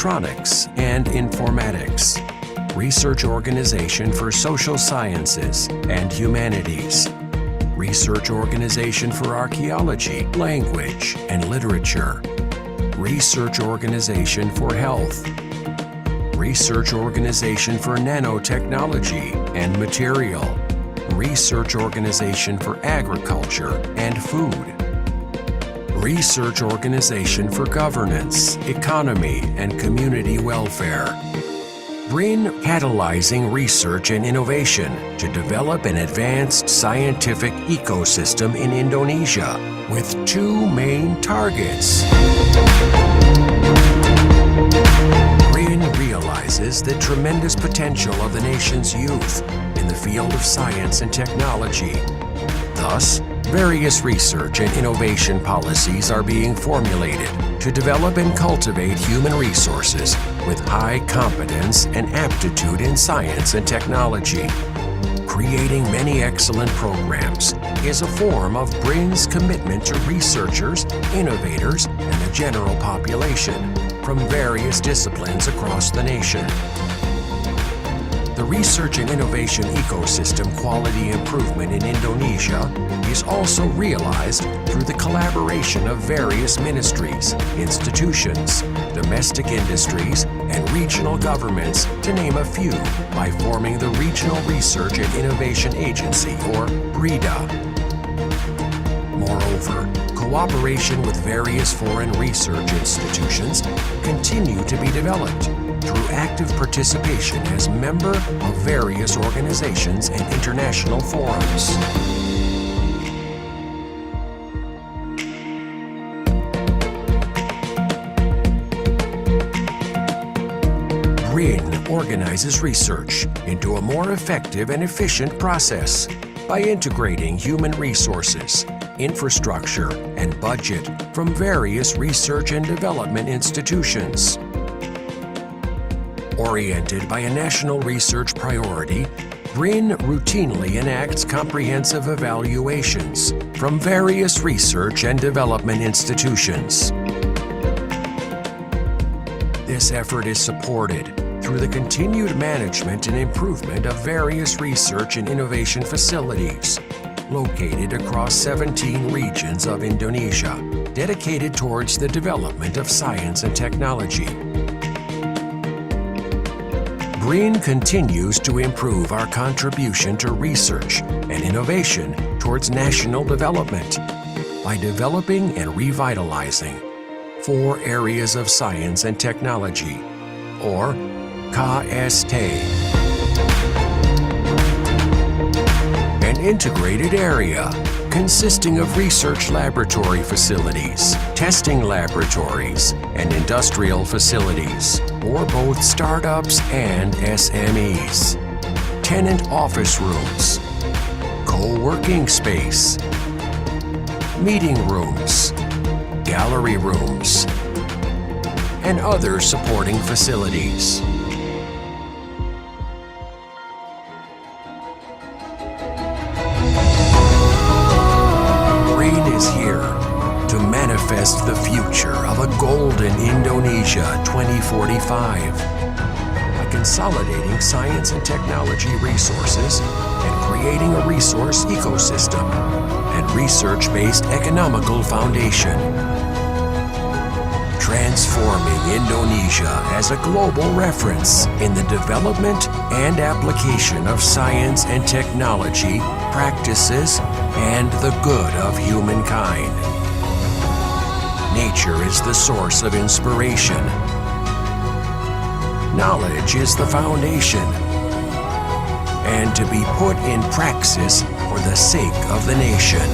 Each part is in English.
Electronics and Informatics, Research Organization for Social Sciences and Humanities, Research Organization for Archaeology, Language, and Literature, Research Organization for Health, Research Organization for Nanotechnology and Material, Research Organization for Agriculture and Food, Research Organization for Governance, Economy, and Community Welfare. BRIN catalyzing research and innovation to develop an advanced scientific ecosystem in Indonesia with two main targets. BRIN realizes the tremendous potential of the nation's youth in the field of science and technology. Thus, various research and innovation policies are being formulated to develop and cultivate human resources with high competence and aptitude in science and technology. Creating many excellent programs is a form of BRIN's commitment to researchers, innovators, and the general population from various disciplines across the nation. The research and innovation ecosystem quality improvement in Indonesia is also realized through the collaboration of various ministries, institutions, domestic industries, and regional governments, to name a few, by forming the Regional Research and Innovation Agency, or RIDA. Moreover, cooperation with various foreign research institutions continue to be developed through active participation as member of various organizations and international forums. BRIN organizes research into a more effective and efficient process by integrating human resources, infrastructure, and budget from various research and development institutions. Oriented by a national research priority, BRIN routinely enacts comprehensive evaluations from various research and development institutions. This effort is supported through the continued management and improvement of various research and innovation facilities located across 17 regions of Indonesia, dedicated towards the development of science and technology. BRIN continues to improve our contribution to research and innovation towards national development by developing and revitalizing 4 areas of science and technology, or KST. An integrated area consisting of research laboratory facilities, testing laboratories, and industrial facilities for both startups and SMEs, tenant office rooms, co-working space, meeting rooms, gallery rooms, and other supporting facilities. BRIN is here to manifest the future of a golden Indonesia 2045 by consolidating science and technology resources and creating a resource ecosystem and research-based economical foundation. Transforming Indonesia as a global reference in the development and application of science and technology practices and the good of humankind. Nature is the source of inspiration. Knowledge is the foundation, and to be put in praxis for the sake of the nation.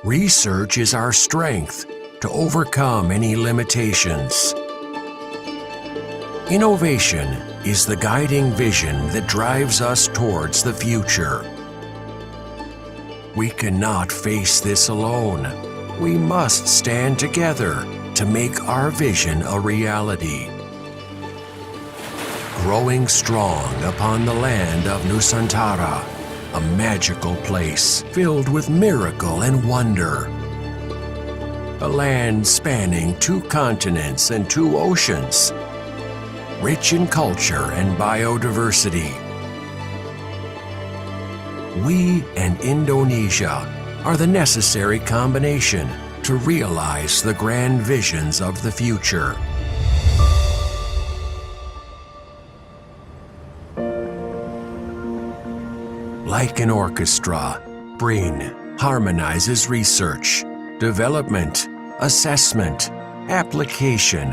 Research is our strength to overcome any limitations. Innovation is the guiding vision that drives us towards the future. We cannot face this alone. We must stand together to make our vision a reality. Growing strong upon the land of Nusantara, a magical place filled with miracle and wonder. A land spanning 2 continents and 2 oceans, rich in culture and biodiversity. We and Indonesia are the necessary combination to realize the grand visions of the future. Like an orchestra, BRIN harmonizes research, development, assessment, application,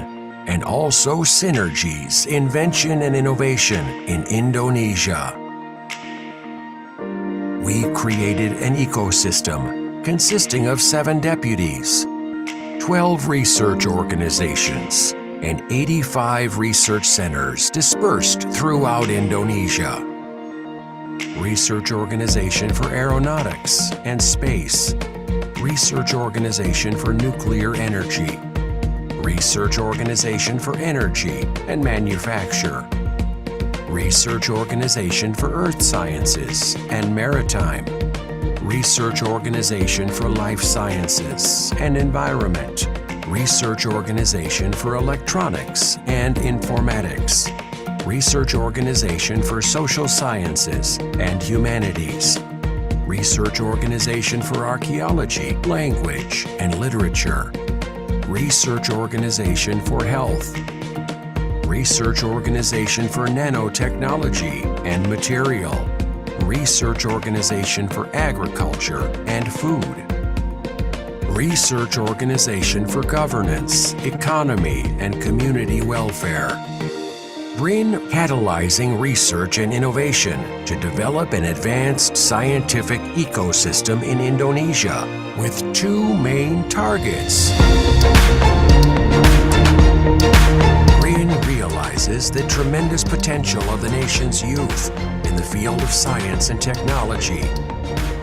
and also synergies, invention, and innovation in Indonesia. We created an ecosystem consisting of 7 deputies, 12 research organizations, and 85 research centers dispersed throughout Indonesia. Research Organization for Aeronautics and Space, Research Organization for Nuclear Energy, Research Organization for Energy and Manufacture, Research Organization for Earth Sciences and Maritime, Research Organization for Life Sciences and Environment, Research Organization for Electronics and Informatics, Research Organization for Social Sciences and Humanities, Research Organization for Archaeology, Language, and Literature, Research Organization for Health, Research Organization for Nanotechnology and Material, Research Organization for Agriculture and Food, Research Organization for Governance, Economy, and Community Welfare. BRIN catalyzing research and innovation to develop an advanced scientific ecosystem in Indonesia with 2 main targets. BRIN realizes the tremendous potential of the nation's youth in the field of science and technology.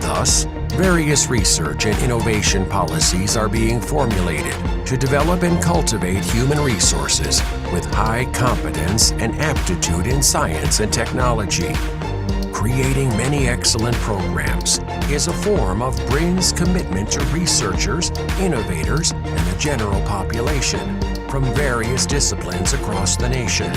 Thus, various research and innovation policies are being formulated to develop and cultivate human resources with high competence and aptitude in science and technology. Creating many excellent programs is a form of BRIN's commitment to researchers, innovators, and the general population from various disciplines across the nation.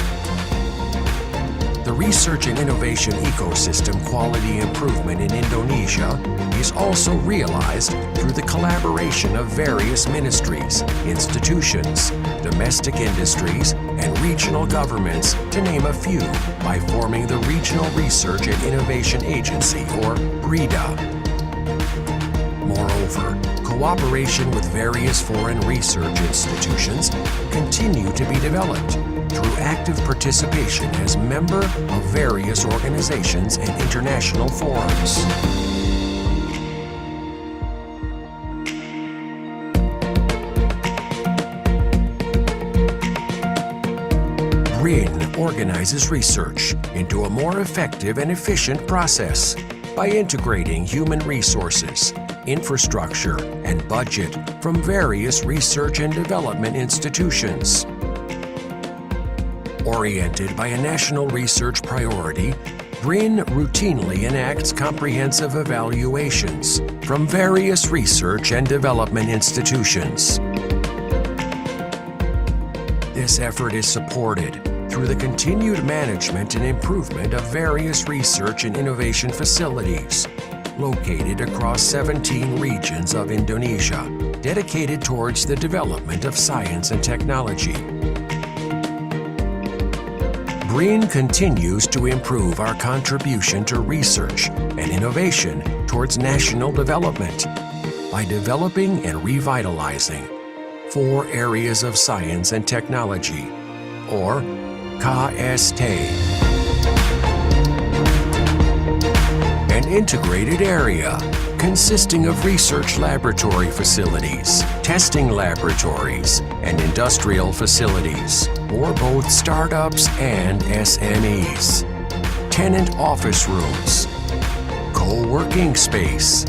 The research and innovation ecosystem quality improvement in Indonesia is also realized through the collaboration of various ministries, institutions, domestic industries, and regional governments, to name a few, by forming the Regional Research and Innovation Agency, or RIDA. Moreover, cooperation with various foreign research institutions continue to be developed through active participation as member of various organizations and international forums. BRIN organizes research into a more effective and efficient process by integrating human resources, infrastructure, and budget from various research and development institutions. Oriented by a national research priority, BRIN routinely enacts comprehensive evaluations from various research and development institutions. This effort is supported through the continued management and improvement of various research and innovation facilities located across 17 regions of Indonesia, dedicated towards the development of science and technology. BRIN continues to improve our contribution to research and innovation towards national development by developing and revitalizing 4 areas of science and technology, or KST. An integrated area consisting of research laboratory facilities, testing laboratories, and industrial facilities for both startups and SMEs. Tenant office rooms, co-working space,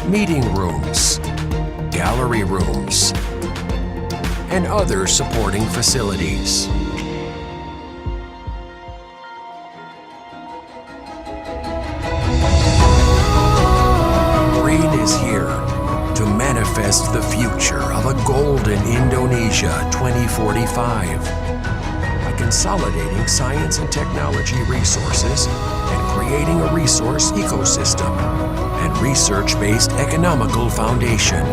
meeting rooms, gallery rooms, and other supporting facilities. BRIN is here to manifest the future of a golden Indonesia 2045 by consolidating science and technology resources and creating a resource ecosystem and research-based economical foundation.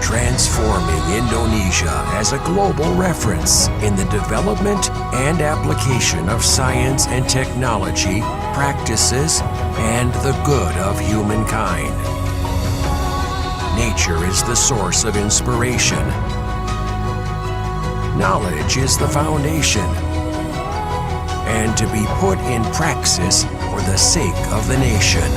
Transforming Indonesia as a global reference in the development and application of science and technology, practices, and the good of humankind. Nature is the source of inspiration. Knowledge is the foundation, and to be put in praxis for the sake of the nation.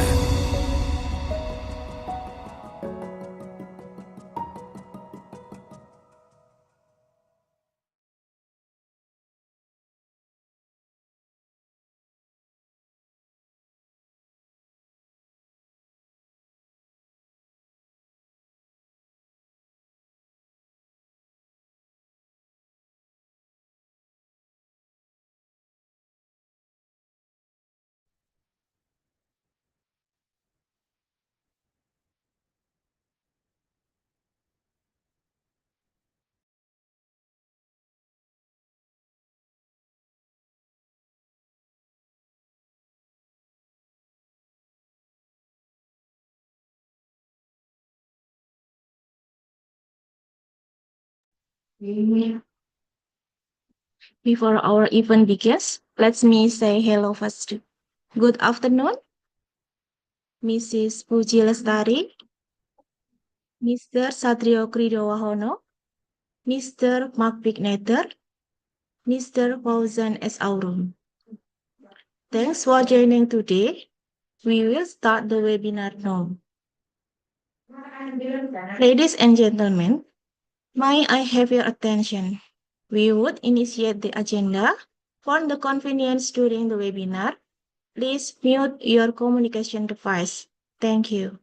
Before our event begins, let me say hello first. Good afternoon, Mrs. Puji Lestari, Mr. Satrio Kridowahono, Mr. Mark Bignator, Mr. Fauzan S. Aurum. Thanks for joining today. We will start the webinar now. Ladies and gentlemen, may I have your attention? We would initiate the agenda. For the convenience during the webinar, please mute your communication device. Thank you.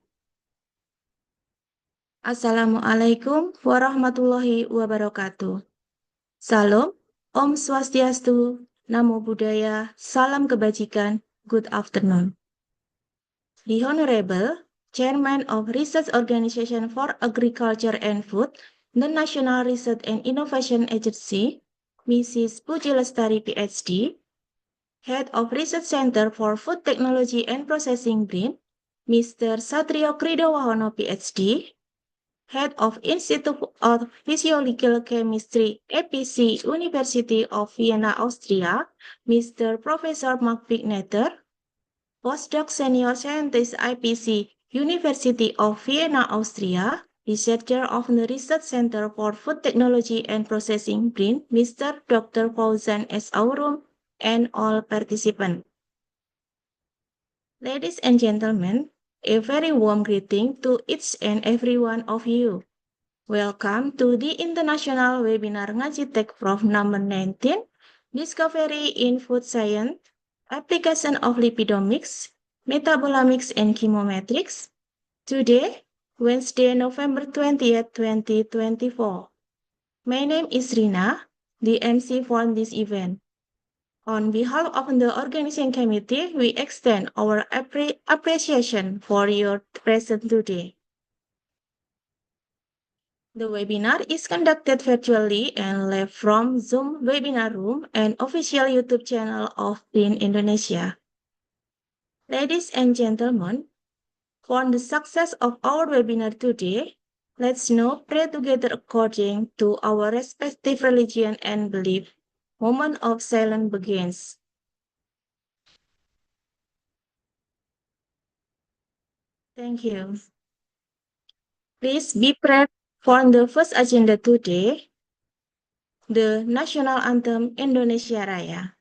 Assalamualaikum warahmatullahi wabarakatuh. Salam, Om Swastiastu, Namo Buddhaya, Salam Kebajikan, good afternoon. The Honorable Chairman of Research Organization for Agriculture and Food, the National Research and Innovation Agency, Mrs. Puji Lestari, PhD, Head of Research Center for Food Technology and Processing BRIN, Mr. Satrio Kridowahono, PhD, Head of Institute of Physiological Chemistry, APC, University of Vienna, Austria, Mr. Professor Mark Bignator, Postdoc Senior Scientist, IPC, University of Vienna, Austria, Researcher of the Research Center for Food Technology and Processing BRIN, Mr. Dr. Fauzan S. Aurum, and all participants. Ladies and gentlemen, a very warm greeting to each and every one of you. Welcome to the International Webinar NgajiTekProP number 19, Discovery in Food Science, Application of Lipidomics, Metabolomics and Chemometrics. Today, Wednesday, November 20th, 2024. My name is Rina, the MC for this event. On behalf of the organizing committee, we extend our appreciation for your presence today. The webinar is conducted virtually and live from Zoom webinar room and official YouTube channel of BRIN Indonesia. Ladies and gentlemen, for the success of our webinar today, let's now pray together according to our respective religion and belief. Moment of silence begins. Thank you. Please be prepared for the first agenda today, the National Anthem Indonesia Raya.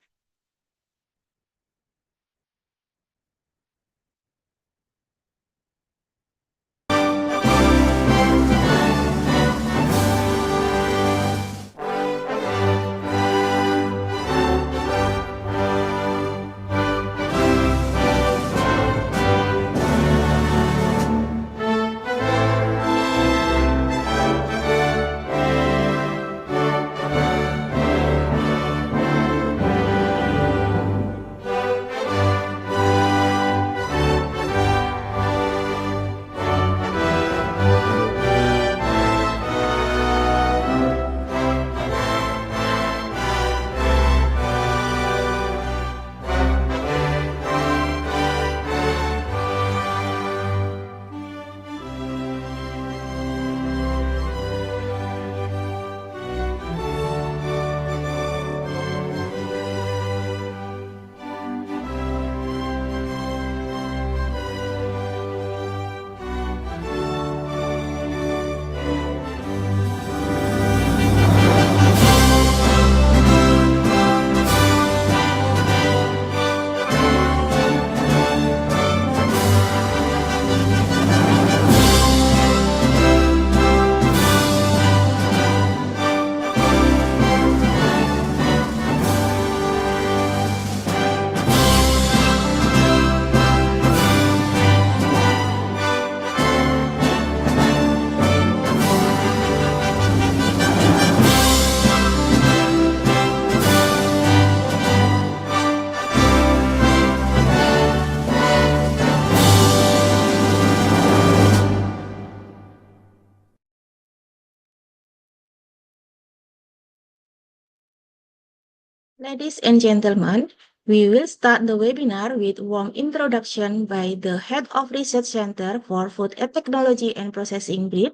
Ladies and gentlemen, we will start the webinar with warm introduction by the Head of Research Center for Food and Technology and Processing BRIN.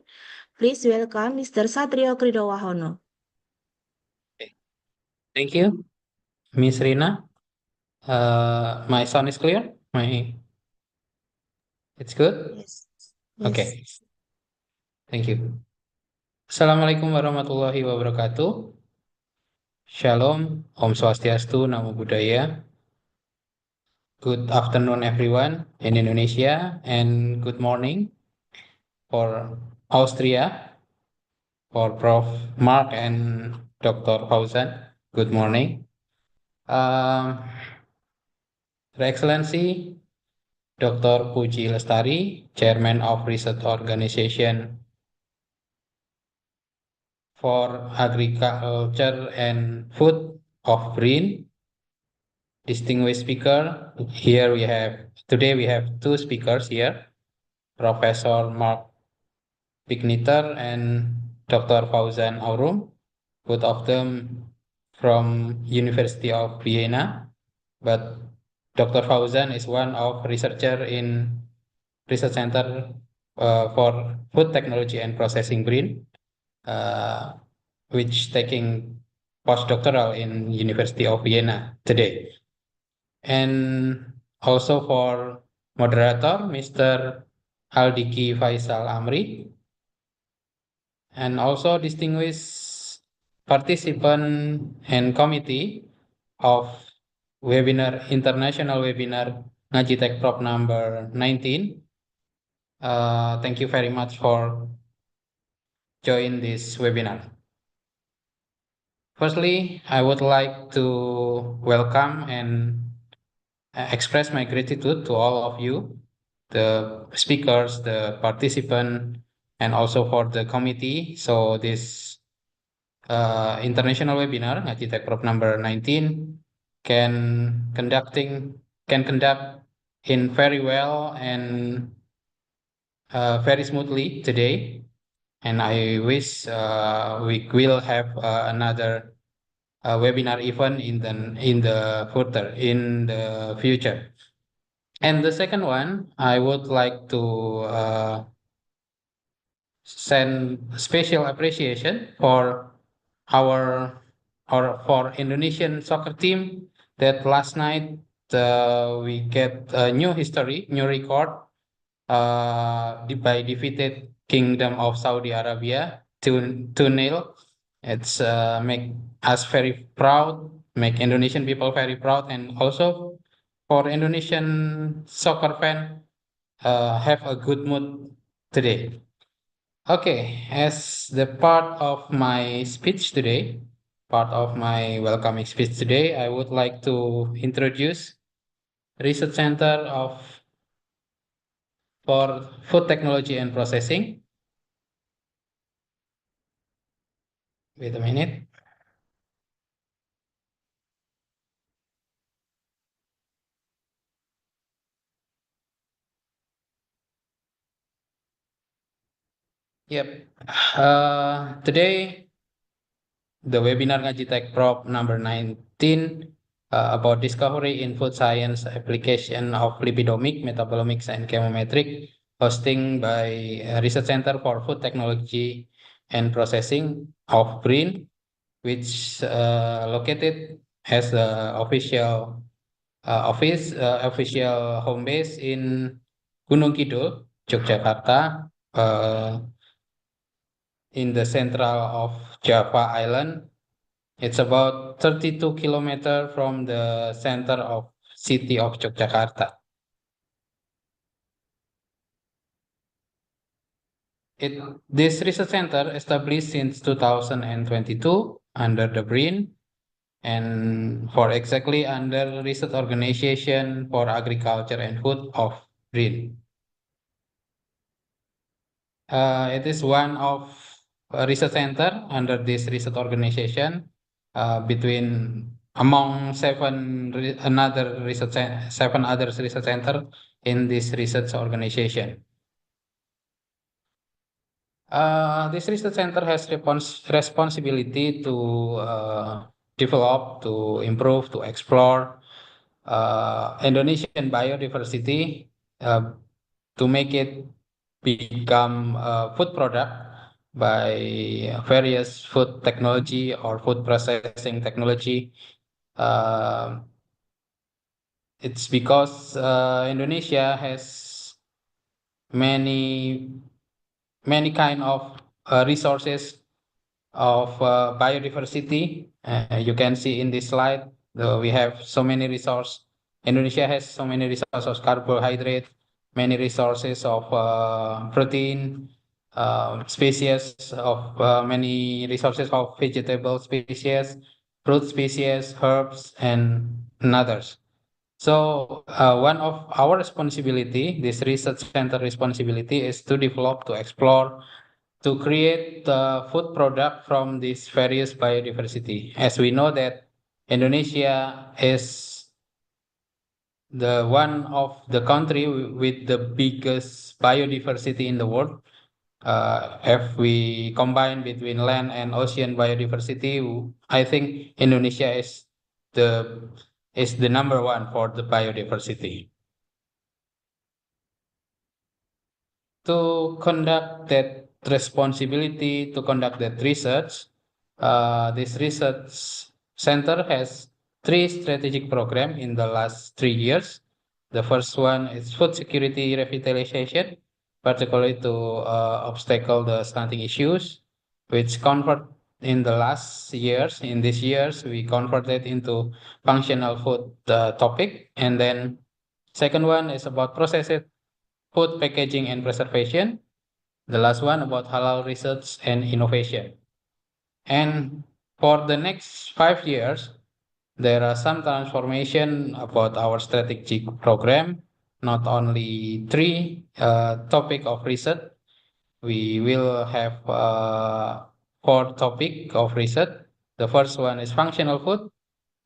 Please welcome Mr. Satrio Kridowahono. Thank you, Miss Rina. My sound is clear? It's good? Yes. Okay. Thank you. Assalamualaikum warahmatullahi wabarakatuh. Shalom, Om Swastiastu, Namo Buddhaya. Good afternoon, everyone in Indonesia, and good morning for Austria, for Prof. Mark and Dr. Fauzan. Good morning. Your Excellency, Dr. Puji Lestari, Chairman of Research Organization for Agriculture and Food of BRIN, distinguished speaker. Today we have two speakers here, Professor Mark Pigniter and Dr. Fauzan Aurum, both of them from University of Vienna. But Dr. Fauzan is one of researcher in Research Center for Food Technology and Processing BRIN, which taking postdoctoral in University of Vienna today. And also for moderator, Mr. Aldiki Faisal Amri, and also distinguished participant and committee of international webinar NgajiTekProP number 19. Thank you very much for join this webinar. Firstly, I would like to welcome and express my gratitude to all of you, the speakers, the participant, and also for the committee. So this international webinar, NgajiTekProP number 19, can conduct in very well and very smoothly today. And I wish we will have another webinar event in the future. And the second one, I would like to send special appreciation for for Indonesian soccer team that last night we get a new record by defeated Kingdom of Saudi Arabia 2-0. It's make us very proud, make Indonesian people very proud, and also for Indonesian soccer fan have a good mood today. Okay, as the part of my welcoming speech today, I would like to introduce Research Center for Food Technology and Processing. Wait a minute. Yep. Today, the webinar NgajiTekProP number 19 about discovery in food science application of lipidomics, metabolomics, and chemometrics, hosting by Research Center for Food Technology and Processing of BRIN, which located as the official official home base in Gunung Kidul, Yogyakarta, in the central of Java Island. It's about 32 kilometers from the center of city of Yogyakarta. This research center established since 2022 under the BRIN and for exactly under Research Organization for Agriculture and Food of BRIN. It is one of a research center under this research organization among seven other research center in this research organization. This research center has responsibility to develop, to improve, to explore Indonesian biodiversity to make it become a food product by various food technology or food processing technology. It's because Indonesia has many kind of resources of biodiversity. You can see in this slide, we have so many resources. Indonesia has so many resources of carbohydrate, many resources of protein, species of many resources of vegetable species, fruit species, herbs, and others. So one of our responsibility, this research center responsibility, is to develop, to explore, to create the food product from this various biodiversity. As we know that Indonesia is the one of the country with the biggest biodiversity in the world. If we combine between land and ocean biodiversity, I think Indonesia is the number one for the biodiversity. To conduct that responsibility, to conduct that research, this research center has 3 strategic programs in the last 3 years. The first one is food security revitalization, particularly to obstacle the stunting issues, which convert in the last years. In these years, we converted into functional food topic. And then second one is about processed food packaging and preservation. The last one about halal research and innovation. And for the next 5 years, there are some transformation about our strategic program, not only 3 topic of research. We will have 4 topic of research. The first one is functional food.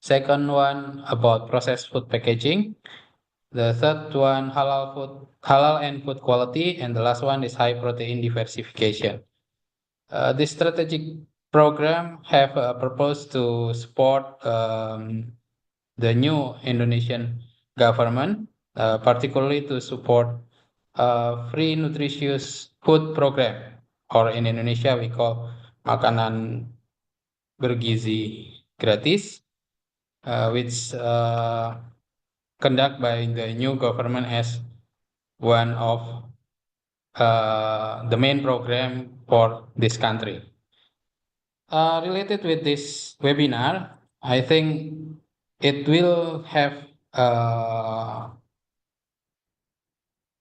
Second one about processed food packaging. The third one, halal and food quality, and the last one is high protein diversification. This strategic program have a purpose to support the new Indonesian government, particularly to support free nutritious food program, or in Indonesia we call makanan bergizi gratis, which conducted by the new government as one of the main program for this country. Related with this webinar, I think it will have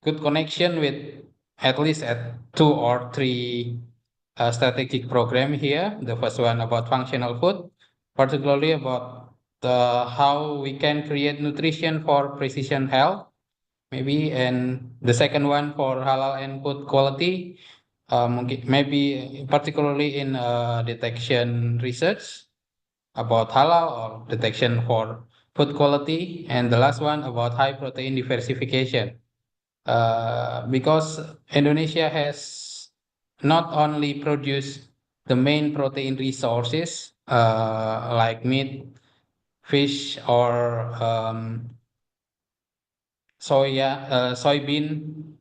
good connection with at least at 2 or 3 strategic program here. The first one about functional food, particularly about how we can create nutrition for precision health, maybe, and the second one for halal and food quality, maybe particularly in detection research about halal or detection for food quality, and the last one about high protein diversification. Because Indonesia has not only produced the main protein resources like meat, fish, or soybean,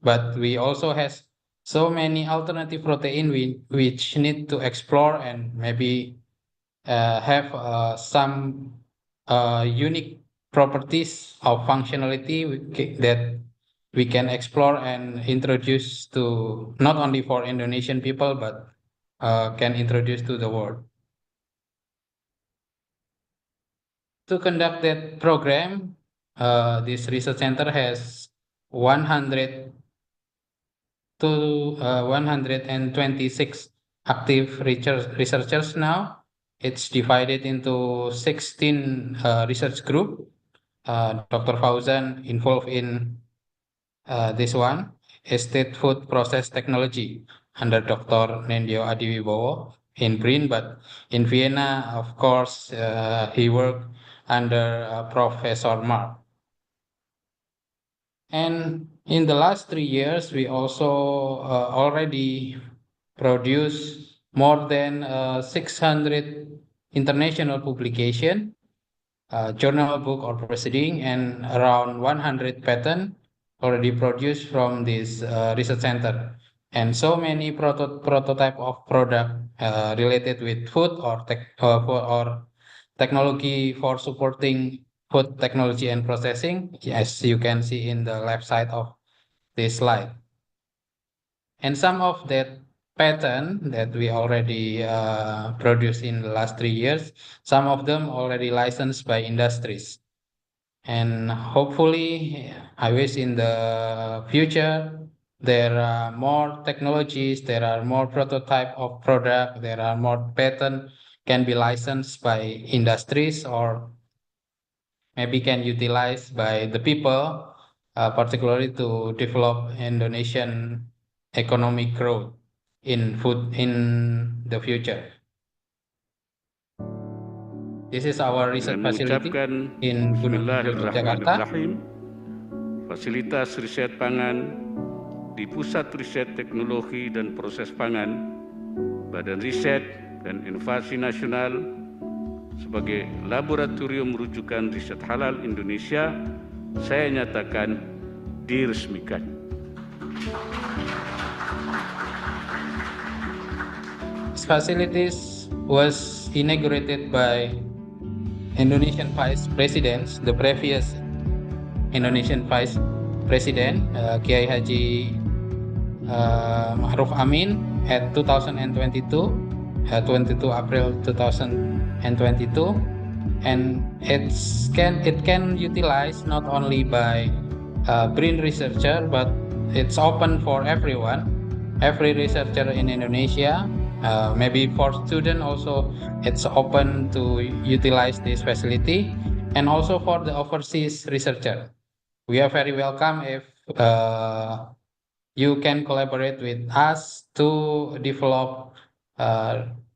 but we also has so many alternative protein which need to explore and maybe have some unique properties of functionality that we can explore and introduce to not only for Indonesian people, but can introduce to the world. To conduct that program, this research center has 100 to 126 active researchers now. It's divided into 16 research group. Dr. Fauzan involved in this one, estate food process technology, under Dr. Nendyo Adiwibowo in BRIN, but in Vienna, of course, he worked under Professor Mark. And in the last 3 years, we also already produced more than 600 international publication, journal, book, or proceeding, and around 100 patents already produced from this research center. And so many prototype of product related with food or technology for supporting food technology and processing, as you can see in the left side of this slide. And some of that pattern that we already produced in the last 3 years, some of them already licensed by industries. And hopefully, I wish in the future, there are more technologies, there are more prototype of product, there are more patent can be licensed by industries or maybe can utilize by the people, particularly to develop Indonesian economic growth in food in the future. This is our research Dengan facility mengucapkan in Gunung Kidul, Jakarta. Bismillahirrahmanirrahim, fasilitas riset pangan di Pusat Riset Teknologi dan Proses Pangan, Badan Riset dan Inovasi Nasional sebagai laboratorium rujukan riset halal Indonesia, saya nyatakan diresmikan. This facilities was inaugurated by Indonesian Vice Presidents, the previous Indonesian Vice President, Kiai Haji Ma'ruf Amin at 2022, 22 April 2022, and it can utilize not only by BRIN researcher, but it's open for everyone, every researcher in Indonesia. Maybe for students also, it's open to utilize this facility, and also for the overseas researcher. We are very welcome if you can collaborate with us to develop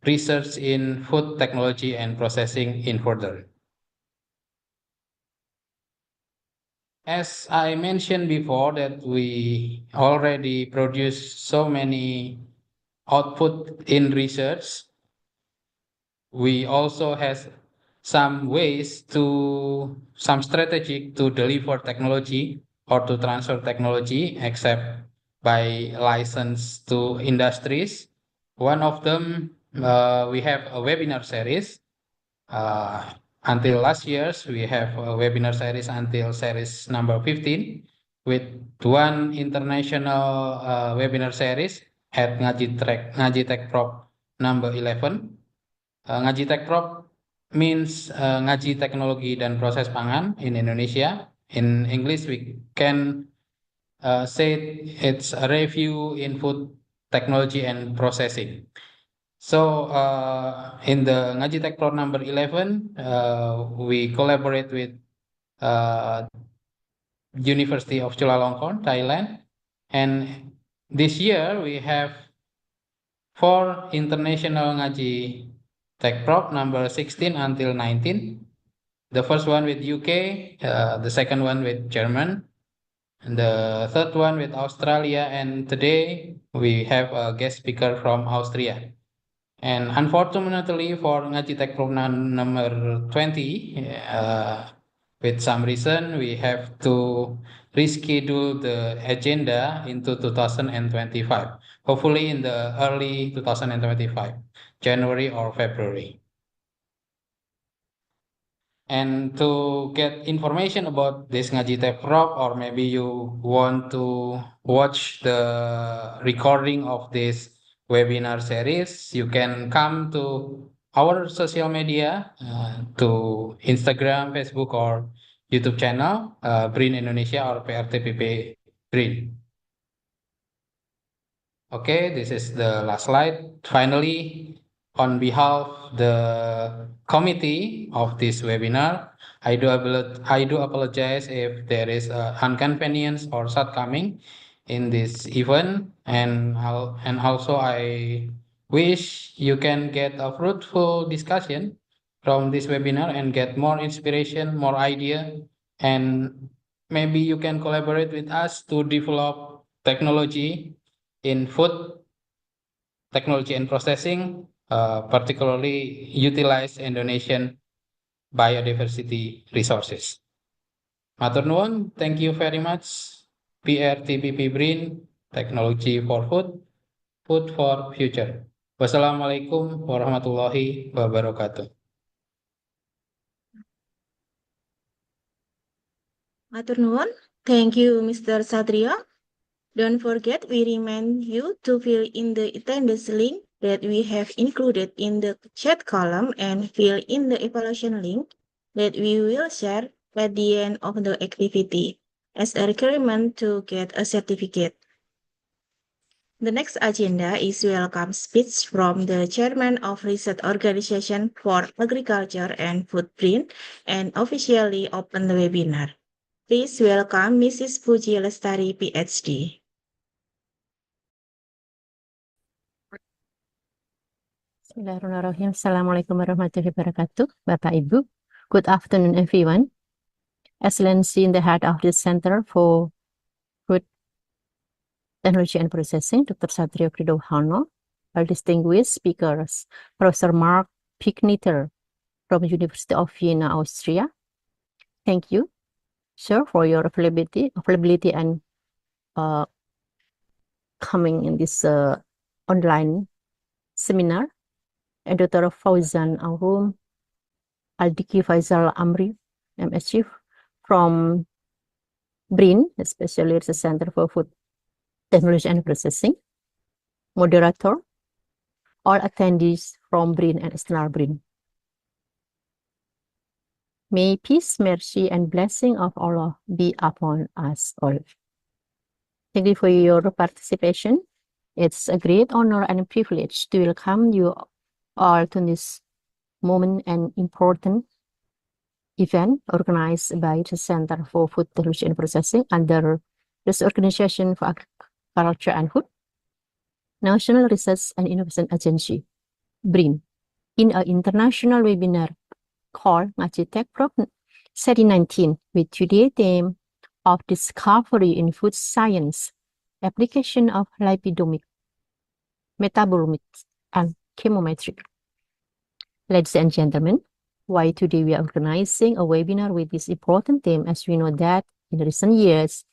research in food technology and processing in further. As I mentioned before, that we already produce so many output in research. We also have some strategy to deliver technology or to transfer technology, except by license to industries. One of them, we have a webinar series. Until last year, we have a webinar series until series number 15, with one international webinar series at NgajiTekProP number 11. NgajiTekProP means ngaji teknologi dan proses pangan in Indonesia. In English, we can say it's a review in food technology and processing. So in the NgajiTekProP number 11, we collaborate with University of Chulalongkorn, Thailand, and this year we have 4 international NgajiTekProP number 16 until 19. The first one with UK, the second one with German, and the third one with Australia, and today we have a guest speaker from Austria. And unfortunately for NgajiTekProP number 20, with some reason, we have to reschedule the agenda into 2025. Hopefully in the early 2025, January or February. And to get information about this NgajiTekProP, or maybe you want to watch the recording of this webinar series, you can come to our social media, to Instagram, Facebook, or YouTube channel, BRIN Indonesia or PRTPP BRIN. Okay, this is the last slide. Finally, on behalf of the committee of this webinar, I do apologize if there is inconvenience or shortcoming in this event, and also I wish you can get a fruitful discussion from this webinar and get more inspiration, more idea, and maybe you can collaborate with us to develop technology in food technology and processing, particularly utilize Indonesian biodiversity resources. Matur nuwun, thank you very much. PRTPP BRIN, Technology for Food, Food for Future. Wassalamualaikum warahmatullahi wabarakatuh. Matur nuwun. Thank you, Mr. Satria. Don't forget, we remind you to fill in the attendance link that we have included in the chat column and fill in the evaluation link that we will share at the end of the activity as a requirement to get a certificate. The next agenda is welcome speech from the Chairman of Research Organization for Agriculture and Food BRIN and officially open the webinar. Please welcome Mrs. Puji Lestari, PhD. Bismillahirrahmanirrahim. Assalamualaikum warahmatullahi wabarakatuh. Bapak Ibu, good afternoon everyone. Excellency in the head of the Center for Food Technology and Processing, Dr. Satrio Kridohano, our distinguished speakers, Professor Mark Picknitter from University of Vienna, Austria. Thank you, sir, for your availability and coming in this online seminar. And Dr. Fauzan Aurum Aldiki Faisal Amri, MSc from BRIN, especially the Center for Food Technology and Processing. Moderator, all attendees from BRIN and external BRIN. May peace, mercy, and blessing of Allah be upon us all. Thank you for your participation. It's a great honor and privilege to welcome you all to this moment and important event organized by the Center for Food Technology and Processing under this Organization for Agriculture and Food, National Research and Innovation Agency, BRIN, in an international webinar called NgajiTekProP 2019 with today's theme of discovery in food science, application of lipidomics, metabolomics, and chemometrics. Ladies and gentlemen, why today we are organizing a webinar with this important theme, as we know that in recent years,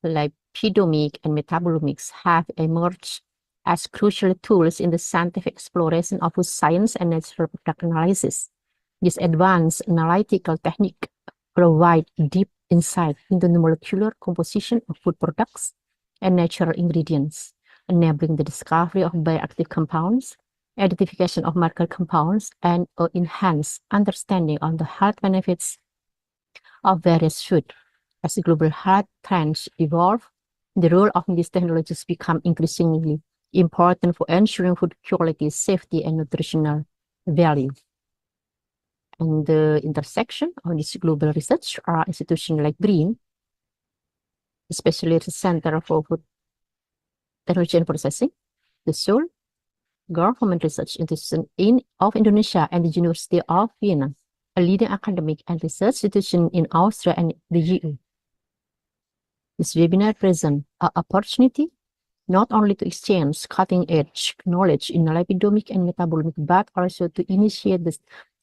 lipidomics and metabolomics have emerged as crucial tools in the scientific exploration of food science and natural product analysis. This advanced analytical technique provides deep insight into the molecular composition of food products and natural ingredients, enabling the discovery of bioactive compounds, identification of marker compounds, and an enhanced understanding of the health benefits of various food. As global health trends evolve, the role of these technologies become increasingly important for ensuring food quality, safety, and nutritional value. And the intersection of this global research are institutions like BRIN, especially the Center for Food Technology and Processing, the Seoul Government Research Institution of Indonesia, and the University of Vienna, a leading academic and research institution in Austria and the EU. This webinar presents an opportunity not only to exchange cutting-edge knowledge in lipidomics and metabolomics, but also to initiate this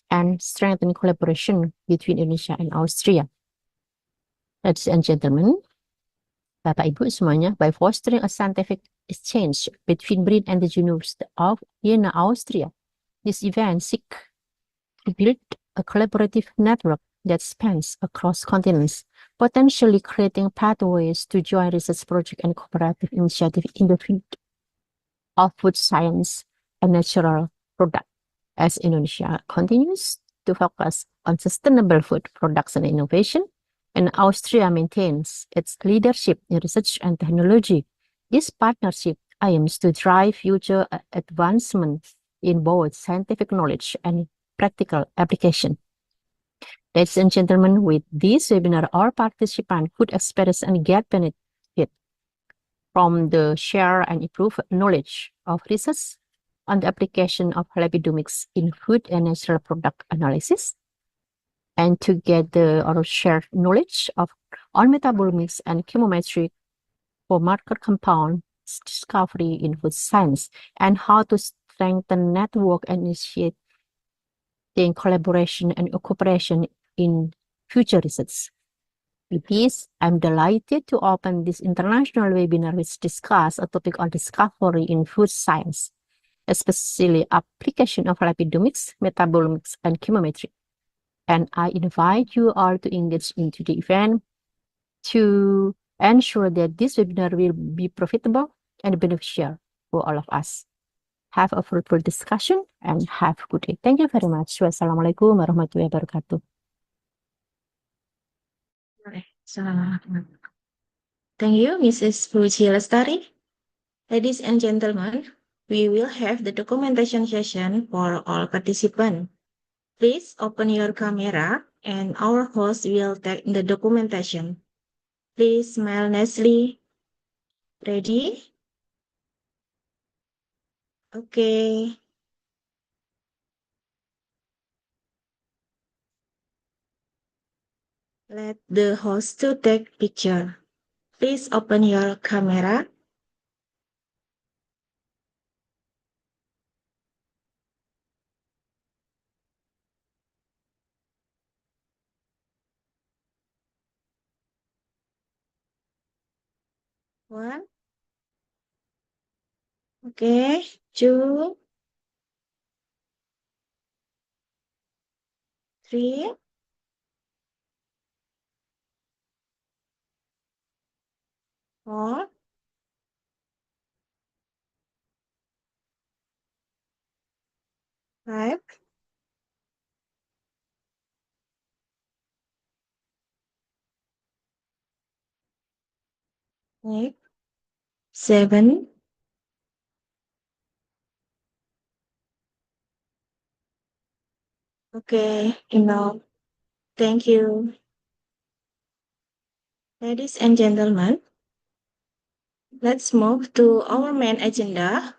and strengthen collaboration between Indonesia and Austria. Ladies and gentlemen, Bapak Ibu semuanya, by fostering a scientific exchange between BRIN and the University of Vienna, Austria, this event seeks to build a collaborative network that spans across continents, potentially creating pathways to joint research projects and cooperative initiatives in the field of food science and natural products. As Indonesia continues to focus on sustainable food production and innovation, and Austria maintains its leadership in research and technology, this partnership aims to drive future advancements in both scientific knowledge and practical application. Ladies and gentlemen, with this webinar, all participants could experience and get benefit from the share and improve knowledge of research on the application of lipidomics in food and natural product analysis, and to get or share knowledge on metabolomics and chemometrics for marker compound discovery in food science, and how to strengthen network and initiating collaboration and cooperation in future research. With this, I'm delighted to open this international webinar which discuss a topic on discovery in food science, especially application of lipidomics, metabolomics, and chemometrics. And I invite you all to engage into the event to ensure that this webinar will be profitable and beneficial for all of us. Have a fruitful discussion and have a good day. Thank you very much. Wassalamualaikum warahmatullahi wabarakatuh. Thank you, Mrs. Puji Lestari. Ladies and gentlemen, we will have the documentation session for all participants. Please open your camera and our host will take the documentation. Please smile nicely. Ready? Okay. Let the host to take picture. Please open your camera. One. Okay. Two. Three. Four. Five. Six. Seven. Okay, enough. Thank you. Ladies and gentlemen, let's move to our main agenda.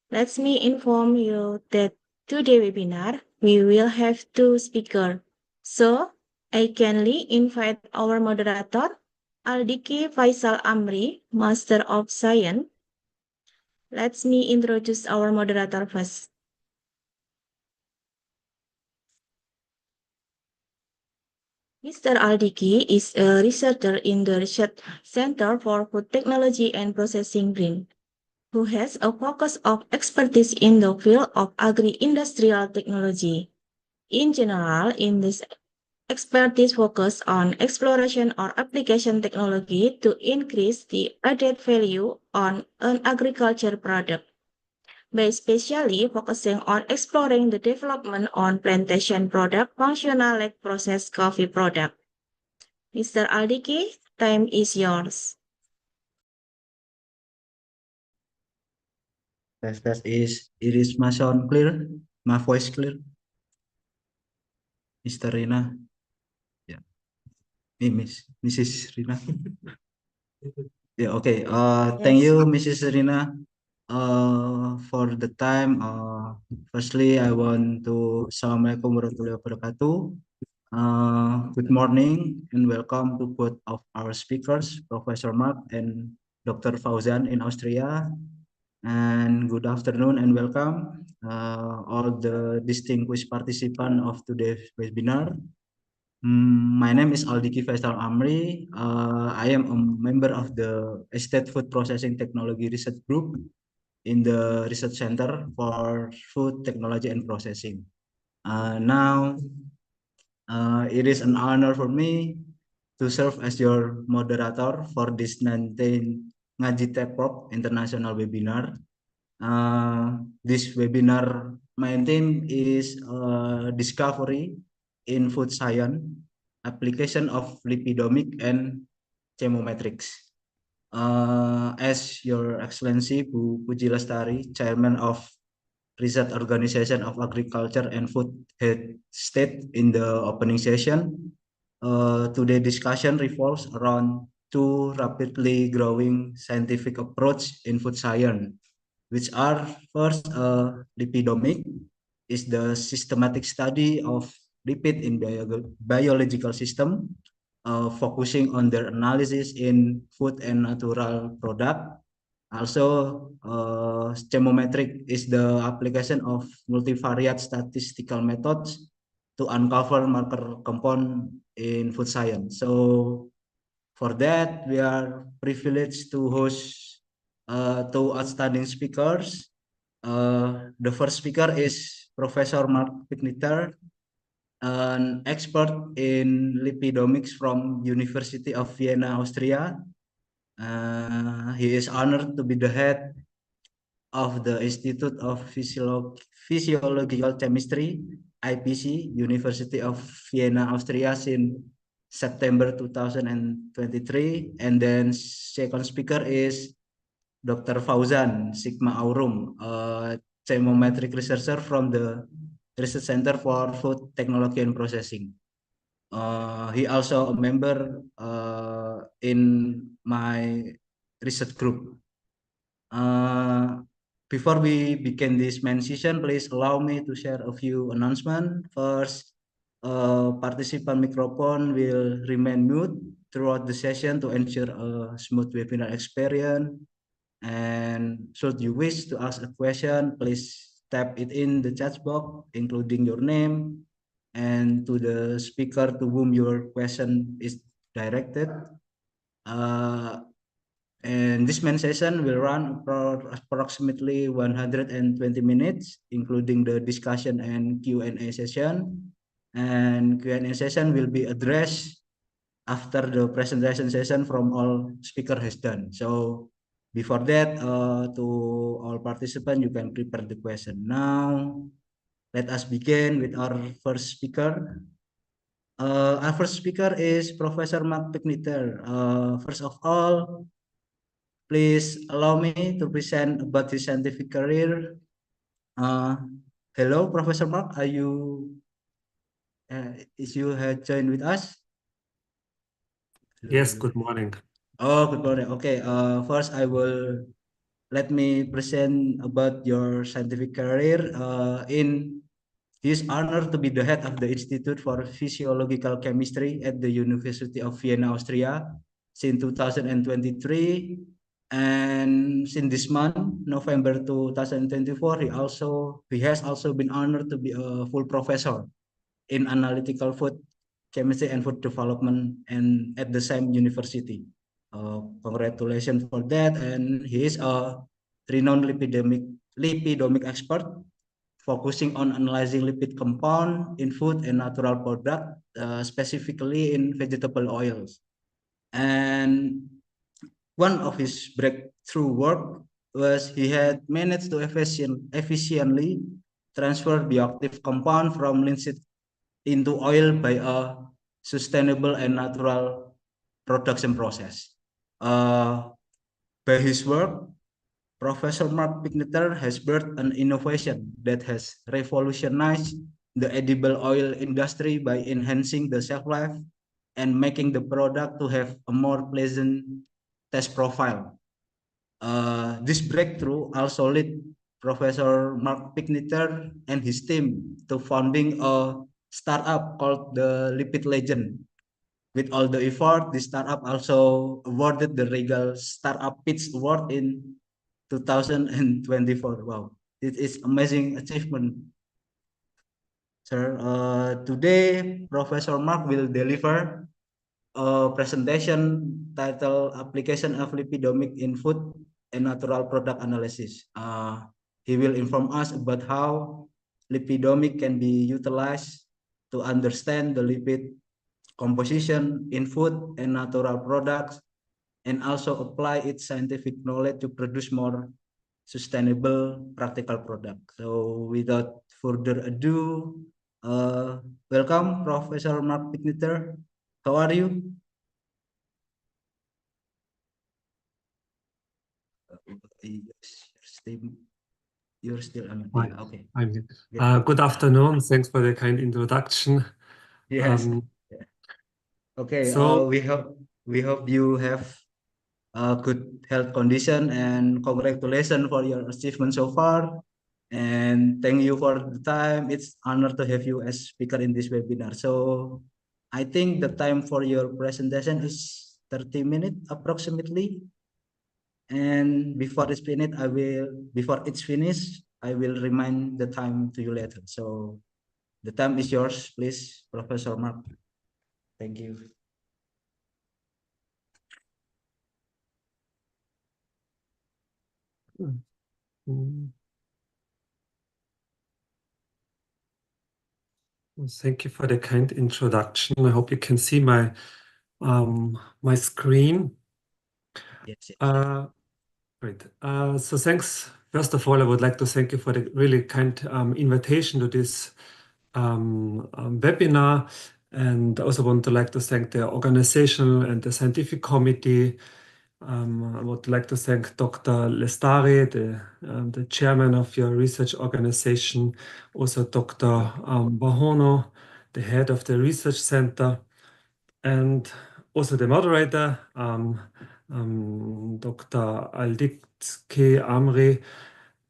Let me inform you that today webinar, we will have two speakers. So, I kindly invite our moderator, Aldiki Faisal Amri, Master of Science. Let me introduce our moderator first. Mr. Aldiki is a researcher in the Research Center for Food Technology and Processing BRIN, who has a focus of expertise in the field of agri-industrial technology. In general, in this expertise focus on exploration or application technology to increase the added value on an agriculture product, by especially focusing on exploring the development on plantation product functional like processed coffee product. Mr. Aldiki, time is yours. Test is my sound clear? My voice clear? Mr. Rina? Yeah. Mrs. Rina? Yeah, okay. Thank you, Mrs. Rina, for the time. Firstly, I want to Assalamualaikum warahmatullahi wabarakatuh. Good morning and welcome to both of our speakers, Professor Mark and Dr. Fauzan in Austria. And good afternoon and welcome all the distinguished participants of today's webinar. My name is Aldiki Faisal Amri. I am a member of the Estate Food Processing Technology Research Group in the Research Center for Food Technology and Processing. Now, it is an honor for me to serve as your moderator for this 19th NgajiTekProP International Webinar. This webinar, my theme is Discovery in Food Science, Application of Lipidomics and Chemometrics. As Your Excellency Bu Puji Lestari, Chairman of Research Organization of Agriculture and Food had stated in the opening session, today's discussion revolves around two rapidly growing scientific approaches in food science, which are first, lipidomics is the systematic study of lipid in biological system, focusing on their analysis in food and natural product. Also, chemometric is the application of multivariate statistical methods to uncover marker compound in food science. So for that, we are privileged to host two outstanding speakers. The first speaker is Professor Mark Pigniter, an expert in lipidomics from University of Vienna, Austria. He is honored to be the head of the Institute of Physiological Chemistry, IPC, University of Vienna, Austria, since September 2023. And then second speaker is Dr. Fauzan Sigma Aurum, a chemometric researcher from the Research Center for Food Technology and Processing. He also a member in my research group. Before we begin this main session, please allow me to share a few announcements. First, participant microphone will remain mute throughout the session to ensure a smooth webinar experience. And should you wish to ask a question, please type it in the chat box, including your name and to the speaker to whom your question is directed. And this main session will run for approximately 120 minutes, including the discussion and Q&A session. And Q&A session will be addressed after the presentation session from all speaker has done. So before that, to all participants, you can prepare the question. Now, let us begin with our first speaker. Our first speaker is Professor Mark Pigniter. First of all, please allow me to present about his scientific career. Hello, Professor Mark. Are you? Is you have joined with us? Yes, good morning. Oh, good morning. Okay. First, let me present about your scientific career. He is honored to be the head of the Institute for Physiological Chemistry at the University of Vienna, Austria, since 2023. And since this month, November 2024, he has also been honored to be a full professor in analytical food chemistry and food development and at the same university. Congratulations for that. And he is a renowned lipidomic expert focusing on analyzing lipid compound in food and natural product, specifically in vegetable oils. And one of his breakthrough work was he had managed to efficiently transfer bioactive compound from linseed into oil by a sustainable and natural production process. By his work, Professor Mark Pigniter has birthed an innovation that has revolutionized the edible oil industry by enhancing the shelf life and making the product to have a more pleasant taste profile. This breakthrough also led Professor Mark Pigniter and his team to founding a startup called the Lipid Legend. With all the effort, the startup also awarded the Regal Startup Pitch Award in 2024. Wow, it is amazing achievement, sir. Today, Professor Mark will deliver a presentation titled Application of Lipidomics in Food and Natural Product Analysis. He will inform us about how lipidomics can be utilized to understand the lipid composition in food and natural products, and also apply its scientific knowledge to produce more sustainable practical products. So without further ado, welcome Professor Mark Pigniter. How are you? You're still on. Fine. Yeah, okay. I'm here. Good afternoon. Thanks for the kind introduction. Yes. Okay. So we hope you have a good health condition, and congratulations for your achievement so far. And thank you for the time. It's honor to have you as speaker in this webinar. So I think the time for your presentation is 30 minutes approximately. And before it's finished, I will remind the time to you later. So the time is yours, please, Professor Mark. Thank you. Mm. Well, thank you for the kind introduction. I hope you can see my my screen. Yes. Great. So thanks. First of all, I would like to thank you for the really kind invitation to this webinar, and I also want to like to thank the organizational and the scientific committee. I would like to thank Dr. Lestari, the chairman of your research organization, also Dr. Bahono, the head of the research center, and also the moderator, Dr. Alditke Amri,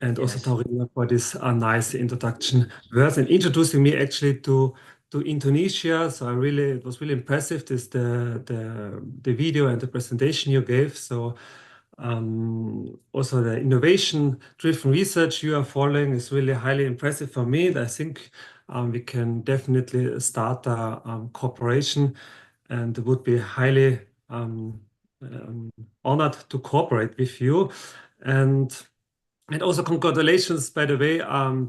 and also Taurina for this nice introduction words and introducing me actually to Indonesia. So it was really impressive, the video and the presentation you gave. So also the innovation-driven research you are following is really highly impressive for me. I think we can definitely start a cooperation, and would be highly honored to cooperate with you. And also congratulations, by the way,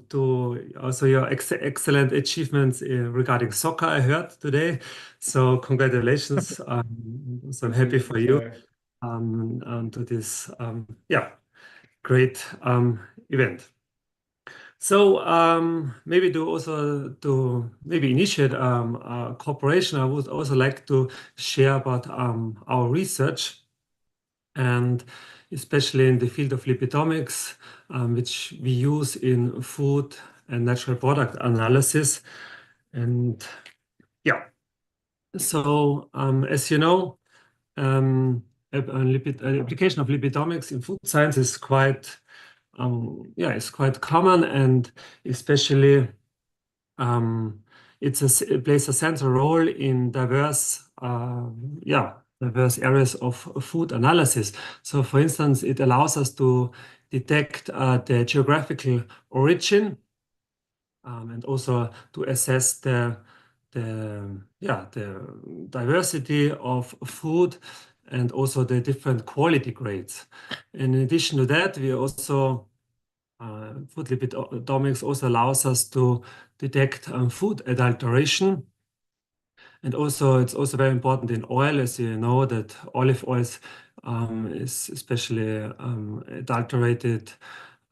to also your excellent achievements regarding soccer I heard today. So congratulations. So I'm happy for you to this great event. So maybe to initiate a cooperation, I would also like to share about our research, and especially in the field of lipidomics, which we use in food and natural product analysis. And so as you know, application of lipidomics in food science is quite common, and especially it plays a central role in diverse areas of food analysis. So for instance, it allows us to detect the geographical origin, and also to assess the diversity of food and also the different quality grades. And in addition to that, we also food lipidomics also allows us to detect food adulteration. And also, it's also very important in oil, as you know, that olive oil is especially adulterated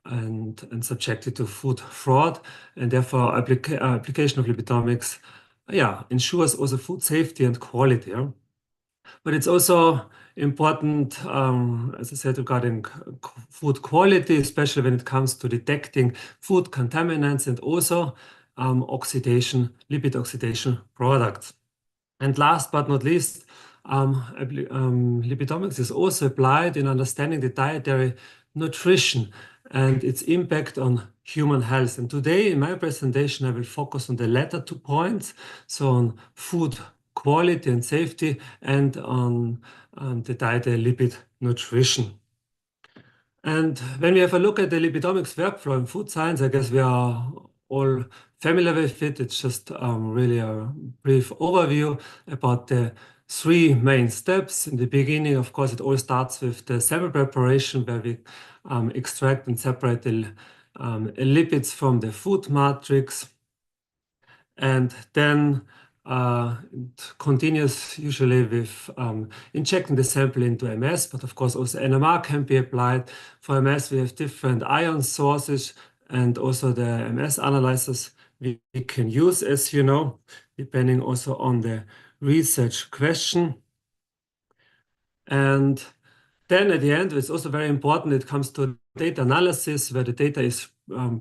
and subjected to food fraud. And therefore, application of lipidomics ensures also food safety and quality. But it's also important, as I said, regarding food quality, especially when it comes to detecting food contaminants and also lipid oxidation products. And last but not least, lipidomics is also applied in understanding the dietary nutrition and its impact on human health. And today in my presentation, I will focus on the latter 2 points, so on food quality and safety, and on the dietary lipid nutrition. And when we have a look at the lipidomics workflow in food science, I guess we are all familiar with it. It's just really a brief overview about the 3 main steps. In the beginning, of course, it all starts with the sample preparation, where we extract and separate the lipids from the food matrix. And then it continues usually with injecting the sample into MS, but of course also NMR can be applied. For MS, we have different ion sources, and also the MS analyzers we can use, as you know, depending also on the research question. And then at the end, it's also very important, it comes to data analysis, where the data is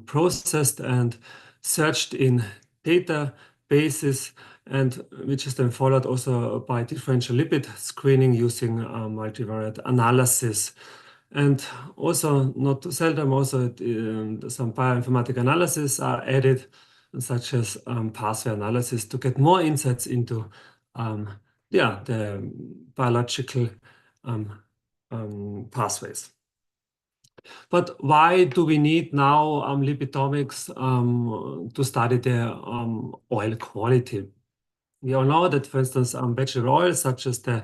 processed and searched in databases, and which is then followed also by differential lipid screening using multivariate analysis. And also, not too seldom, also some bioinformatic analysis are added, such as pathway analysis, to get more insights into the biological pathways. But why do we need now lipidomics to study the oil quality? We all know that, for instance, vegetable oils such as the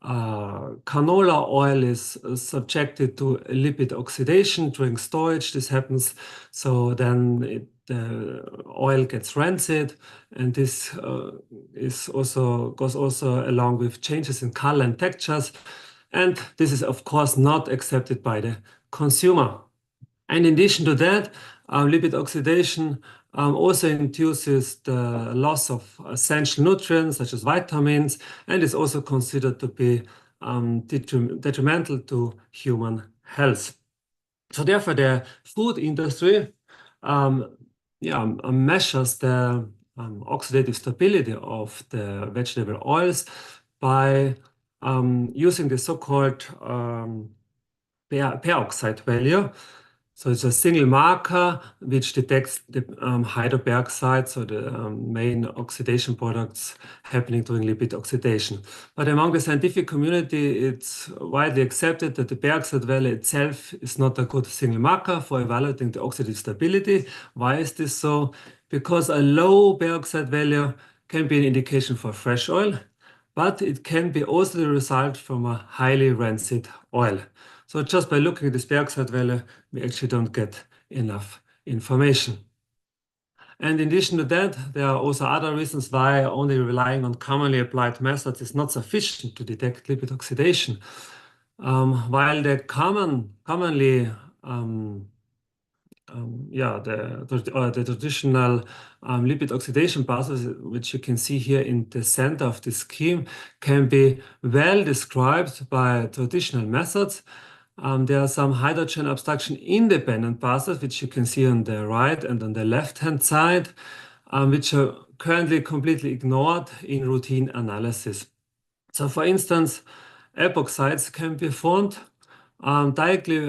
canola oil is subjected to lipid oxidation during storage. This happens, so then the oil gets rancid, and this goes also along with changes in color and textures. And this is, of course, not accepted by the consumer. And in addition to that, lipid oxidation also induces the loss of essential nutrients such as vitamins, and is also considered to be detrimental to human health. So therefore, the food industry measures the oxidative stability of the vegetable oils by using the so-called peroxide value. So it's a single marker which detects the hydroperoxide, so the main oxidation products happening during lipid oxidation. But among the scientific community, it's widely accepted that the peroxide value itself is not a good single marker for evaluating the oxidative stability. Why is this so? Because a low peroxide value can be an indication for fresh oil, but it can be also the result from a highly rancid oil. So just by looking at this peroxide value, we actually don't get enough information. And in addition to that, there are also other reasons why only relying on commonly applied methods is not sufficient to detect lipid oxidation. While the the traditional lipid oxidation process, which you can see here in the center of the scheme, can be well described by traditional methods. There are some hydrogen abstraction independent passes, which you can see on the right and on the left-hand side, which are currently completely ignored in routine analysis. So for instance, epoxides can be formed directly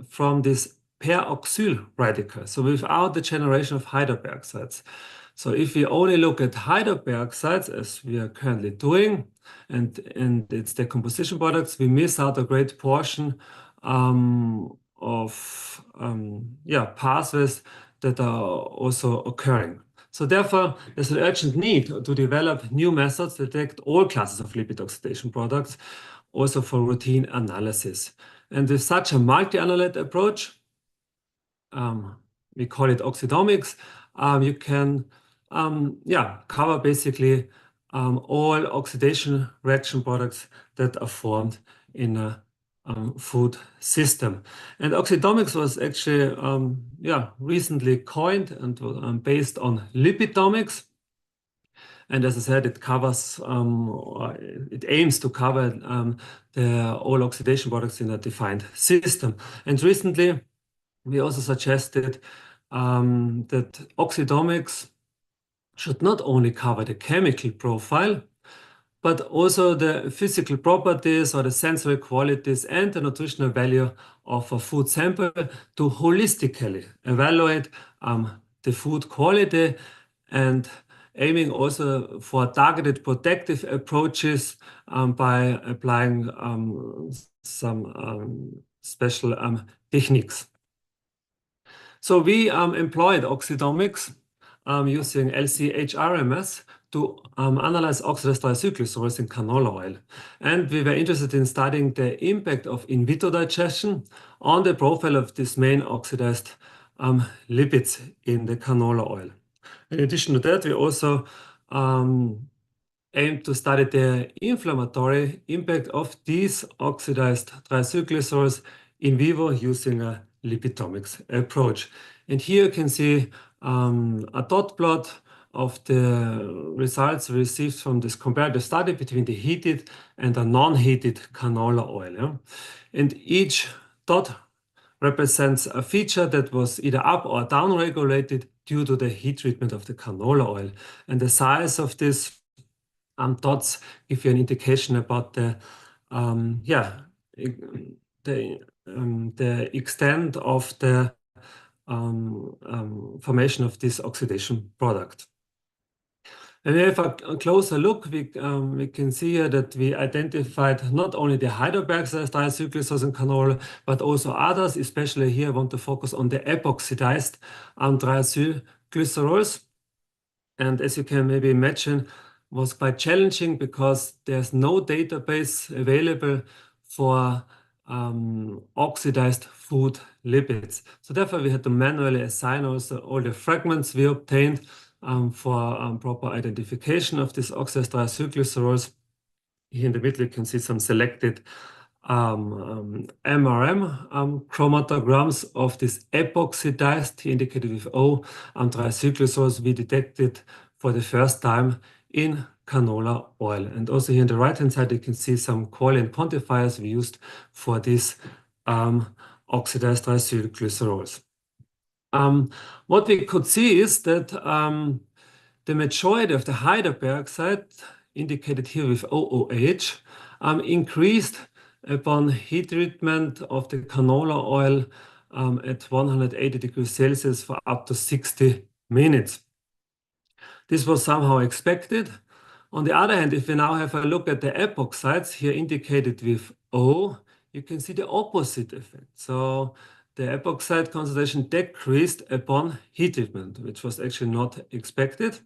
from this peroxyl radical, so without the generation of hydroperoxides. So if we only look at hydroperoxides, as we are currently doing, and its decomposition products, we miss out a great portion of pathways that are also occurring. So therefore, there's an urgent need to develop new methods to detect all classes of lipid oxidation products, also for routine analysis. And with such a multi-analyte approach, we call it oxidomics, you can cover basically all oxidation reaction products that are formed in a food system. And oxidomics was actually recently coined and based on lipidomics. And as I said, it covers, it aims to cover all oxidation products in a defined system. And recently, we also suggested that oxidomics should not only cover the chemical profile, but also the physical properties or the sensory qualities and the nutritional value of a food sample to holistically evaluate the food quality, and aiming also for targeted protective approaches by applying some special techniques. So we employed oxidomics using LC-HRMS to analyze oxidized triacylglycerols in canola oil. And we were interested in studying the impact of in vitro digestion on the profile of these main oxidized lipids in the canola oil. In addition to that, we also aim to study the inflammatory impact of these oxidized triacylglycerols in vivo using a lipidomics approach. And here you can see a dot plot of the results received from this comparative study between the heated and the non-heated canola oil. Yeah? And each dot represents a feature that was either up or down regulated due to the heat treatment of the canola oil. And the size of these dots give you an indication about the extent of the formation of this oxidation product. When we have a closer look, we can see here that we identified not only the hydroperoxidized triacylglycerols in canola, but also others. Especially here, I want to focus on the epoxidized triacylglycerols. And as you can maybe imagine, was quite challenging because there's no database available for oxidized food lipids. So therefore, we had to manually assign also all the fragments we obtained for proper identification of these oxidized triacylglycerols. Here in the middle, you can see some selected MRM chromatograms of this epoxidized, indicated with O, triacylglycerols we detected for the first time in canola oil. And also here on the right-hand side, you can see some quality quantifiers we used for these oxidized triacylglycerols. What we could see is that the majority of the hydroperoxide, indicated here with OOH, increased upon heat treatment of the canola oil at 180 degrees Celsius for up to 60 minutes. This was somehow expected. On the other hand, if we now have a look at the epoxides, here indicated with O, you can see the opposite effect. So the epoxide concentration decreased upon heat treatment, which was actually not expected.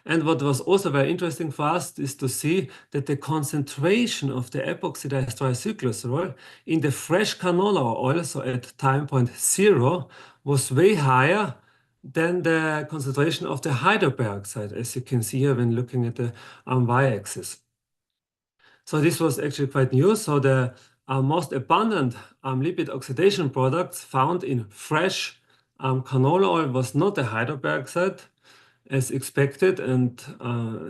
And what was also very interesting for us is to see that the concentration of the epoxidized triacylglycerol in the fresh canola oil, so at time point 0, was way higher than the concentration of the hydroperoxide, as you can see here when looking at the y-axis. So this was actually quite new. So the most abundant lipid oxidation products found in fresh canola oil was not the hydroperoxide, as expected and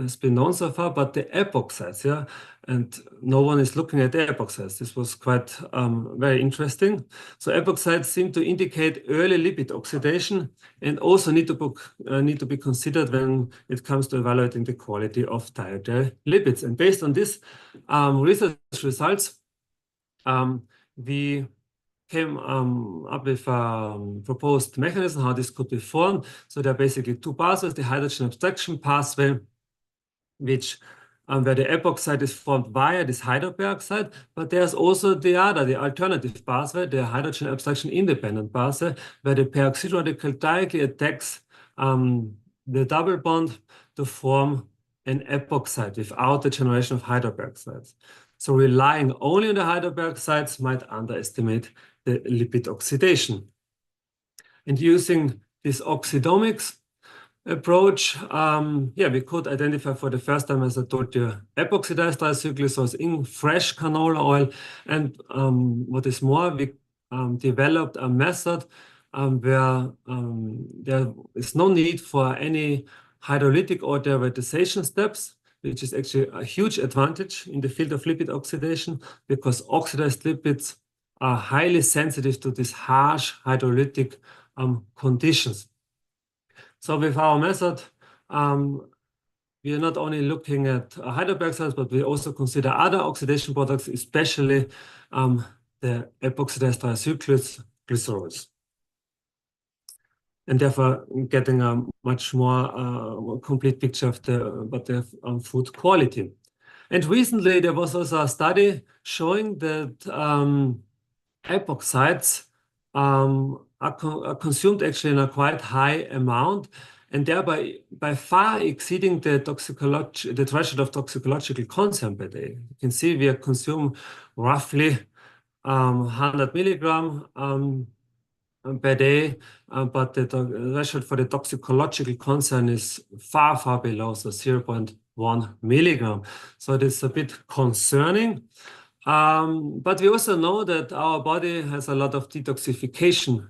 has been known so far, but the epoxides, yeah, and no one is looking at the epoxides. This was quite very interesting. So epoxides seem to indicate early lipid oxidation and also need to be considered when it comes to evaluating the quality of dietary lipids. And based on this research results, we came up with a proposed mechanism how this could be formed. So there are basically two pathways: the hydrogen abstraction pathway, which where the epoxide is formed via this hydroperoxide, but there's also the alternative pathway, the hydrogen abstraction independent pathway, where the peroxide radical directly attacks the double bond to form an epoxide without the generation of hydroperoxides. So relying only on the hydroperoxides might underestimate the lipid oxidation. And using this oxidomics approach, we could identify for the first time, as I told you, epoxidized triacylglycerols in fresh canola oil. And what is more, we developed a method where there is no need for any hydrolytic or derivatization steps, which is actually a huge advantage in the field of lipid oxidation, because oxidized lipids are highly sensitive to these harsh hydrolytic conditions. So with our method, we are not only looking at hydroperoxides, but we also consider other oxidation products, especially the epoxidized triacylglycerols. And therefore getting a much more complete picture of the food quality. And recently there was also a study showing that epoxides are consumed actually in a quite high amount, and thereby by far exceeding the threshold of toxicological concern per day. You can see we consume roughly 100 milligram per day, but the threshold for the toxicological concern is far, far below, so 0.1 milligram. So it is a bit concerning. But we also know that our body has a lot of detoxification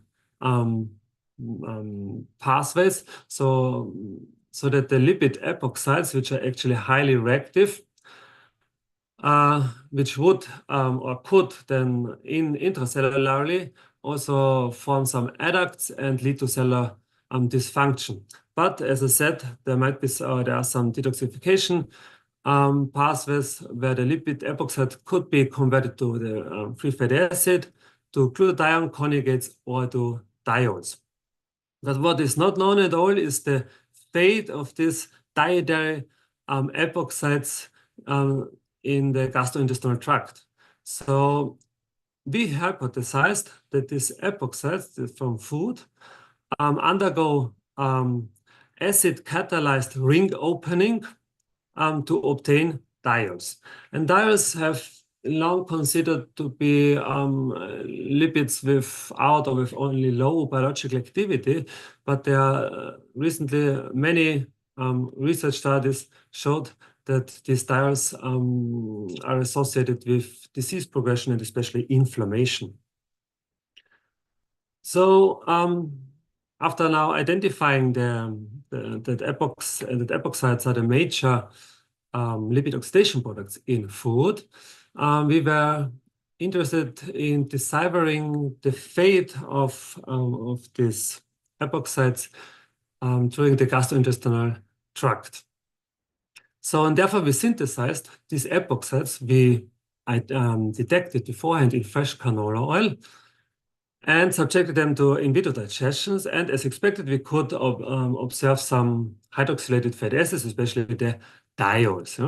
pathways, so that the lipid epoxides, which are actually highly reactive, which would or could then intracellularly also form some adducts and lead to cellular dysfunction. But as I said, there are some detoxification pathways where the lipid epoxide could be converted to the free fatty acid, to glutathione conjugates, or to diols. But what is not known at all is the fate of these dietary epoxides in the gastrointestinal tract. So we hypothesized that these epoxides from food undergo acid catalyzed ring opening to obtain diols. And diols have long considered to be lipids without or with only low biological activity, but there are recently many research studies showed that these diols are associated with disease progression and especially inflammation. So after now identifying that epoxides are the major lipid oxidation products in food, we were interested in deciphering the fate of these epoxides during the gastrointestinal tract. So, and therefore we synthesized these epoxides we detected beforehand in fresh canola oil and subjected them to in vitro digestions. And as expected, we could observe some hydroxylated fatty acids, especially the diols.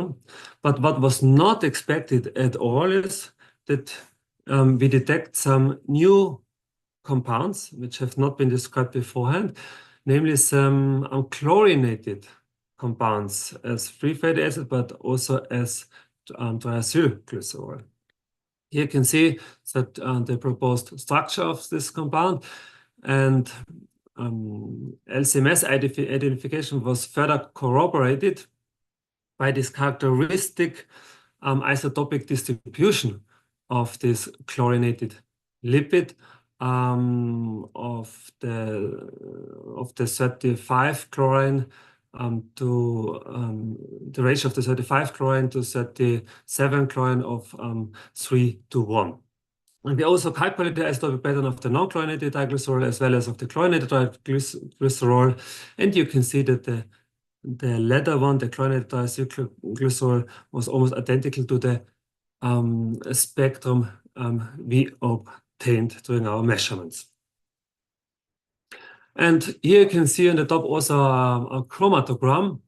But what was not expected at all is that we detect some new compounds which have not been described beforehand, namely some chlorinated compounds as free fatty acid, but also as triacylglycerol. Here you can see that the proposed structure of this compound, and LCMS identification was further corroborated by this characteristic isotopic distribution of this chlorinated lipid of the 35 chlorine to the ratio of the 35 chlorine to 37 chlorine of 3:1. And we also calculate the isotopic pattern of the non-chlorinated diglycerol as well as of the chlorinated diglycerol. And you can see that the latter one, the chlorinated diglycerol, was almost identical to the spectrum we obtained during our measurements. And here you can see on the top also a chromatogram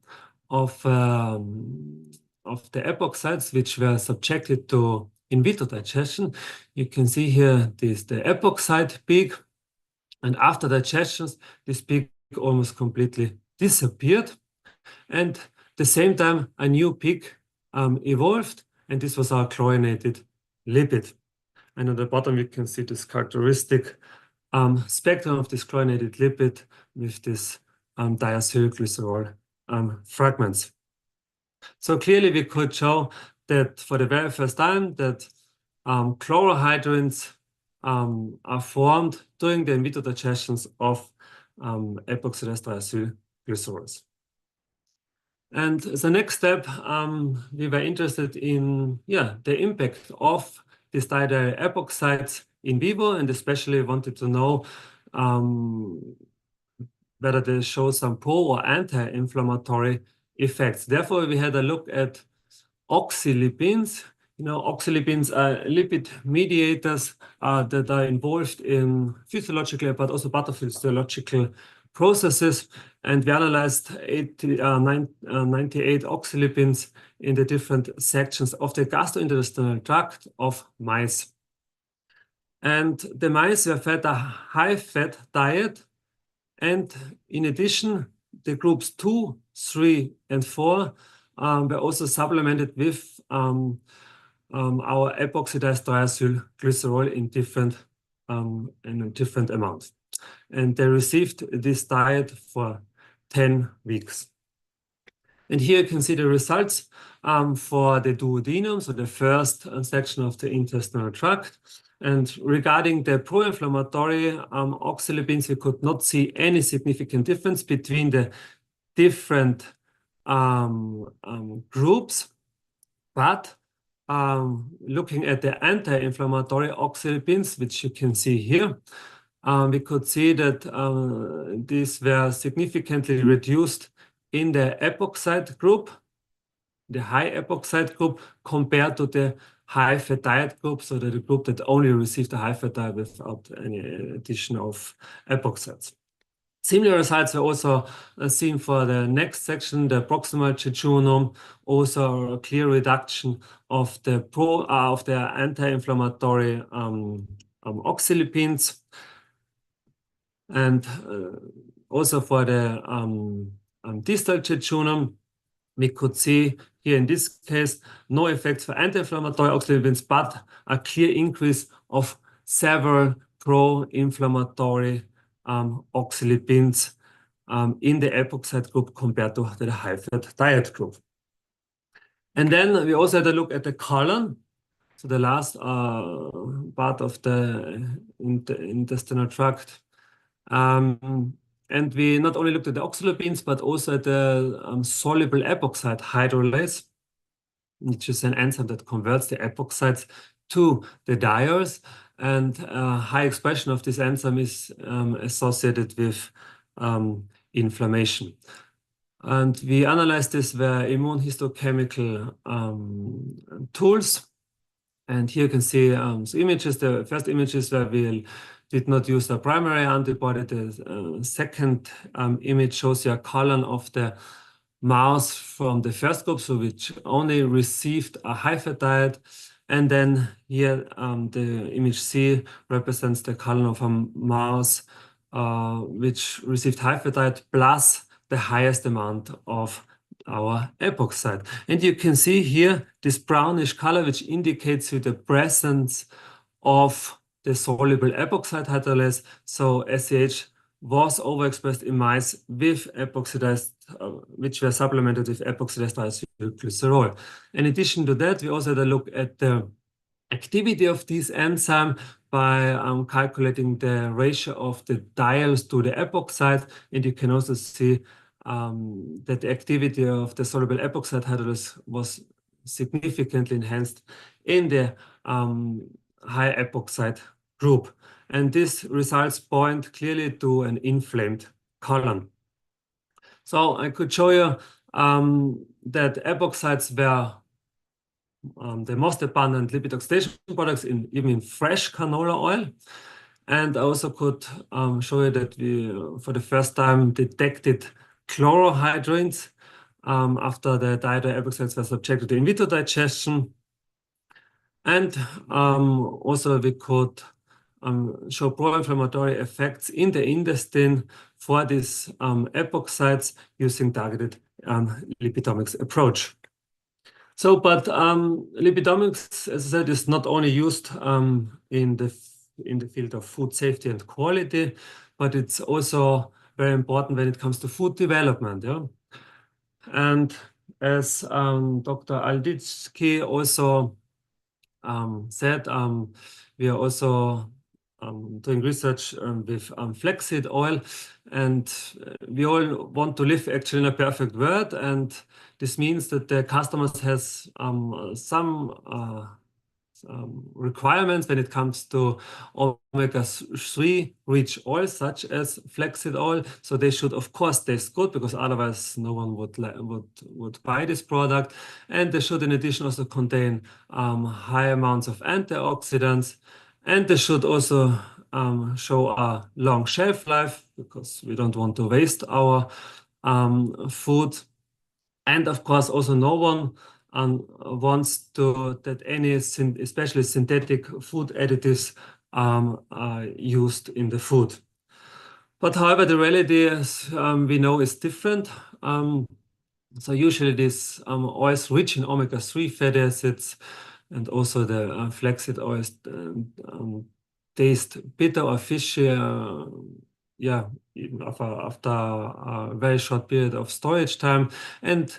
of the epoxides which were subjected to in vitro digestion. You can see here the epoxide peak, and after digestions, this peak almost completely disappeared. And at the same time, a new peak evolved, and this was our chlorinated lipid. And on the bottom, you can see this characteristic spectrum of this chlorinated lipid with this diacylglycerol fragments. So clearly we could show that for the very first time that chlorohydrins are formed during the in vitro digestions of epoxidized diacylglycerols. And as a next step, we were interested in the impact of these dietary epoxides in vivo, and especially wanted to know whether they show some pro or anti-inflammatory effects. Therefore, we had a look at oxylipins. Oxylipins are lipid mediators that are involved in physiological but also pathophysiological processes. And we analyzed 98 oxylipins in the different sections of the gastrointestinal tract of mice. And the mice were fed a high-fat diet. And in addition, the groups 2, 3, and 4 were also supplemented with our epoxidized diacylglycerol in different amounts. And they received this diet for 10 weeks. And here you can see the results for the duodenum, so the first section of the intestinal tract. And regarding the pro-inflammatory oxylipins, we could not see any significant difference between the different groups. But looking at the anti-inflammatory oxylipins, which you can see here, we could see that these were significantly reduced in the epoxide group, the high epoxide group, compared to the high-fat diet group, so that the group that only received a high-fat diet without any addition of epoxides. Similar results were also seen for the next section, the proximal jejunum, also a clear reduction of the anti-inflammatory oxylipins, and also for the distal jejunum, we could see here in this case no effects for anti-inflammatory oxylipins, but a clear increase of several pro-inflammatory oxylipins in the epoxide group compared to the high-fat diet group. And then we also had a look at the colon, so the last part of the intestinal tract. And we not only looked at the oxylipins, but also at the soluble epoxide hydrolase, which is an enzyme that converts the epoxides to the diols. And high expression of this enzyme is associated with inflammation. And we analyzed this via immunohistochemical tools. And here you can see some images. The first images where we did not use the primary antibody. The second image shows you a colon of the mouse from the first group, so which only received a high-fat diet. And then here the image C represents the colon of a mouse which received high-fat diet plus the highest amount of our epoxide. And you can see here this brownish color, which indicates you the presence of the soluble epoxide hydrolase. So SCH was overexpressed in mice with epoxidized, which were supplemented with epoxidized diacylglycerol. In addition to that, we also had a look at the activity of this enzyme by calculating the ratio of the diols to the epoxide. And you can also see that the activity of the soluble epoxide hydrolase was significantly enhanced in the high epoxide group. And these results point clearly to an inflamed colon. So I could show you that epoxides were the most abundant lipid oxidation products even in fresh canola oil. And I also could show you that we, for the first time, detected chlorohydrins after the dietary epoxides were subjected to in vitro digestion. And also we could show pro-inflammatory effects in the intestine for these epoxides using targeted lipidomics approach. So, but lipidomics, as I said, is not only used in the field of food safety and quality, but it's also very important when it comes to food development. Yeah? And as Dr. Alditsky also said, we are also doing research with flaxseed oil, and we all want to live actually in a perfect world, and this means that the customers has some requirements when it comes to omega-3 rich oils such as flaxseed oil. So they should of course taste good, because otherwise no one would buy this product. And they should in addition also contain high amounts of antioxidants, and they should also show a long shelf life, because we don't want to waste our food. And of course also no one wants to that any especially synthetic food additives are used in the food. But however, the reality is we know is different. So usually these oils rich in omega-3 fatty acids and also the flaxseed oils taste bitter or fishy, yeah, even after a very short period of storage time. And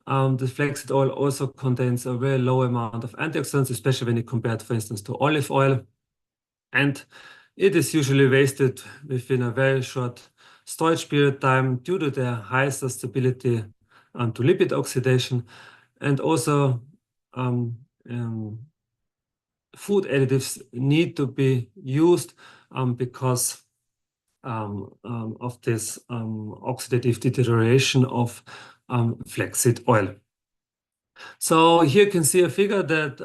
the flaxseed oil also contains a very low amount of antioxidants, especially when you compare it, for instance, to olive oil. And it is usually wasted within a very short storage period time due to their high susceptibility to lipid oxidation. And also food additives need to be used because of this oxidative deterioration of flaxseed oil. So here you can see a figure that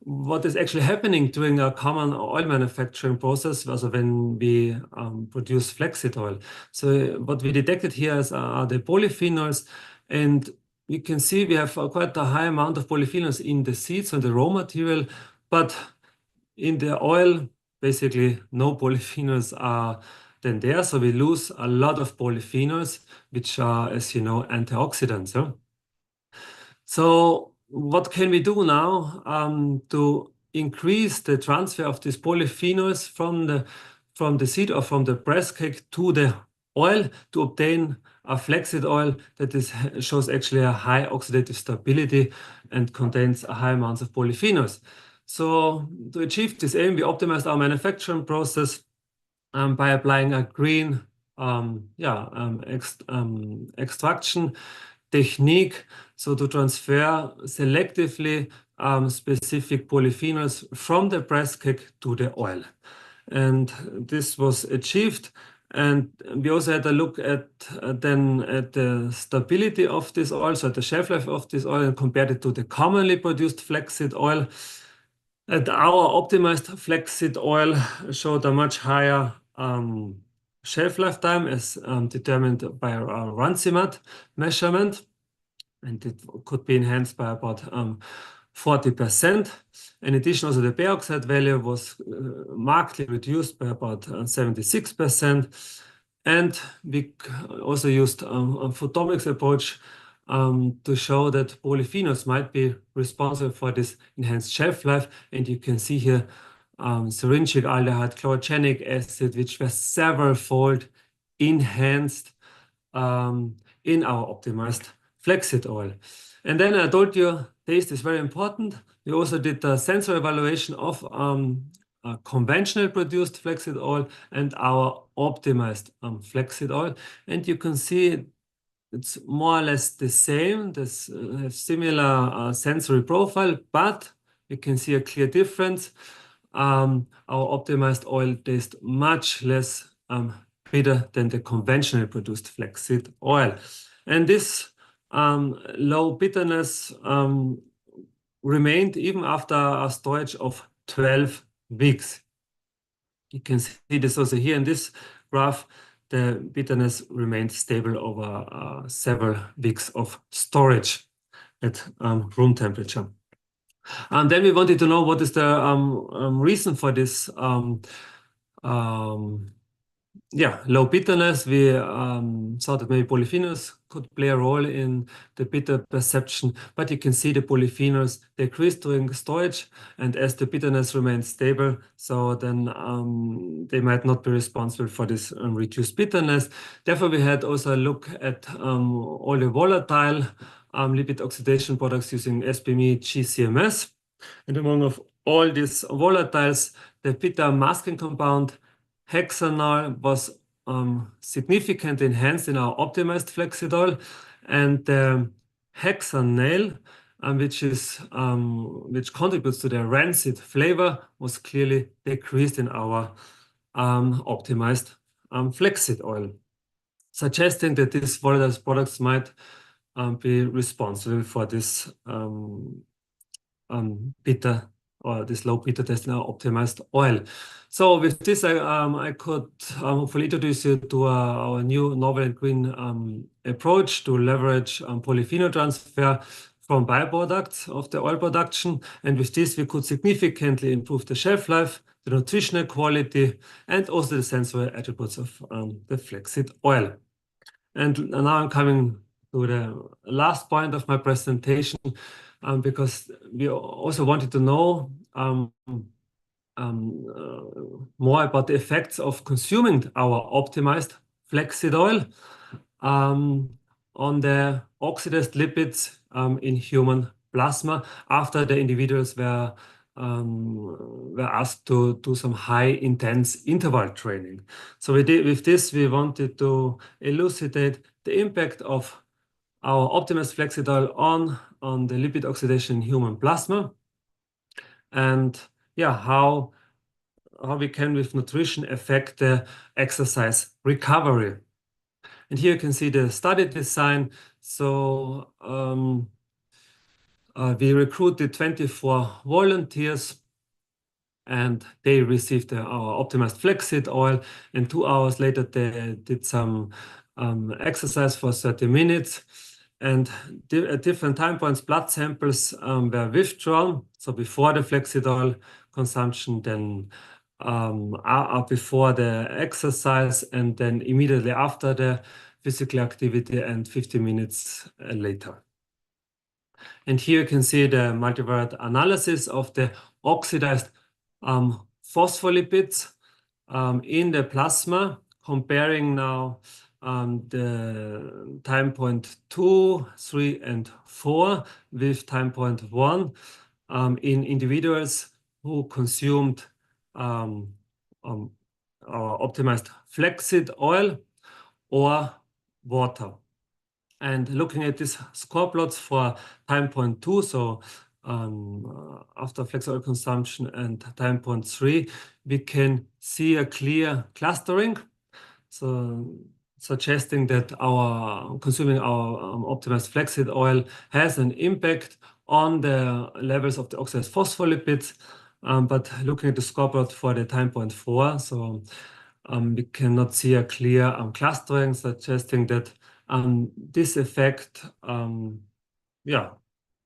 what is actually happening during a common oil manufacturing process, also when we produce flaxseed oil. So what we detected here are the polyphenols, and you can see we have quite a high amount of polyphenols in the seeds and the raw material, but in the oil, basically no polyphenols are then there. So we lose a lot of polyphenols, which are, as you know, antioxidants. Huh? So what can we do now to increase the transfer of these polyphenols from the seed or from the press cake to the oil to obtain a flaxseed oil that shows actually a high oxidative stability and contains a high amounts of polyphenols. So to achieve this aim, we optimized our manufacturing process by applying a green extraction technique, so to transfer selectively specific polyphenols from the press cake to the oil. And this was achieved. And we also had a look at the stability of this oil, so at the shelf life of this oil, and compared it to the commonly produced flaxseed oil. And our optimized flaxseed oil showed a much higher shelf lifetime as determined by our Rancimat measurement, and it could be enhanced by about 40%. In addition, also the peroxide value was markedly reduced by about 76%. And we also used a photomics approach to show that polyphenols might be responsible for this enhanced shelf life. And you can see here syringic aldehyde, chlorogenic acid, which were several-fold enhanced in our optimized flaxseed oil. And then I told you taste is very important. We also did a sensor evaluation of conventional produced flaxseed oil and our optimized flaxseed oil. And you can see it's more or less the same. This have similar sensory profile, but you can see a clear difference. Our optimized oil tastes much less bitter than the conventionally produced flaxseed oil. And this low bitterness remained even after a storage of 12 weeks. You can see this also here in this graph. The bitterness remained stable over several weeks of storage at room temperature. And then we wanted to know what is the reason for this low bitterness. We thought that maybe polyphenols could play a role in the bitter perception, but you can see the polyphenols decreased during storage, and as the bitterness remains stable, so then they might not be responsible for this reduced bitterness. Therefore, we had also a look at all the volatile lipid oxidation products using SPME GCMS, and among of all these volatiles, the bitter masking compound hexanol was significantly enhanced in our optimized flaxseed oil, and the hexanal, which contributes to the rancid flavor, was clearly decreased in our optimized flaxseed oil, suggesting that these volatile products might be responsible for this bitter or this low bitter taste in our optimized oil. So with this, I could hopefully introduce you to our new novel and green approach to leverage polyphenol transfer from byproducts of the oil production. And with this, we could significantly improve the shelf life, the nutritional quality, and also the sensory attributes of the flaxseed oil. And now I'm coming to the last point of my presentation, because we also wanted to know more about the effects of consuming our optimized flaxseed oil on the oxidized lipids in human plasma after the individuals were asked to do some high intense interval training. So with this, we wanted to elucidate the impact of our optimized flaxseed oil on the lipid oxidation in human plasma, and how we can with nutrition affect the exercise recovery. And here you can see the study design. So we recruited 24 volunteers, and they received our optimized flaxseed oil, and 2 hours later they did some exercise for 30 minutes. And at different time points, blood samples were withdrawn. So before the flaxseed oil consumption, then before the exercise, and then immediately after the physical activity, and 50 minutes later. And here you can see the multivariate analysis of the oxidized phospholipids in the plasma, comparing now the time point 2, 3, and 4 with time point 1 in individuals who consumed our optimized flaxseed oil or water. And looking at these score plots for time point 2, so after flaxseed oil consumption, and time point 3, we can see a clear clustering, so suggesting that consuming our optimized flaxseed oil has an impact on the levels of the oxidized phospholipids. But looking at the score plot for the time point 4, so we cannot see a clear clustering, suggesting that this effect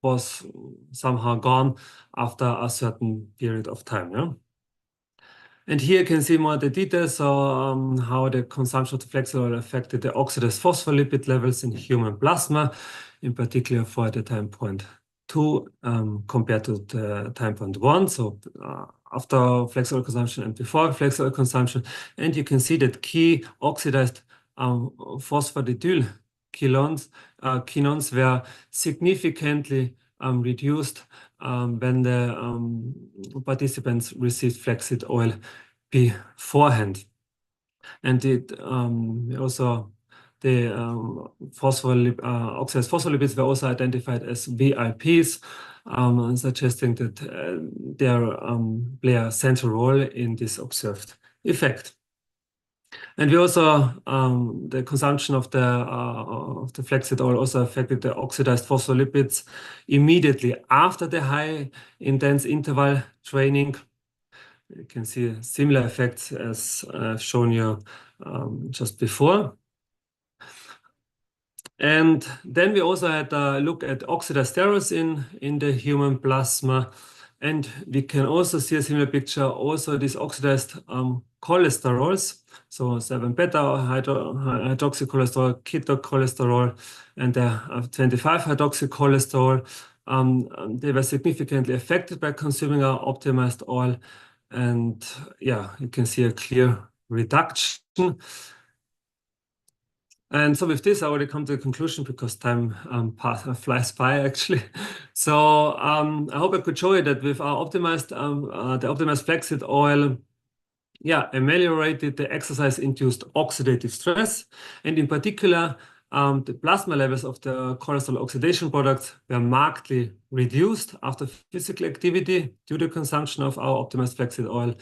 was somehow gone after a certain period of time. Yeah? And here you can see more the details, so how the consumption of the flaxseed oil affected the oxidized phospholipid levels in human plasma, in particular for the time point 2 compared to the time point 1, so after flaxseed oil consumption and before flaxseed oil consumption. And you can see that key oxidized phosphatidyl kinones were significantly reduced when the participants received flaxseed oil beforehand. And it also the oxidized phospholipids were also identified as VIPs, suggesting that they play a central role in this observed effect. And we also, the consumption of the flaxseed oil also affected the oxidized phospholipids immediately after the high intense interval training. You can see similar effects as shown you just before. And then we also had a look at oxidized sterols in the human plasma. And we can also see a similar picture, also these oxidized cholesterols, so 7-beta hydroxycholesterol, ketocholesterol, and the 25-hydroxycholesterol. They were significantly affected by consuming our optimized oil. And yeah, you can see a clear reduction. And so with this, I already come to the conclusion because time flies by actually. So I hope I could show you that with our optimized, the optimized flaxseed oil, ameliorated the exercise-induced oxidative stress, and in particular, the plasma levels of the cholesterol oxidation products were markedly reduced after physical activity due to consumption of our optimized flaxseed oil.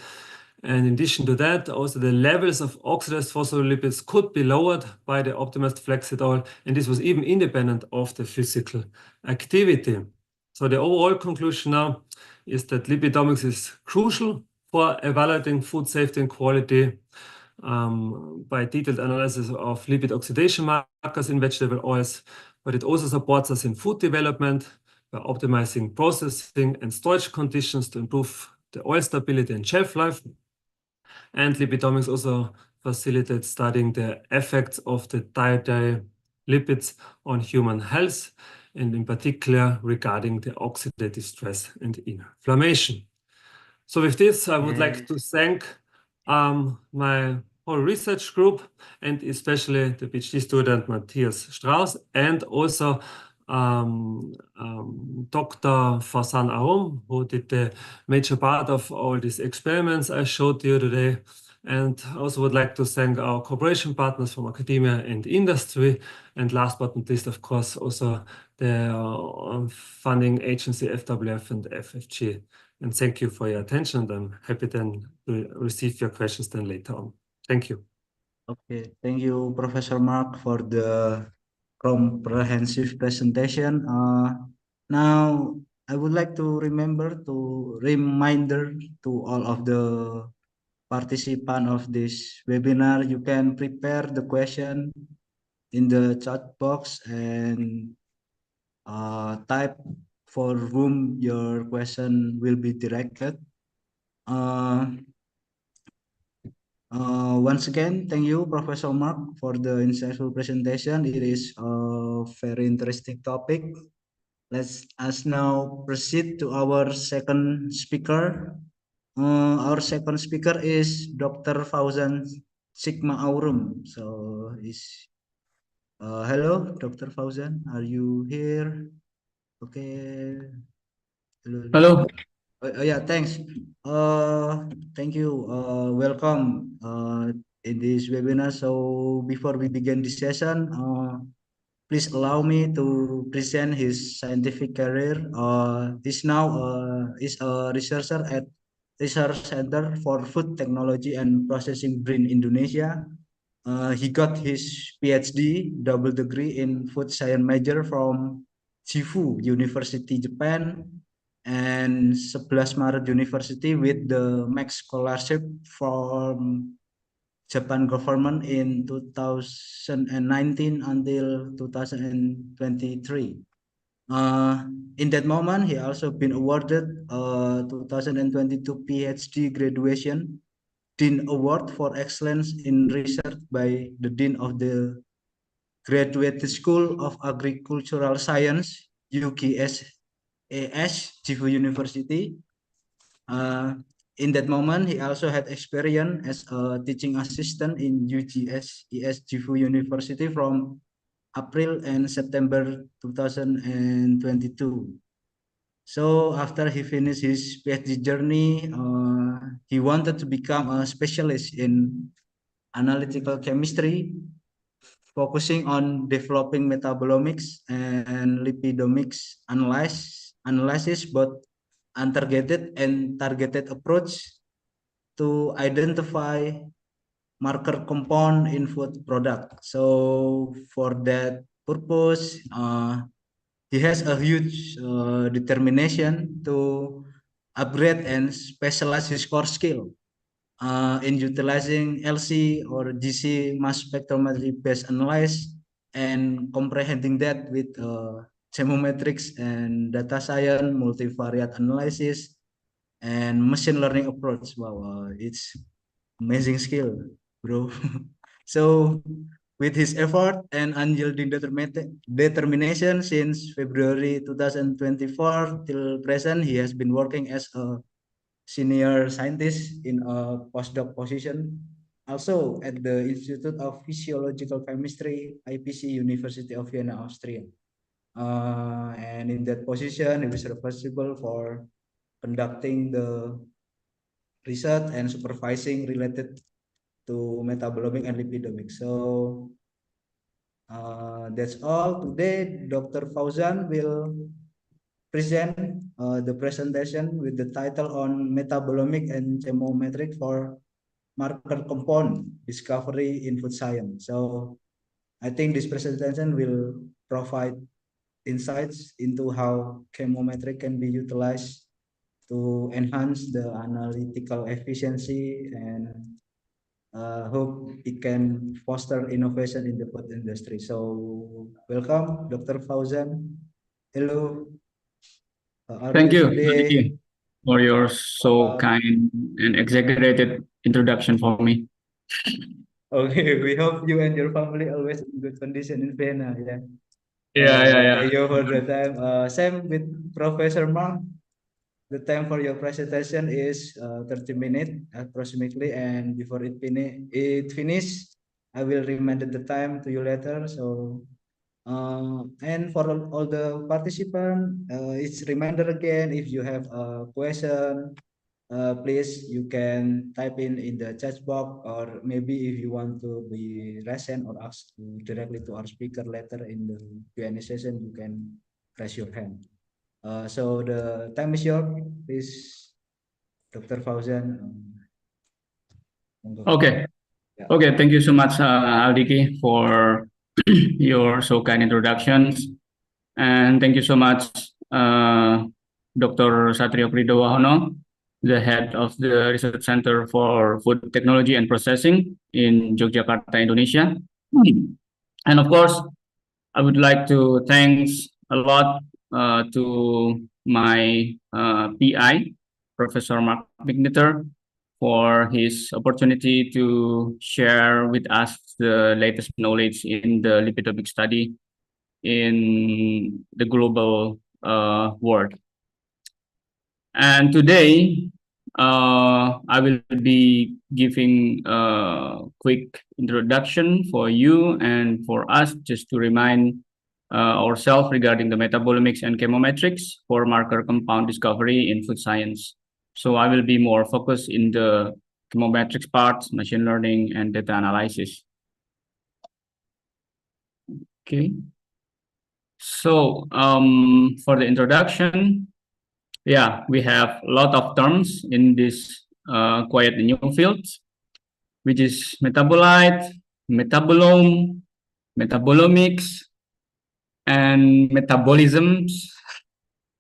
And in addition to that, also the levels of oxidized phospholipids could be lowered by the optimized flaxseed oil, and this was even independent of the physical activity. So the overall conclusion now is that lipidomics is crucial for evaluating food safety and quality by detailed analysis of lipid oxidation markers in vegetable oils, but it also supports us in food development by optimizing processing and storage conditions to improve the oil stability and shelf life. And lipidomics also facilitates studying the effects of the dietary lipids on human health, and in particular regarding the oxidative stress and inflammation. So with this, I would like to thank my whole research group, and especially the PhD student Matthias Strauss, and also Dr. Fasan Arum, who did the major part of all these experiments I showed you today. And also would like to thank our cooperation partners from academia and industry. And last but not least, of course, also the funding agency FWF and FFG. And thank you for your attention. And I'm happy then to receive your questions then later on. Thank you. Okay, thank you, Professor Mark, for the comprehensive presentation. Now, I would like to reminder to all of the participant of this webinar, you can prepare the question in the chat box and type for whom your question will be directed. Once again, thank you, Professor Mark, for the insightful presentation. It is a very interesting topic. Let's us now proceed to our second speaker. Our second speaker is Dr. Fauzan Sigma Aurum. So, hello, Dr. Fauzan, are you here? Okay. Hello. Yeah, thanks. Thank you. Welcome in this webinar. So before we begin this session, please allow me to present his scientific career. He's now is a researcher at Research Center for Food Technology and Processing BRIN Indonesia. He got his PhD double degree in food science major from Shifu University, Japan, and 11 Maret University with the Max Scholarship from Japan government in 2019 until 2023. In that moment, he also been awarded 2022 PhD graduation Dean Award for Excellence in Research by the Dean of the Graduate School of Agricultural Science, UGS Shifu University. In that moment, he also had experience as a teaching assistant in UGS Shifu University from April and September 2022. So after he finished his PhD journey, he wanted to become a specialist in analytical chemistry, focusing on developing metabolomics and lipidomics analysis, both untargeted and targeted approach to identify marker compound in food product. So for that purpose, he has a huge determination to upgrade and specialize his core skill in utilizing LC or GC mass spectrometry based analysis and comprehending that with chemometrics and data science, multivariate analysis, and machine learning approach. Wow, it's amazing skill, bro. So with his effort and unyielding determination since February 2024 till present, he has been working as a senior scientist in a postdoc position, also at the Institute of Physiological Chemistry, IPC, University of Vienna, Austria. And in that position, he was responsible for conducting the research and supervising related to metabolomics and lipidomics. So that's all. Today, Dr. Fauzan will present the presentation with the title on metabolomics and chemometrics for marker compound discovery in food science. So I think this presentation will provide insights into how chemometric can be utilized to enhance the analytical efficiency and hope it can foster innovation in the food industry. So welcome, Dr. Fauzan. Hello. Thank you, for your so kind and exaggerated introduction for me. Okay, we hope you and your family always in good condition in Vienna. Yeah. Yeah. Thank you for the time. Same with Professor Mark. The time for your presentation is 30 minutes approximately, and before it finish, I will remind the time to you later. So, and for all the participants, it's reminder again, if you have a question, please you can type in the chat box, or maybe if you want to be present or ask directly to our speaker later in the Q&A session, you can raise your hand. So the time is yours, please, Dr. Fauzan. Okay. Yeah. Okay, thank you so much, Aldiki, for your so kind introductions. And thank you so much, Dr. Satrio Pridowahono, the head of the Research Center for Food Technology and Processing in Yogyakarta, Indonesia. And of course, I would like to thanks a lot to my PI, Professor Mark Migneter, for his opportunity to share with us the latest knowledge in the lipidomics study in the global world. And today, I will be giving a quick introduction for you and for us, just to remind ourselves regarding the metabolomics and chemometrics for marker compound discovery in food science. So I will be more focused in the chemometrics parts, machine learning, and data analysis. Okay. So for the introduction, yeah, we have a lot of terms in this quite new field, which is metabolite, metabolome, metabolomics, and metabolisms,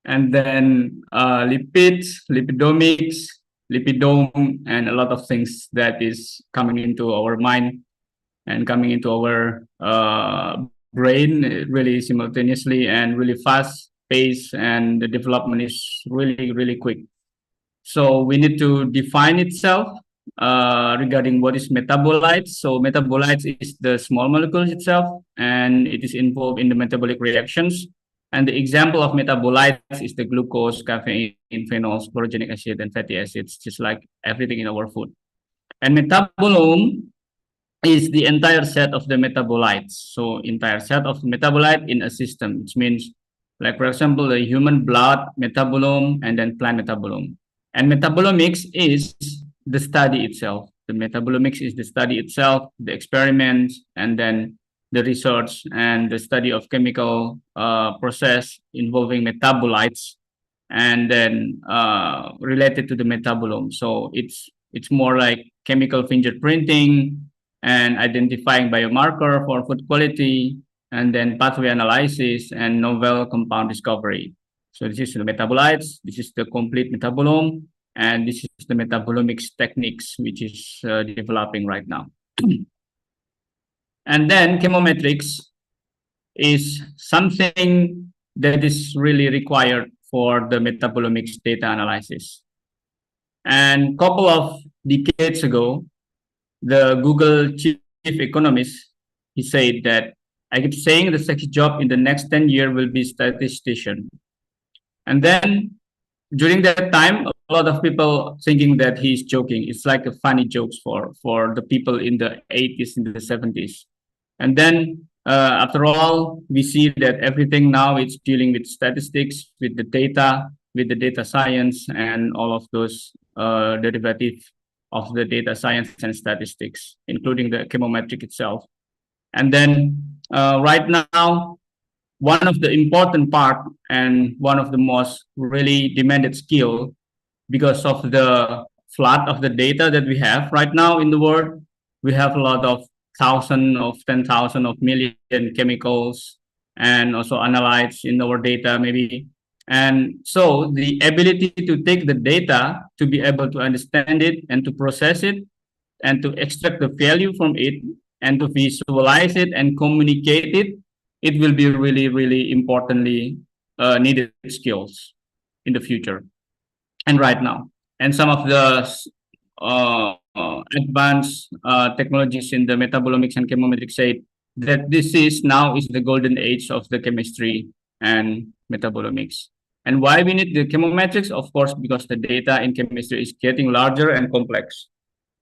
and then lipids, lipidomics, lipidome, and a lot of things that is coming into our mind and coming into our brain really simultaneously and really fast pace, and the development is really, really quick. So we need to define itself regarding what is metabolites. So metabolites is the small molecules itself, and it is involved in the metabolic reactions. And the example of metabolites is the glucose, caffeine, phenols, chlorogenic acid, and fatty acids, just like everything in our food. And metabolome is the entire set of the metabolites. So entire set of metabolite in a system, which means, like for example, the human blood metabolome and then plant metabolome. And metabolomics is the study itself. The metabolomics is the study itself, the experiments, and then the research and the study of chemical process involving metabolites, and then related to the metabolome. So it's more like chemical fingerprinting and identifying biomarker for food quality, and then pathway analysis and novel compound discovery. So this is the metabolites, this is the complete metabolome, and this is the metabolomics techniques, which is developing right now. And then chemometrics is something that is really required for the metabolomics data analysis. And a couple of decades ago, the Google chief economist, he said that, I keep saying the sexy job in the next 10 years will be statistician. And then during that time, a lot of people thinking that he's joking. It's like a funny jokes for the people in the 80s, in the 70s. And then after all, we see that everything now it's dealing with statistics, with the data science, and all of those derivatives of the data science and statistics, including the chemometric itself. And then right now, one of the important part and one of the most really demanded skill, because of the flood of the data that we have right now in the world, we have a lot of thousands of 10,000 of million chemicals and also analytes in our data maybe. And so the ability to take the data, to be able to understand it and to process it and to extract the value from it and to visualize it and communicate it, it will be really, really importantly needed skills in the future and right now. And some of the advanced technologies in the metabolomics and chemometrics say that this is now is the golden age of the chemistry and metabolomics. And why we need the chemometrics? Of course, because the data in chemistry is getting larger and complex.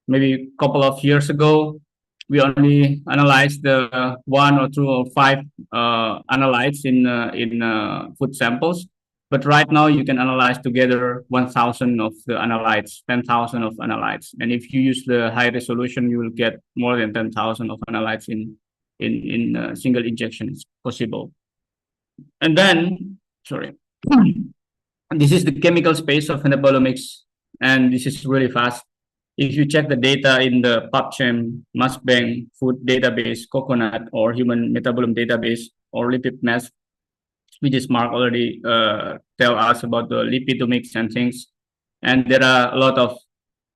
Maybe a couple of years ago, we only analyzed the 1 or 2 or 5 analytes in food samples. But right now, you can analyze together 1,000 of the analytes, 10,000 of analytes. And if you use the high resolution, you will get more than 10,000 of analytes in single injection. It's possible. And then, sorry, this is the chemical space of metabolomics, and this is really fast. If you check the data in the PubChem, Mass Bank, Food Database, Coconut, or Human Metabolome Database, or Lipid Mass, which is Mark already tell us about the lipidomics and things. And there are a lot of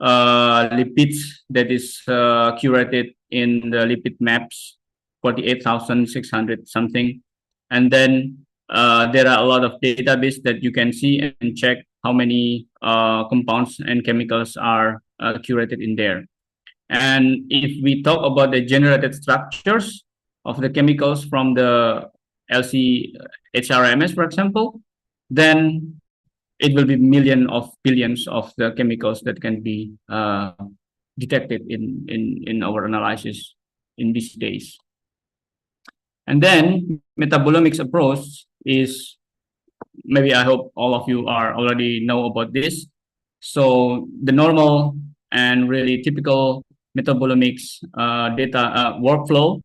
lipids that is curated in the lipid maps, 48,600 something. And then there are a lot of database that you can see and check how many compounds and chemicals are curated in there. And if we talk about the generated structures of the chemicals from the LC-HRMS, for example, then it will be millions of billions of the chemicals that can be detected in our analysis in these days. And then metabolomics approach is, maybe I hope all of you are already know about this. So the normal and really typical metabolomics data workflow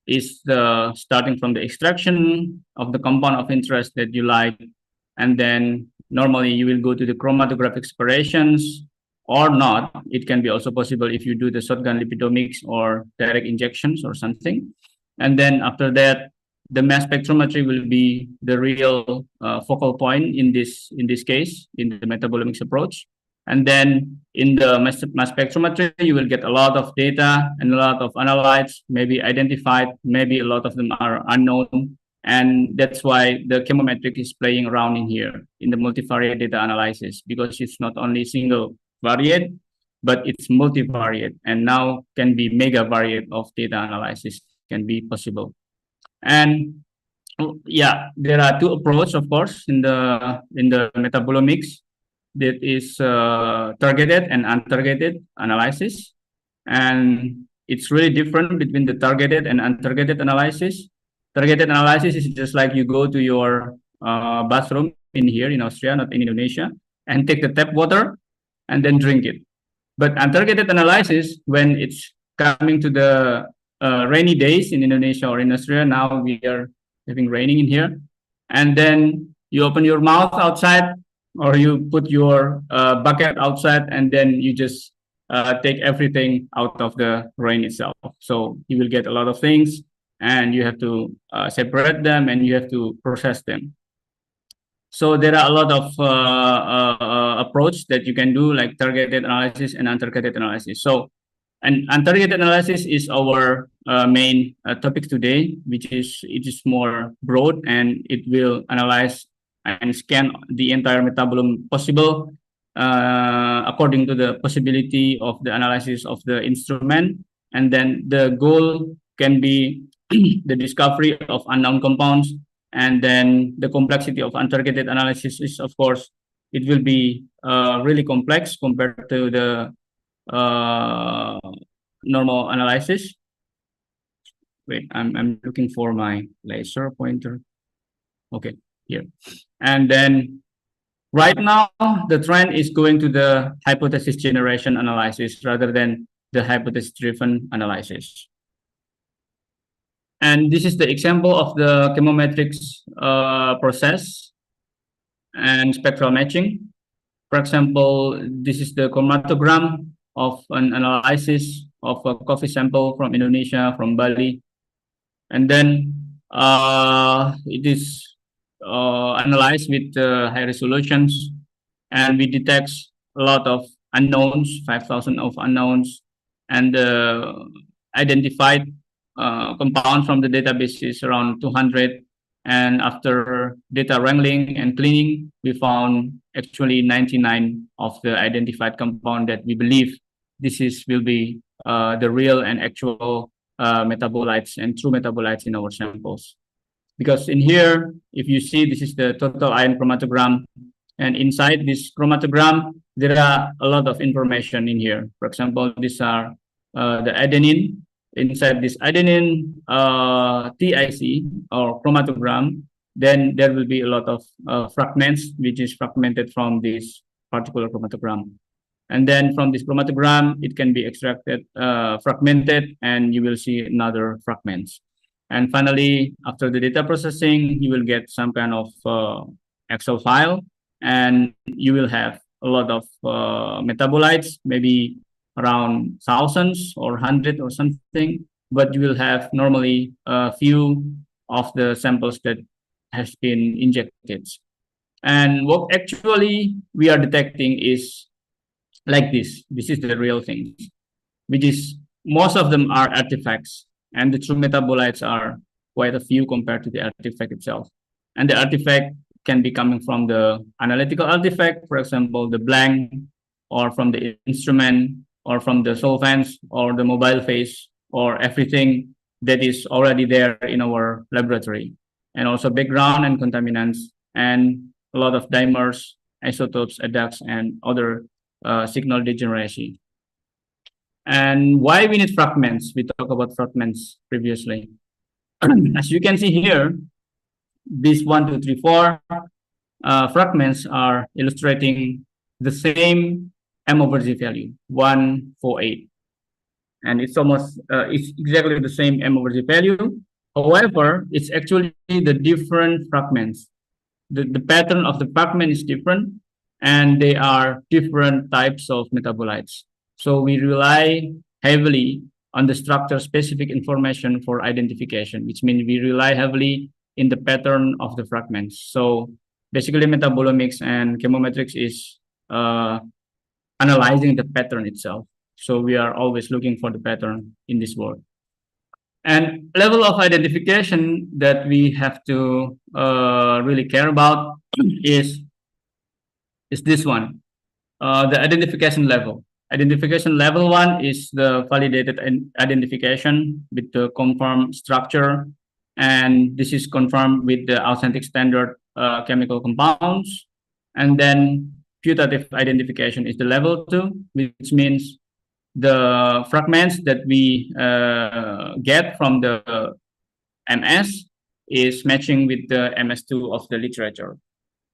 is the starting from the extraction of the compound of interest that you like, and then normally you will go to the chromatographic separations or not. It can be also possible if you do the shotgun lipidomics or direct injections or something. And then after that, the mass spectrometry will be the real focal point in this case, in the metabolomics approach. And then in the mass spectrometry, you will get a lot of data and a lot of analytes, maybe identified, maybe a lot of them are unknown. And that's why the chemometric is playing around in here in the multivariate data analysis, because it's not only single variate, but it's multivariate, and now can be mega variate of data analysis can be possible. And yeah, there are two approaches, of course, in the metabolomics. That is targeted and untargeted analysis, and it's really different between the targeted and untargeted analysis. Targeted analysis is just like you go to your bathroom in here in Austria, not in Indonesia, and take the tap water and then drink it. But untargeted analysis, when it's coming to the rainy days in Indonesia or in Austria, now we are having raining in here, and then you open your mouth outside, or you put your bucket outside, and then you just take everything out of the rain itself. So you will get a lot of things, and you have to separate them, and you have to process them. So there are a lot of approach that you can do, like targeted analysis and untargeted analysis. So, and untargeted analysis is our main topic today, which is, it is more broad, and it will analyze and scan the entire metabolome possible according to the possibility of the analysis of the instrument. And then the goal can be the discovery of unknown compounds. And then the complexity of untargeted analysis is, of course, it will be really complex compared to the normal analysis. Wait, I'm looking for my laser pointer. Okay, here. And then right now, the trend is going to the hypothesis generation analysis rather than the hypothesis-driven analysis. And this is the example of the chemometrics process and spectral matching. For example, this is the chromatogram of an analysis of a coffee sample from Indonesia, from Bali. And then it is analyzed with high resolutions, and we detect a lot of unknowns, 5,000 of unknowns, and identified compounds from the database is around 200. And after data wrangling and cleaning, we found actually 99 of the identified compound that we believe this will be the real and actual metabolites and true metabolites in our samples. Because in here, if you see, this is the total ion chromatogram, and inside this chromatogram, there are a lot of information in here. For example, these are the adenine. Inside this adenine TIC or chromatogram, then there will be a lot of fragments, which is fragmented from this particular chromatogram. And then from this chromatogram, it can be extracted, fragmented, and you will see another fragments. And finally, after the data processing, you will get some kind of Excel file, and you will have a lot of metabolites, maybe around thousands or 100 or something, but you will have normally a few of the samples that has been injected. And what actually we are detecting is like this. This is the real thing, which is most of them are artifacts, and the true metabolites are quite a few compared to the artifact itself. And the artifact can be coming from the analytical artifact, for example, the blank, or from the instrument, or from the solvents, or the mobile phase, or everything that is already there in our laboratory. And also background and contaminants, and a lot of dimers, isotopes, adducts, and other signal degeneration. And why we need fragments? We talked about fragments previously. As you can see here, these 1, 2, 3, 4 fragments are illustrating the same M over Z value, 148. And it's almost, it's exactly the same M over Z value. However, it's actually the different fragments. The pattern of the fragment is different, and they are different types of metabolites. So we rely heavily on the structure-specific information for identification, which means we rely heavily in the pattern of the fragments. So basically, metabolomics and chemometrics is analyzing the pattern itself. So we are always looking for the pattern in this world. And level of identification that we have to really care about is this one, the identification level. Identification level 1 is the validated identification with the confirmed structure, and this is confirmed with the authentic standard chemical compounds. And then putative identification is the level 2, which means the fragments that we get from the MS is matching with the MS2 of the literature.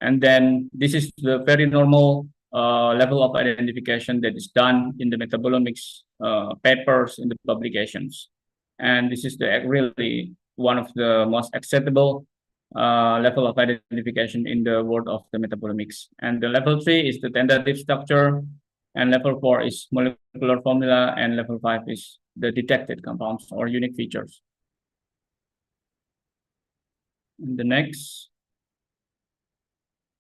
And then this is the very normal level of identification that is done in the metabolomics papers in the publications. And this is the really one of the most acceptable level of identification in the world of the metabolomics. And the level 3 is the tentative structure, and level 4 is molecular formula, and level 5 is the detected compounds or unique features. And the next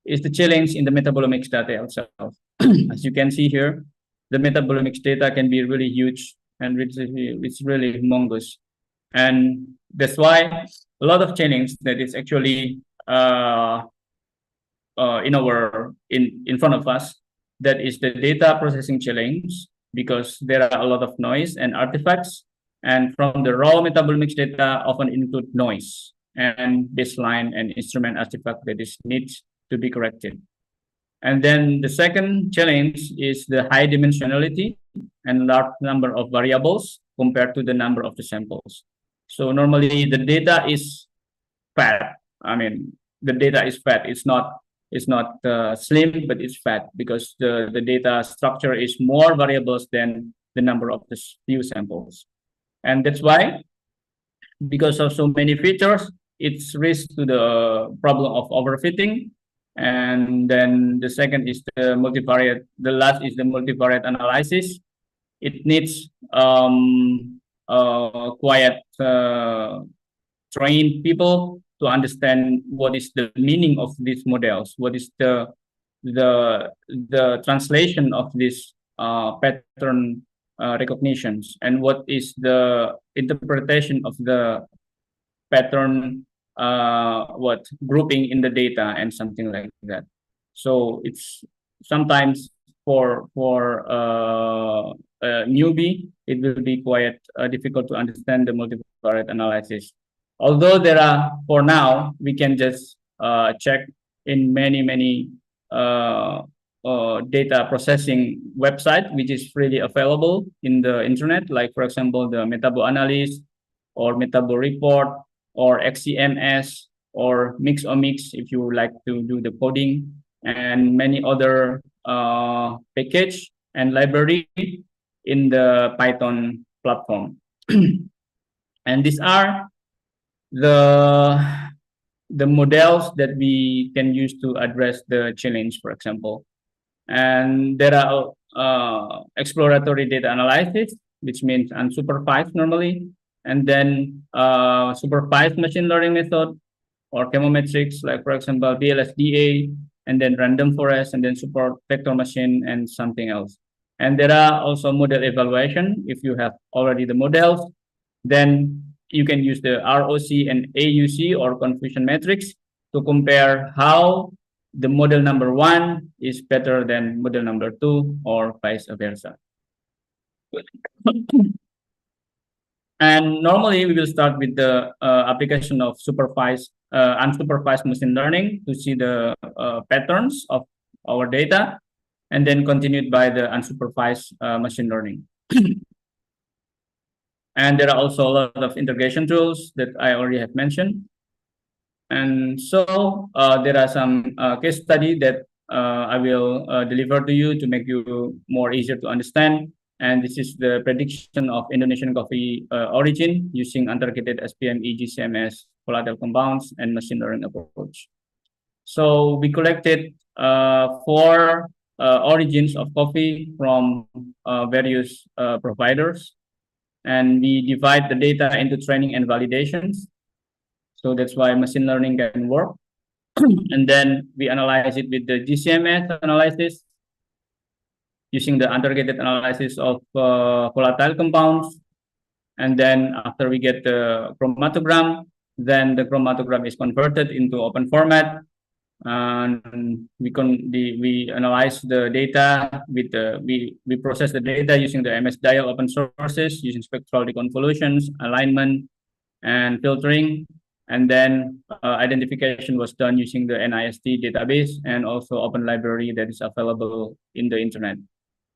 is the challenge in the metabolomics data itself. As you can see here, the metabolomics data can be really huge, and it's really humongous. And that's why a lot of challenge that is actually in front of us, that is the data processing challenge, because there are a lot of noise and artifacts, and from the raw metabolomics data often include noise and baseline and instrument artifact that is needs to be corrected. And then the second challenge is the high dimensionality and large number of variables compared to the number of the samples. So normally the data is fat. I mean, the data is fat. It's not slim, but it's fat, because the data structure is more variables than the number of the few samples. And that's why, because of so many features, it's risk to the problem of overfitting. And then the second is the multivariate. The last is the multivariate analysis. It needs quite trained people to understand what is the meaning of these models, what is the translation of this pattern recognitions, and what is the interpretation of the pattern grouping in the data and something like that. So it's sometimes for a newbie, it will be quite difficult to understand the multivariate analysis. Although there are, for now, we can just check in many data processing website, which is freely available in the internet, like for example, the Metabolomics or Metabolomics or XCMS or Mixomics, if you would like to do the coding, and many other package and library in the Python platform. And these are the models that we can use to address the challenge, for example. And there are exploratory data analysis, which means unsupervised normally, and then supervised machine learning method, or chemometrics, like for example, BLSDA, and then random forest, and then support vector machine and something else. And there are also model evaluation. If you have already the models, then you can use the ROC and AUC or confusion matrix to compare how the model number 1 is better than model number 2 or vice versa. And normally we will start with the application of unsupervised machine learning to see the patterns of our data, and then continued by the unsupervised machine learning. And there are also a lot of integration tools that I already have mentioned. And so there are some case study that I will deliver to you to make you more easier to understand. And this is the prediction of Indonesian coffee origin using untargeted SPM, GCMS, volatile compounds, and machine learning approach. So we collected 4 origins of coffee from various providers, and we divide the data into training and validations. So that's why machine learning can work. And then we analyze it with the GCMS analysis, using the untargeted analysis of volatile compounds. And then after we get the chromatogram, then the chromatogram is converted into open format. And we analyze the data with we process the data using the MS-DIAL open sources, using spectral deconvolutions, alignment, and filtering. And then identification was done using the NIST database and also open library that is available in the internet.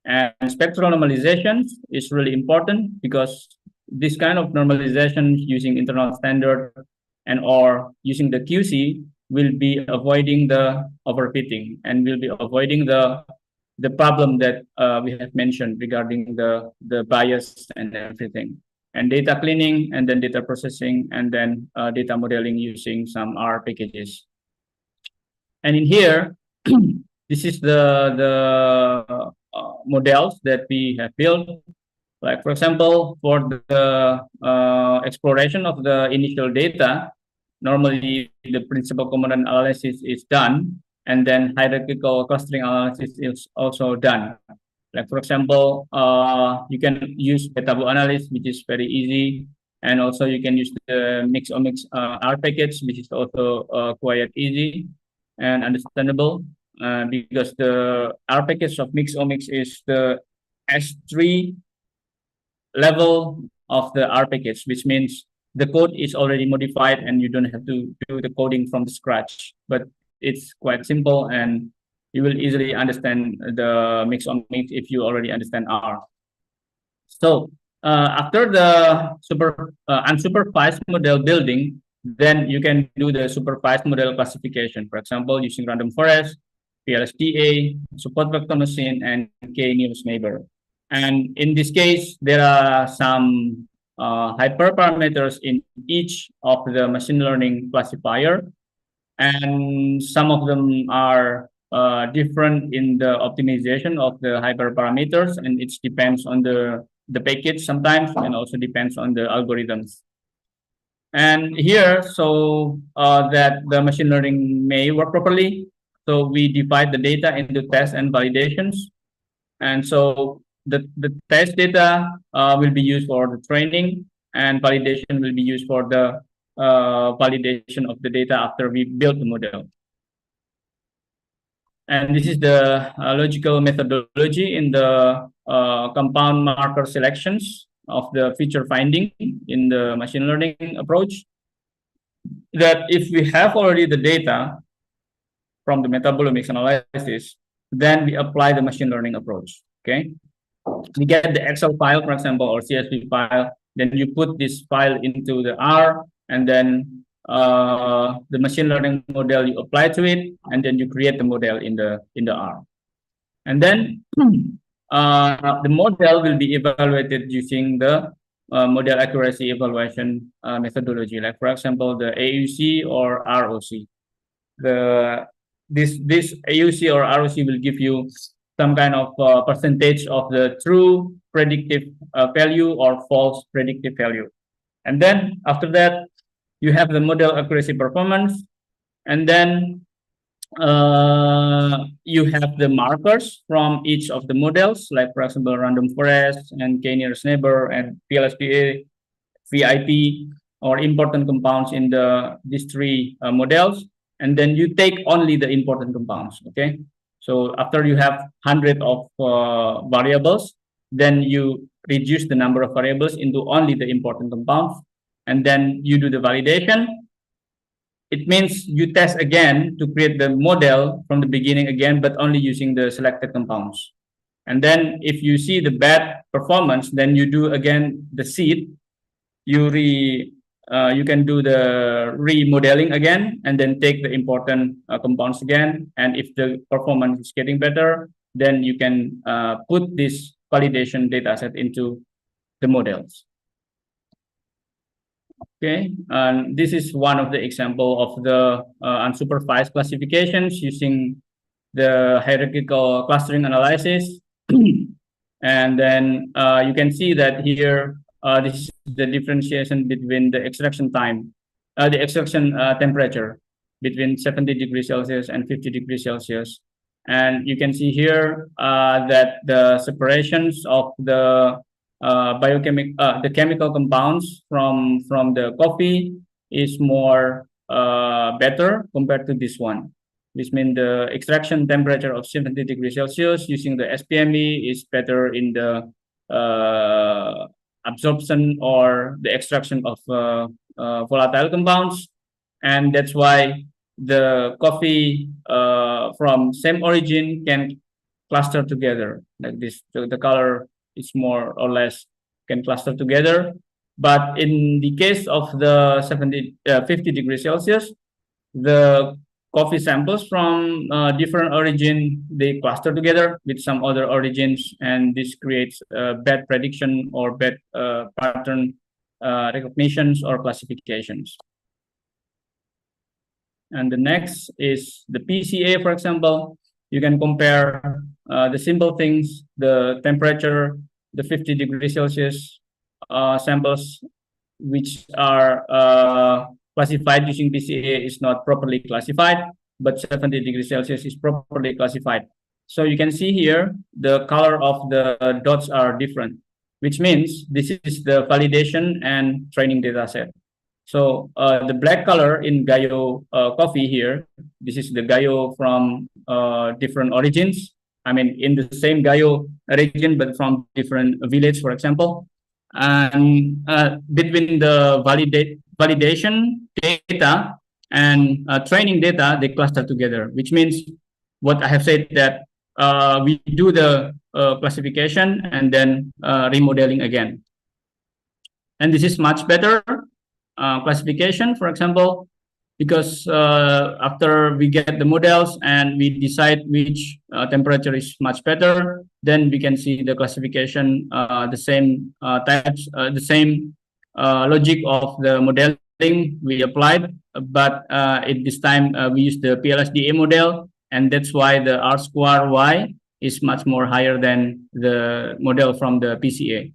And spectral normalization is really important because this kind of normalization using internal standard and or using the QC will be avoiding the overfitting and will be avoiding the problem that we have mentioned regarding the bias and everything. And data cleaning, and then data processing, and then data modeling using some R packages. And in here, this is the models that we have built. Like for example, for the exploration of the initial data, normally the principal component analysis is done, and then hierarchical clustering analysis is also done. Like for example, you can use Metabolomics, which is very easy, and also you can use the Mixomics R package, which is also quite easy and understandable, because the R package of Mixomics is the S3 level of the R package, which means the code is already modified and you don't have to do the coding from the scratch, but it's quite simple and you will easily understand the Mixomics if you already understand R. So after the unsupervised model building, then you can do the supervised model classification. For example, using random forest, PLSDA, support vector machine, and K-nearest neighbor. And in this case, there are some hyperparameters in each of the machine learning classifier, and some of them are different in the optimization of the hyperparameters, and it depends on the package sometimes, and also depends on the algorithms. And here, so that the machine learning may work properly, so we divide the data into tests and validations. And so the test data will be used for the training, and validation will be used for the validation of the data after we build the model. And this is the logical methodology in the compound marker selections of the feature finding in the machine learning approach. That if we have already the data from the metabolomics analysis, then we apply the machine learning approach. Okay, we get the Excel file, for example, or CSV file. Then you put this file into the R, and then the machine learning model you apply to it, and then you create the model in the R. And then the model will be evaluated using the model accuracy evaluation methodology, like for example the AUC or ROC. This AUC or ROC will give you some kind of percentage of the true predictive value or false predictive value. And then after that, you have the model accuracy performance, And then you have the markers from each of the models, like for example, random forest and k-nearest neighbor and PLSDA, VIP, or important compounds in these three models. And then you take only the important compounds, okay? So after you have 100 of variables, then you reduce the number of variables into only the important compounds, and then you do the validation. It means you test again to create the model from the beginning again, but only using the selected compounds. And then if you see the bad performance, then you do again the seed. You can do the remodeling again, and then take the important compounds again. And if the performance is getting better, then you can put this validation data set into the models. Okay, and this is one of the example of the unsupervised classifications using the hierarchical clustering analysis. And then you can see that here, this is the differentiation between the extraction time, the extraction temperature between 70 degrees Celsius and 50 degrees Celsius. And you can see here that the separations of the the chemical compounds from the coffee is more better compared to this one. This means the extraction temperature of 70 degrees Celsius using the SPME is better in the absorption or the extraction of volatile compounds. And that's why the coffee from same origin can cluster together like this. So the color is more or less can cluster together. But in the case of the 50 degrees Celsius, the coffee samples from different origin, they cluster together with some other origins, and this creates bad prediction or bad pattern recognitions or classifications. And the next is the PCA, for example. You can compare the simple things, the temperature, the 50 degrees Celsius samples, which are classified using PCA is not properly classified, but 70 degrees Celsius is properly classified. So you can see here, the color of the dots are different, which means this is the validation and training data set. So the black color in Gayo coffee here, this is the Gayo from different origins. I mean, in the same Gayo region, but from different village, for example. And between the validation data and training data, they cluster together, which means what I have said that we do the classification and then remodeling again. And this is much better classification, for example, because after we get the models and we decide which temperature is much better, then we can see the classification, the same types, the same logic of the modeling we applied, but at this time we use the PLSDA model, and that's why the R square Y is much more higher than the model from the PCA.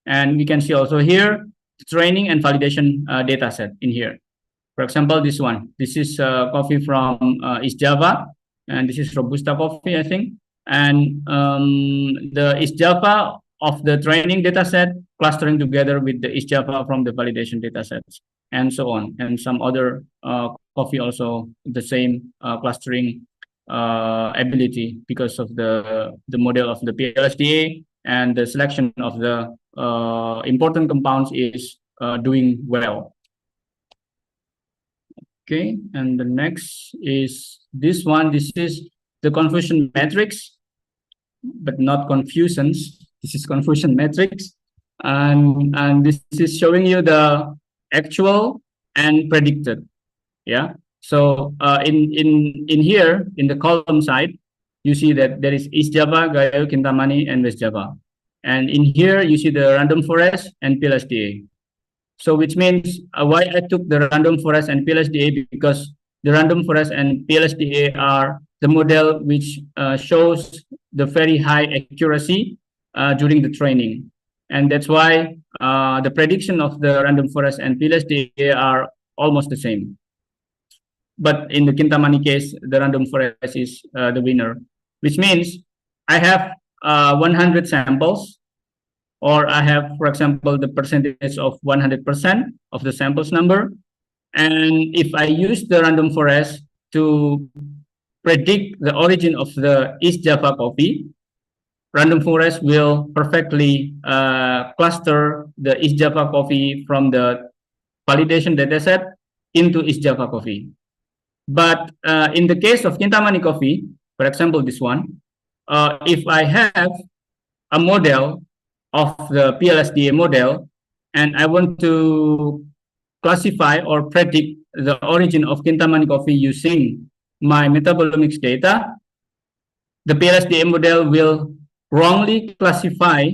And we can see also here training and validation data set in here. For example, this one. This is coffee from East Java, and this is Robusta coffee, I think. And the East Java of the training data set clustering together with the East Java from the validation data sets, and so on. And some other coffee also the same clustering ability because of the model of the PLSDA, and the selection of the important compounds is doing well. Okay, and the next is this one. This is the confusion matrix, but not confusions. This is confusion matrix, and this is showing you the actual and predicted. Yeah. So in here in the column side, you see that there is East Java, Gayo, Kintamani, and West Java, and in here you see the random forest and PLSDA. So which means why I took the random forest and PLSDA, because the random forest and PLSDA are the model which shows the very high accuracy during the training. And that's why the prediction of the random forest and PLSDA are almost the same. but in the Kintamani case, the random forest is the winner, which means I have 100 samples, or I have, for example, the percentage of 100% of the samples number. And if I use the random forest to predict the origin of the East Java coffee, random forest will perfectly cluster the East Java coffee from the validation dataset into East Java coffee. But in the case of Kintamani coffee, for example, this one, if I have a model of the PLSDA model, and I want to classify or predict the origin of Kintamani coffee using my metabolomics data, the PLSDA model will wrongly classify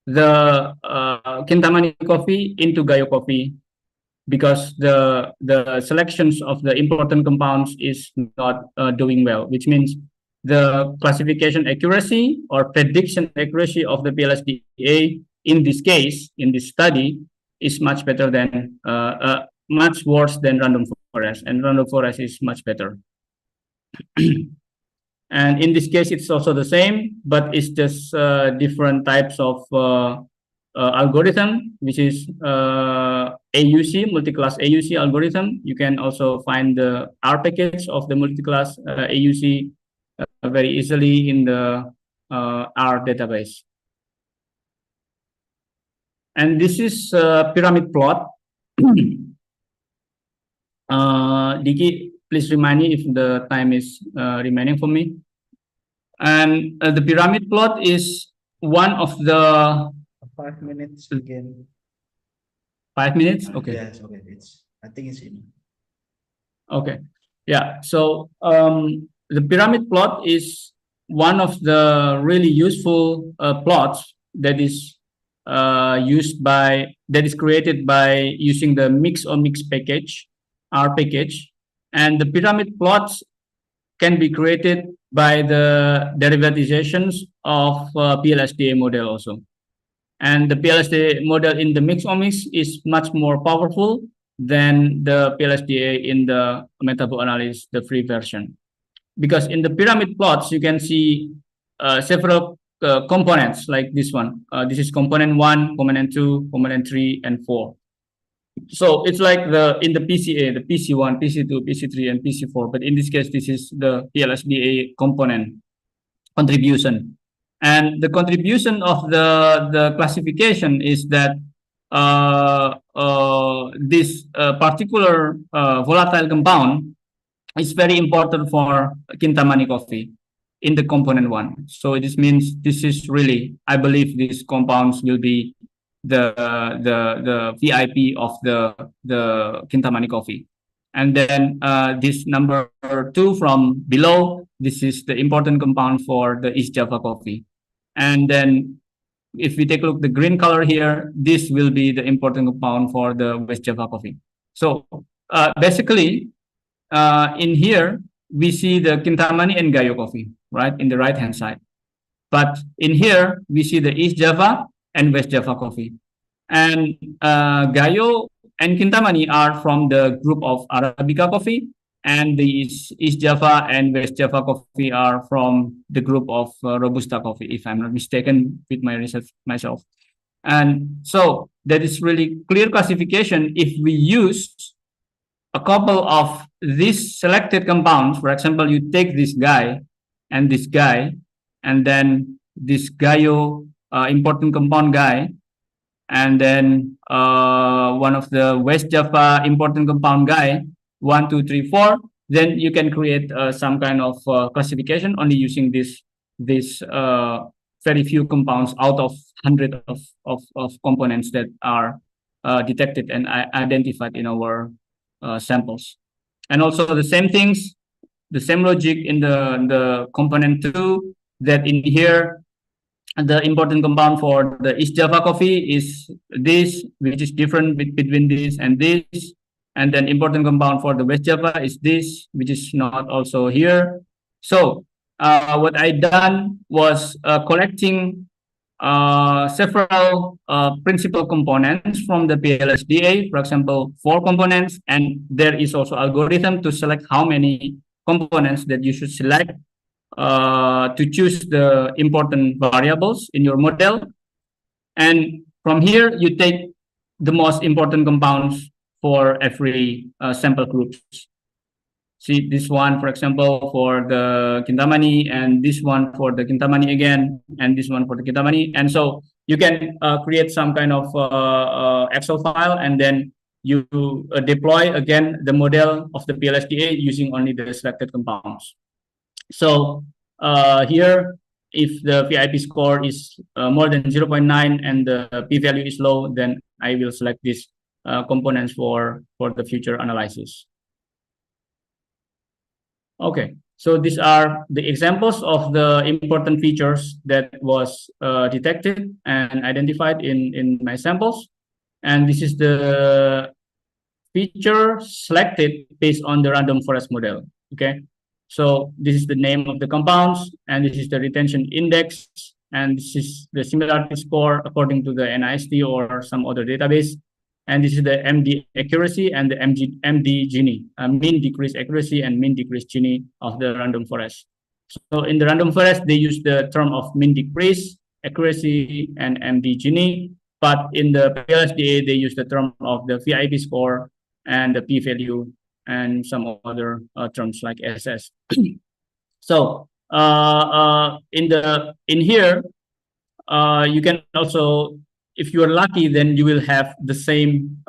the Kintamani coffee into Gayo coffee, because the selections of the important compounds is not doing well, which means the classification accuracy or prediction accuracy of the PLSDA in this case, in this study, is much better than, much worse than random forest, and random forest is much better. And in this case, it's also the same, but it's just different types of algorithm, which is AUC, multi-class AUC algorithm. You can also find the R package of the multi-class AUC very easily in the R database. And this is a pyramid plot. Diki, please remind me if the time is remaining for me. And the pyramid plot is one of the 5 minutes again. 5 minutes? Okay. Yes, okay. I think it's enough. Okay. Yeah. So the pyramid plot is one of the really useful plots that is created by using the mix package, R package, and the pyramid plots can be created by the derivatizations of PLSDA model also. And the PLSDA model in the mixomics is much more powerful than the PLSDA in the meta-analysis, the free version. Because in the pyramid plots, you can see several components like this one. This is component 1, component 2, component 3, and 4. So it's like in the PCA, the PC1, PC2, PC3, and PC4. But in this case, this is the PLSDA component contribution. And the contribution of the classification is that this particular volatile compound is very important for Kintamani coffee in the component 1. So this means this is really, I believe these compounds will be the VIP of the Kintamani coffee. And then this number 2 from below, this is the important compound for the East Java coffee. And then if we take a look at the green color here, this will be the important compound for the West Java coffee. So basically, in here, we see the Kintamani and Gayo coffee, right, in the right-hand side. But in here, we see the East Java and West Java coffee. And Gayo and Kintamani are from the group of Arabica coffee, and the East Java and West Java coffee are from the group of Robusta coffee, if I'm not mistaken with my research myself. And so that is really clear classification if we use a couple of these selected compounds. For example, you take this guy, and then this Gayo important compound guy, and then one of the West Java important compound guy, 1, 2, 3, 4. Then you can create some kind of classification only using this very few compounds out of hundreds of components that are detected and identified in our samples. And also the same things, the same logic in the component 2, that in here the important compound for the East Java coffee is this, which is different between this and this. And then important compound for the West Java is this, which is not also here. So what I done was collecting several principal components from the PLSDA, for example, 4 components, and there is also algorithm to select how many components that you should select to choose the important variables in your model. And from here, you take the most important compounds for every sample groups. See this one, for example, for the kintamani, and this one for the kintamani again, and this one for the kintamani. And so you can create some kind of Excel file, and then you deploy again the model of the PLSDA using only the selected compounds. So here, if the VIP score is more than 0.9 and the p-value is low, then I will select these components for the future analysis. Okay, so these are the examples of the important features that was detected and identified in my samples. And this is the feature selected based on the random forest model. Okay, so this is the name of the compounds, and this is the retention index, and this is the similarity score according to the NIST or some other database. And this is the MD accuracy and the MD Gini, mean decrease accuracy and mean decrease Gini of the random forest. So in the random forest, they use the term of mean decrease accuracy and MD Gini, but in the PLSDA, they use the term of the VIP score and the p-value and some other terms like SS. So in here, you can also, if you are lucky, then you will have the same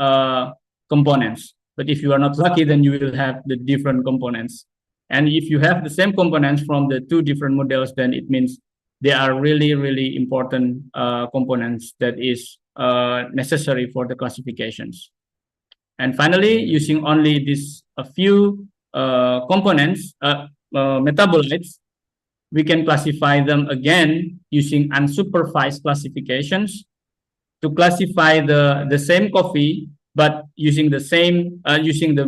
components. But if you are not lucky, then you will have the different components. And if you have the same components from the 2 different models, then it means they are really, really important components that is necessary for the classifications. And finally, using only these a few components, metabolites, we can classify them again using unsupervised classifications to classify the same coffee, but using the same using the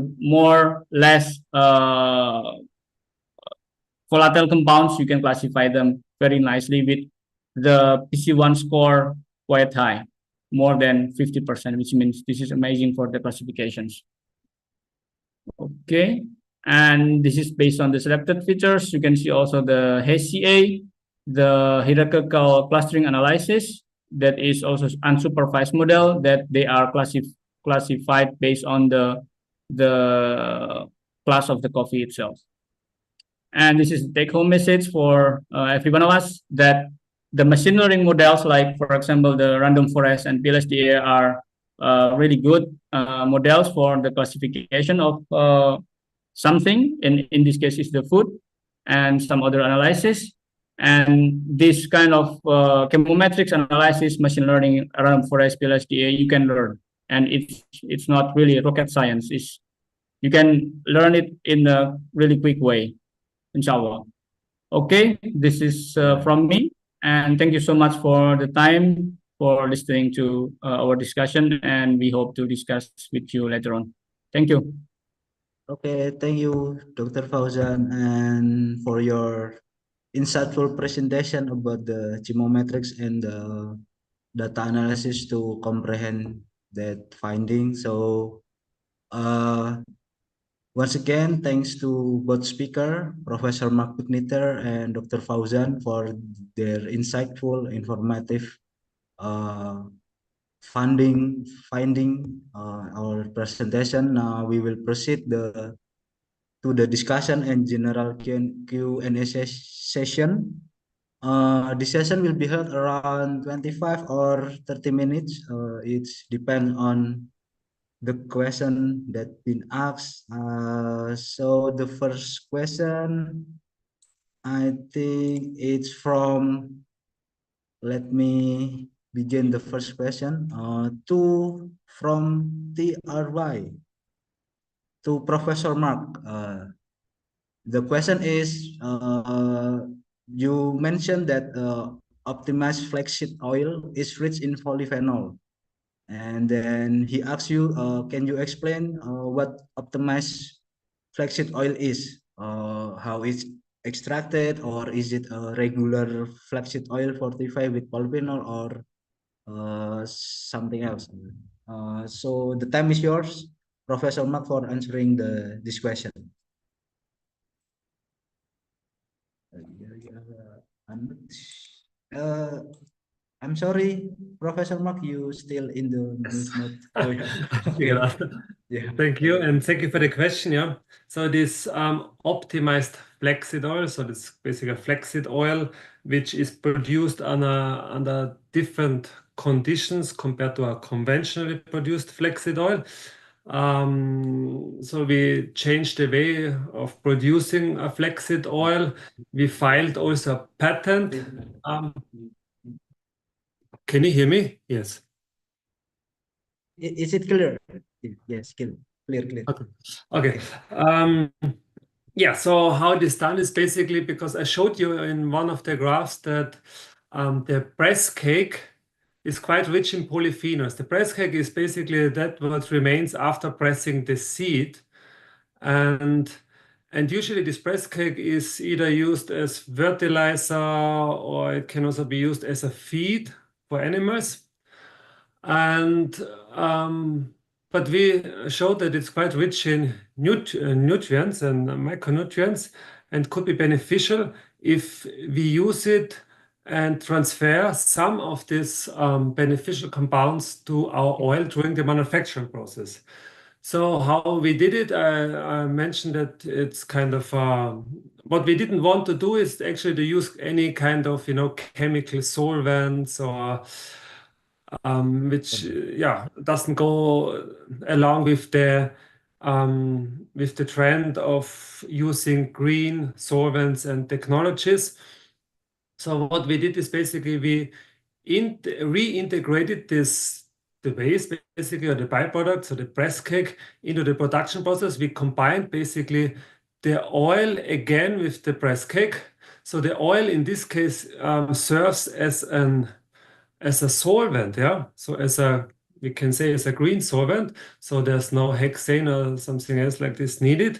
less volatile compounds. You can classify them very nicely with the PC1 score quite high, more than 50%, which means this is amazing for the classifications. Okay, and this is based on the selected features. You can see also the HCA, the hierarchical clustering analysis, that is also unsupervised model that they are classified based on the class of the coffee itself. And this is the take-home message for every one of us, that the machine learning models, like for example the random forest and PLSDA, are really good models for the classification of something. In this case, is the food and some other analysis. And this kind of chemometrics analysis, machine learning, random forest, PLSDA, you can learn, and it's not really rocket science. You can learn it in a really quick way, inshallah. Okay, this is from me, and thank you so much for the time for listening to our discussion, and we hope to discuss with you later on. Thank you. Okay, thank you, Dr. Fauzan, and for your insightful presentation about the chemometrics and the data analysis to comprehend that finding. So once again, thanks to both speaker, Professor Mark Pigniter and Dr. Fauzan, for their insightful, informative finding our presentation. Now we will proceed to the discussion and general Q&A session. This session will be held around 25 or 30 minutes. It depends on the question that been asked. So the first question, I think it's from, let me begin the first question. From TRY to Professor Mark. The question is, you mentioned that optimized flaxseed oil is rich in polyphenol, and then he asks you, can you explain what optimized flaxseed oil is, how it's extracted, or is it a regular flaxseed oil fortified with polyphenol, or something else? So the time is yours, Professor Mark, for answering this question. I'm sorry, Professor Mark, you still in the mute mode. Oh yeah. Yeah. Yeah. Thank you, and thank you for the question. Yeah, so this optimized flaxseed oil, so this basically a flaxseed oil, which is produced under different conditions compared to a conventionally produced flaxseed oil. So we changed the way of producing a flaxseed oil. We filed also a patent. Can you hear me? Yes. Is it clear? Yes, clear. Okay. Yeah, so how it is done is basically because I showed you in one of the graphs that the press cake is quite rich in polyphenols. The press cake is basically that what remains after pressing the seed. And usually this press cake is either used as fertilizer or it can also be used as a feed for animals. And but we showed that it's quite rich in nutrients and micronutrients and could be beneficial if we use it and transfer some of these beneficial compounds to our oil during the manufacturing process. So how we did it, I mentioned that it's kind of what we didn't want to do is actually to use any kind of chemical solvents or which doesn't go along with the trend of using green solvents and technologies. So what we did is basically we reintegrated the waste basically, or the byproduct, so the press cake, into the production process. We combined basically the oil again with the press cake. So the oil in this case serves as a solvent, yeah. So we can say as a green solvent. So there's no hexane or something else like this needed.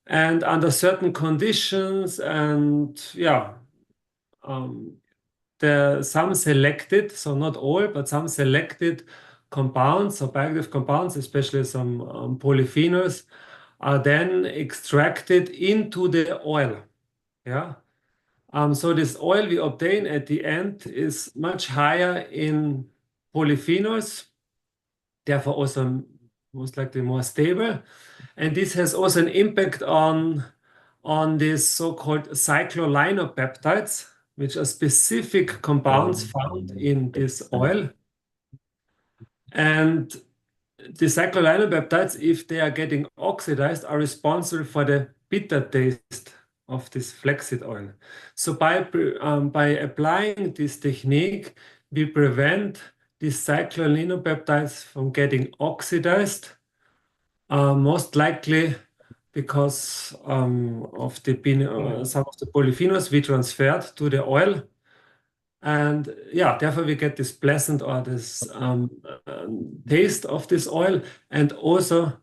And under certain conditions, and there are some selected, so not all, but some selected compounds, so bioactive compounds, especially some polyphenols, are then extracted into the oil. Yeah. So this oil we obtain at the end is much higher in polyphenols, therefore also most likely more stable. And this has also an impact on these so-called cyclolinopeptides, which are specific compounds found in this oil. And the cyclolinopeptides, if they are getting oxidized, are responsible for the bitter taste of this flaxseed oil. So by applying this technique, we prevent these cyclolinopeptides from getting oxidized, most likely because of some of the polyphenols we transferred to the oil. And therefore we get this pleasant or this taste of this oil, and also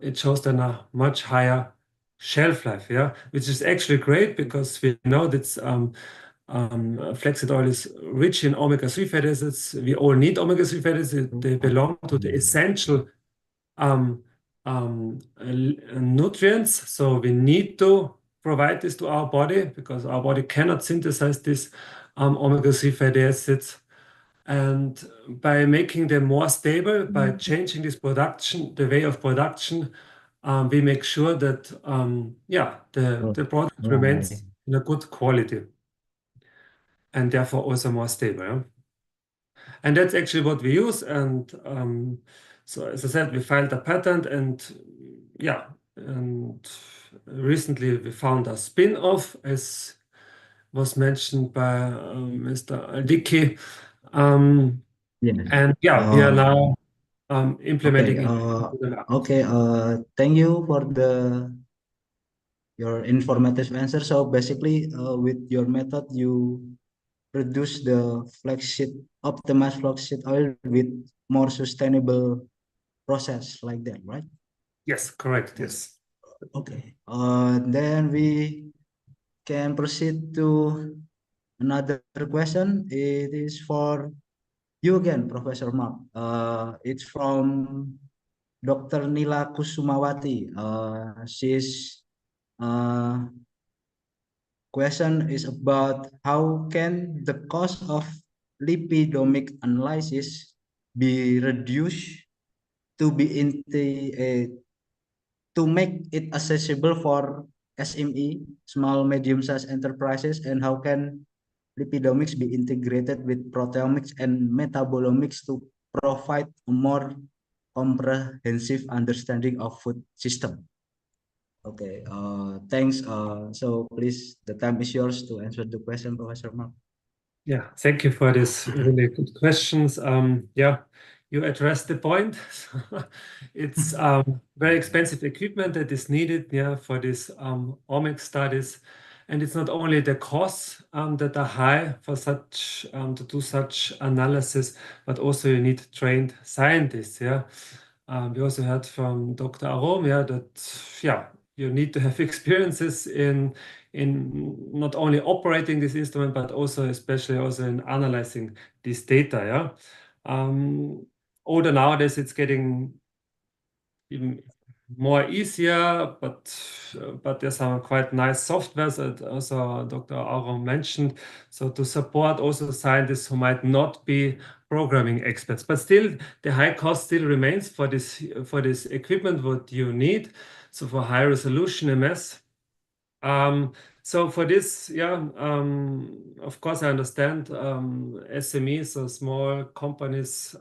it shows then a much higher shelf life, which is actually great because we know that flaxseed oil is rich in omega-3 fatty acids. We all need omega-3 fatty acids. They belong to the essential nutrients. So we need to provide this to our body because our body cannot synthesize this omega-3 fatty acids. And by making them more stable, by changing this production, the way of production, we make sure that the product remains in a good quality and therefore also more stable. Yeah? And that's actually what we use. And so as I said, we filed a patent, and recently we found a spin-off, as was mentioned by Mr. Aldicki. And we are now implementing it. Okay, thank you for your informative answer. So basically, with your method, you produce the optimized flaxseed oil with more sustainable process like that, right? Yes, correct. Yes. Okay. Then we can proceed to another question. It is for you again, Professor Mark. It's from Dr. Nila Kusumawati. She's question is about how can the cost of lipidomic analysis be reduced to to make it accessible for SME, small medium-sized enterprises, and how can lipidomics be integrated with proteomics and metabolomics to provide a more comprehensive understanding of food system? Okay, thanks. So please, the time is yours to answer the question, Professor Mark. Yeah, thank you for this really good questions. Yeah, you addressed the point. It's very expensive equipment that is needed, yeah, for these omics studies, and it's not only the costs that are high for such to do such analysis, but also you need trained scientists. Yeah, we also heard from Dr. Arom, yeah, that yeah, you need to have experiences in not only operating this instrument, but also especially also in analyzing this data. Yeah, although nowadays it's getting even more easier, but there's some quite nice software that also Dr. Aron mentioned. So to support also scientists who might not be programming experts, but still the high cost still remains for this equipment what you need. So for high resolution MS. So for this, yeah, of course I understand SMEs, so small companies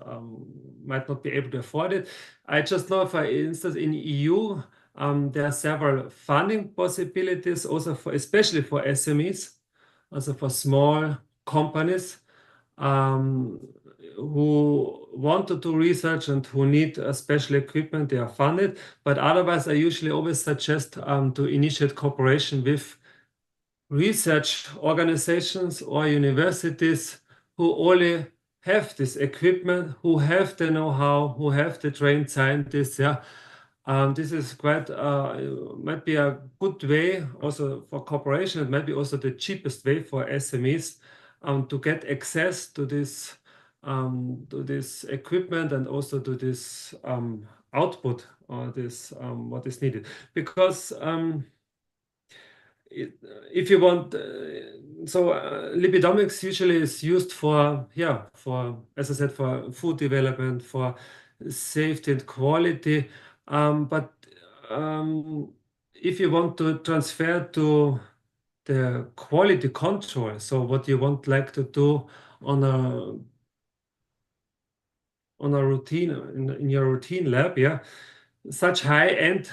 might not be able to afford it. I just know, for instance, in EU, there are several funding possibilities also for, especially for SMEs, also for small companies who want to do research and who need special equipment. They are funded, but otherwise I usually always suggest to initiate cooperation with research organizations or universities who only have this equipment, who have the know-how, who have the trained scientists. Yeah, this is quite might be a good way also for cooperation. It might be also the cheapest way for SMEs to get access to this equipment and also to this output or this what is needed, because if you want, lipidomics usually is used for, yeah, for, as I said, for food development, for safety and quality. But if you want to transfer to the quality control, so what you want like to do on a routine in your routine lab, yeah, such high-end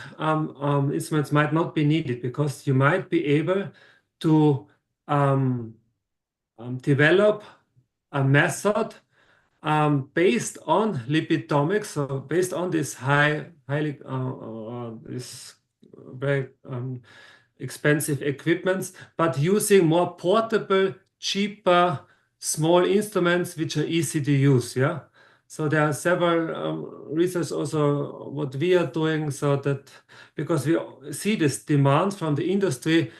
instruments might not be needed, because you might be able to develop a method based on lipidomics, so based on this highly this very expensive equipments, but using more portable, cheaper, small instruments which are easy to use. Yeah. So there are several research also what we are doing, so that because we see this demand from the industry,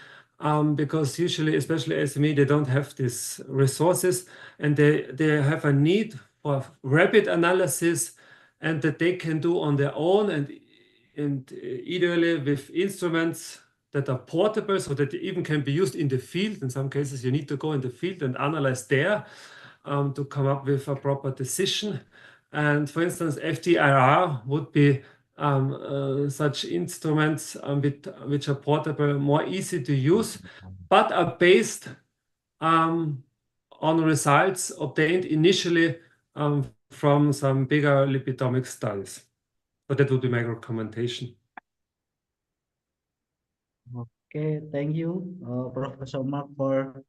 because usually, especially SME, they don't have these resources, and they have a need for rapid analysis, and that they can do on their own, and ideally with instruments that are portable, so that they even can be used in the field. In some cases, you need to go in the field and analyze there to come up with a proper decision. And for instance, FTIR would be such instruments which are portable, more easy to use, but are based on results obtained initially from some bigger lipidomic studies. So that would be my recommendation. Okay, thank you, Professor Mark, for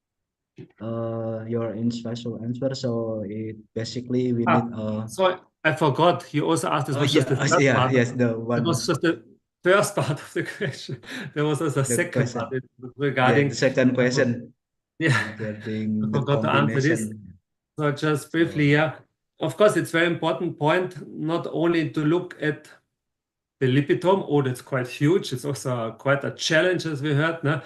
your insightful answer. So it basically we need. So I forgot. You also asked this was just the first part. Yes, the one. It was just the first part of the question. There was also a second question. part regarding the second question. Yeah, regarding I the forgot to answer this. combination. So just briefly, yeah. Of course, it's very important point not only to look at the lipidome. Oh, that's quite huge. It's also quite a challenge, as we heard. No?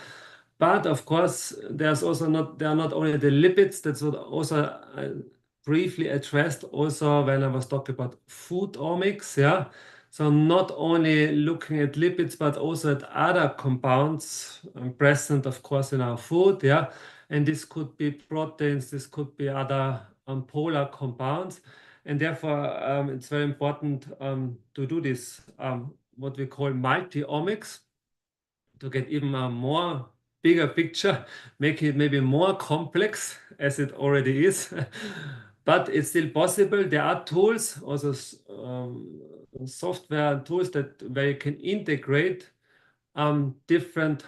But of course, there are not only the lipids. That's what also briefly addressed also when I was talking about food omics. Yeah. So not only looking at lipids, but also at other compounds present, of course, in our food. Yeah. And this could be proteins, this could be other polar compounds. And therefore, it's very important to do this, what we call multi-omics, to get even a more bigger picture, make it maybe more complex as it already is. But it's still possible. There are tools, also software tools where you can integrate different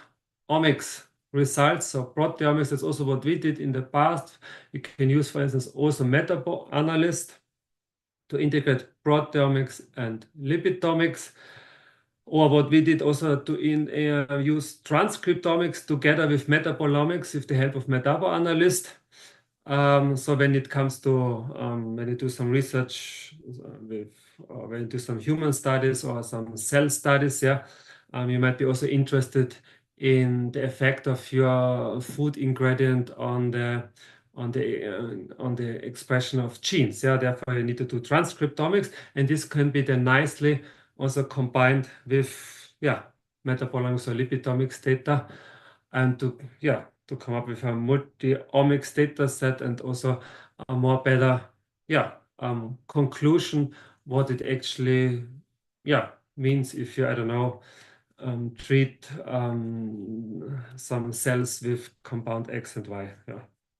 omics results. So proteomics is also what we did in the past. You can use, for instance, also Metabolomics to integrate proteomics and lipidomics. Or what we did also to use transcriptomics together with metabolomics with the help of Metabolomics. So when it comes to when you do some research when you do some human studies or some cell studies, yeah, you might be also interested in the effect of your food ingredient on the expression of genes. Yeah, therefore you need to do transcriptomics, and this can be then nicely also combined with metabolomics or lipidomics data, and to come up with a multi-omics data set and also a more better conclusion what it actually means if you, I don't know, treat some cells with compound X and Y,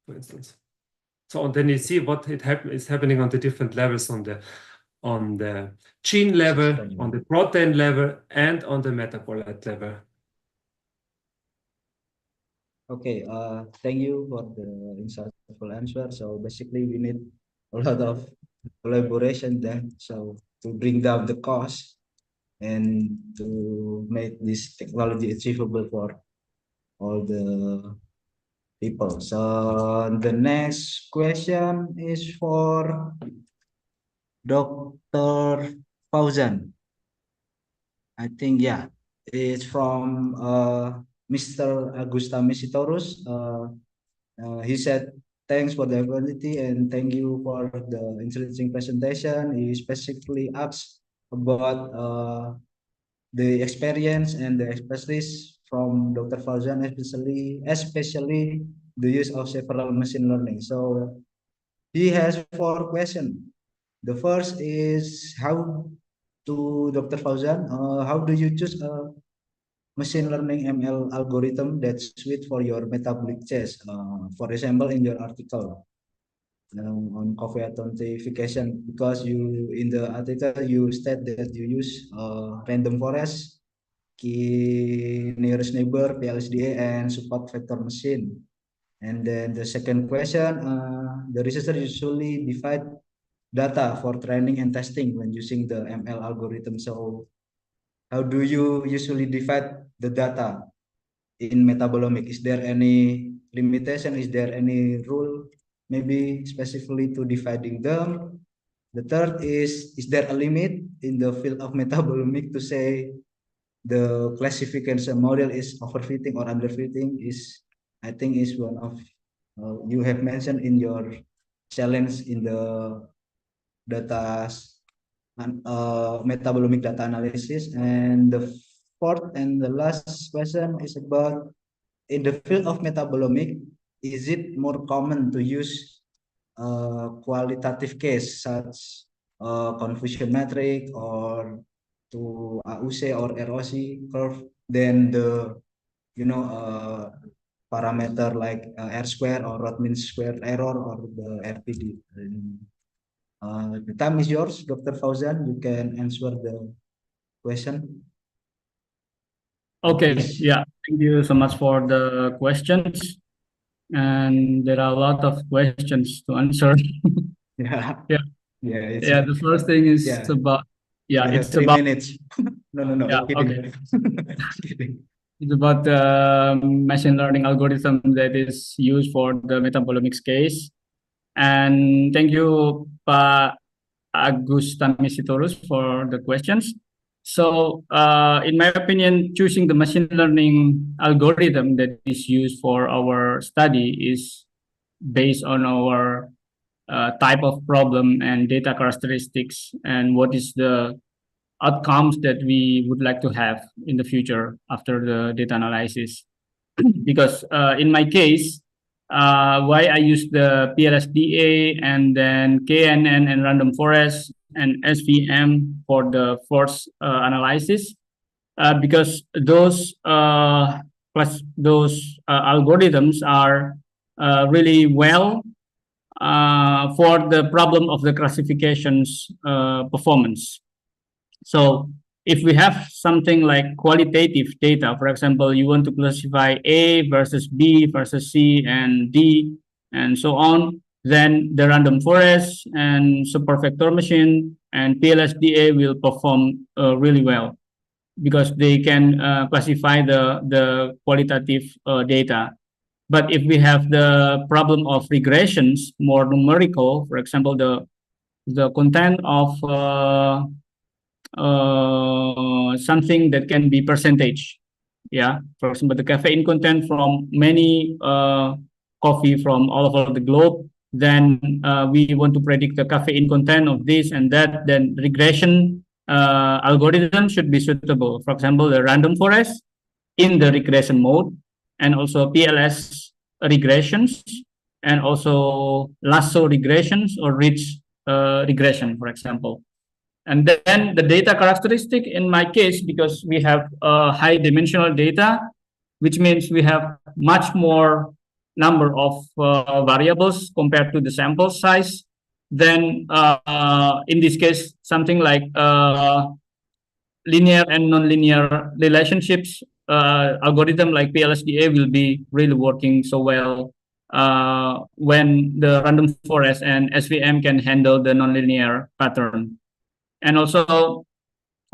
for instance. So and then you see what is happening on the different levels, on the gene level, on the protein level, and on the metabolite level. Okay, thank you for the insightful answer. So basically, we need a lot of collaboration then, so to bring down the cost and to make this technology achievable for all the people. So the next question is for Dr. Fauzan. I think, yeah, it's from Mr. Agustamisitorus. He said, thanks for the ability and thank you for the interesting presentation. He specifically asked about the experience and the expertise from Dr. Fauzan, especially the use of several machine learning. So he has 4 questions. The first is how to Dr. Fauzan, how do you choose a machine learning ML algorithm that's suited for your metabolic test? For example, in your article on coffee authentication, because you in the article you state that you use random forest, key nearest neighbor, PLSDA, and support vector machine. And then the second question, the researcher usually divide data for training and testing when using the ML algorithm. So how do you usually divide the data in metabolomics? Is there any limitation? Is there any rule maybe specifically to dividing them? The third is there a limit in the field of metabolomics to say the classification model is overfitting or underfitting? I think is one of you have mentioned in your challenge in the data metabolomic data analysis. And the fourth and the last question is about, in the field of metabolomic, is it more common to use qualitative case such confusion metric or to AUC or ROC curve than the parameter like R square or root mean square error or the RPD? The time is yours, Dr. Fauzan. You can answer the question. Okay, Please. yeah, thank you so much for the questions. And there are a lot of questions to answer. Yeah. Yeah. Yeah. The first thing is about, it's 3 about minutes. No. Yeah, Kidding. okay. It's about the machine learning algorithm that is used for the metabolomics case. And thank you, Pak Agustamisitorus, for the questions. So, in my opinion, choosing the machine learning algorithm that is used for our study is based on our type of problem and data characteristics and what is the outcomes that we would like to have in the future after the data analysis. Because in my case, why I use the PLSDA and then KNN and random forest and SVM for the force analysis, because those algorithms are really well for the problem of the classifications performance. So if we have something like qualitative data, for example, you want to classify A versus B versus C and D and so on, then the random forest and supervector machine and PLSDA will perform really well because they can classify the qualitative data. But if we have the problem of regressions, more numerical, for example, the content of something that can be percentage. Yeah, for example, the caffeine content from many coffee from all over the globe. Then we want to predict the caffeine content of this and that. Then regression algorithm should be suitable. For example, the random forest in the regression mode, and also PLS regressions, and also lasso regressions or ridge regression, for example. And then the data characteristic in my case, because we have high dimensional data, which means we have much more number of variables compared to the sample size, then in this case, something like linear and nonlinear relationships algorithm like PLSDA will be really working so well when the random forest and SVM can handle the nonlinear pattern. And also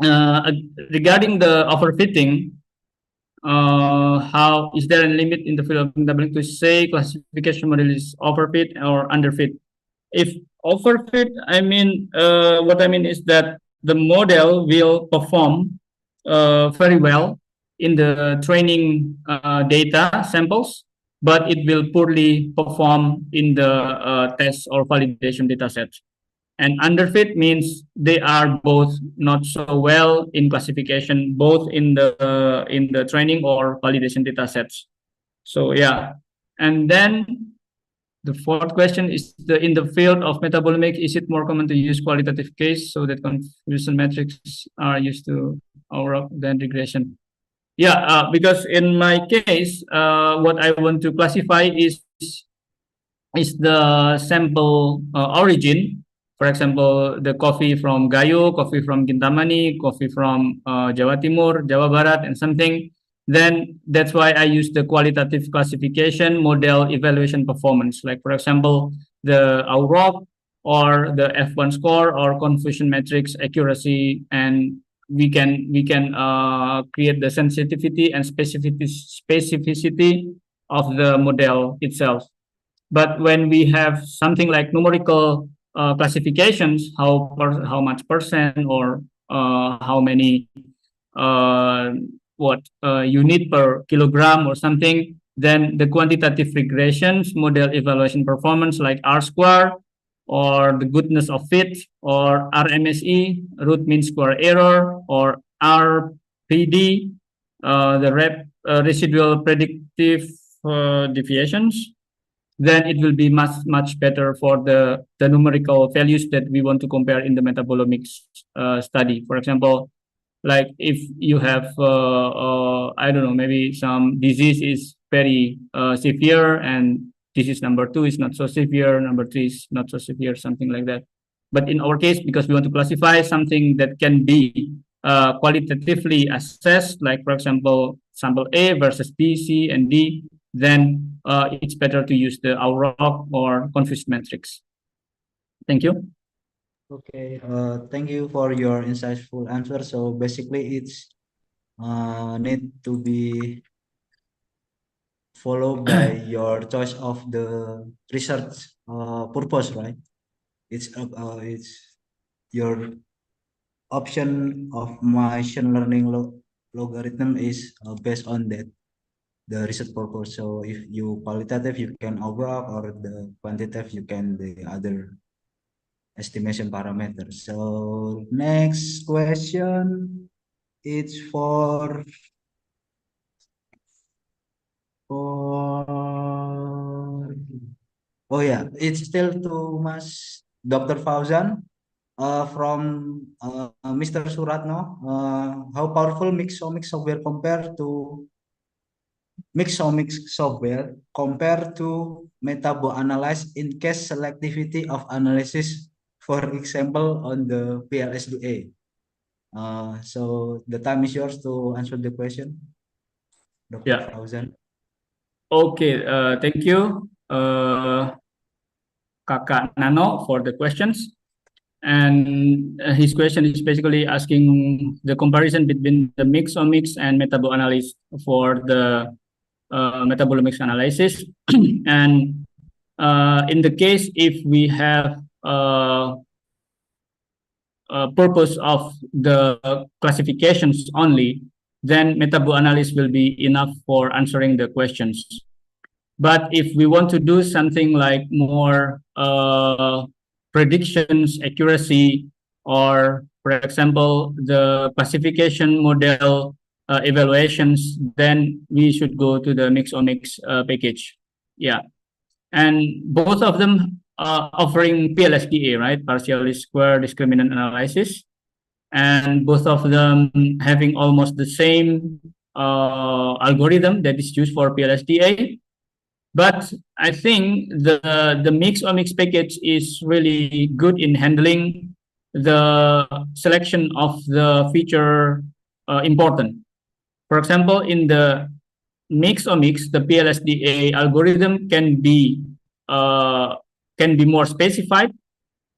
regarding the overfitting, how is there a limit in the field of metabolomics to say classification model is overfit or underfit? If overfit, I mean, what I mean is that the model will perform very well in the training data samples, but it will poorly perform in the test or validation data sets. And underfit means they are both not so well in classification, both in the training or validation data sets. So yeah, and then the fourth question is in the field of metabolomics, is it more common to use qualitative case so that confusion metrics are used to our than regression? Yeah, because in my case, what I want to classify is the sample origin. For example, the coffee from Gayo, coffee from Kintamani, coffee from Jawa Timur, Jawa Barat, and something. Then that's why I use the qualitative classification model evaluation performance. Like, for example, the AUROC or the F1 score or confusion matrix accuracy, and we can create the sensitivity and specificity of the model itself. But when we have something like numerical classifications, how much percent or how many unit per kilogram or something, then the quantitative regressions model evaluation performance like R-square or the goodness of fit or RMSE, root mean square error, or RPD, the residual predictive deviations, then it will be much better for the numerical values that we want to compare in the metabolomics study. For example, like if you have I don't know, maybe some disease is very severe and disease number 2 is not so severe, number 3 is not so severe, something like that. But in our case, because we want to classify something that can be qualitatively assessed, like for example, sample A versus B, C, and D, then it's better to use the AUROC or confusion matrix. Thank you. Okay, thank you for your insightful answer. So basically, it's need to be followed by your choice of the research purpose, right? It's your option of machine learning logarithm is based on that the research purpose. So if you qualitative, you can overlap, or the quantitative, you can the other estimation parameters. So next question, it's for oh yeah, it's still to Mas Dr. Fauzan from Mr. Suratno. How powerful mixomics software compared to meta-analyze in case selectivity of analysis, for example, on the PLSDA. So the time is yours to answer the question, Dr. Yeah. Fauzan. Okay, thank you, Kakak Nano, for the questions. And his question is basically asking the comparison between the mixomics and metabolomics for the metabolomics analysis. And in the case if we have purpose of the classifications only, then metaboanalysis will be enough for answering the questions. But if we want to do something like more predictions, accuracy, or for example, the classification model evaluations, then we should go to the mixomics package. Yeah. And both of them offering PLSDA, right? Partially square discriminant analysis. And both of them having almost the same algorithm that is used for PLSDA. But I think the mixomics package is really good in handling the selection of the feature important. For example, in the mixomics, the PLSDA algorithm can be more specified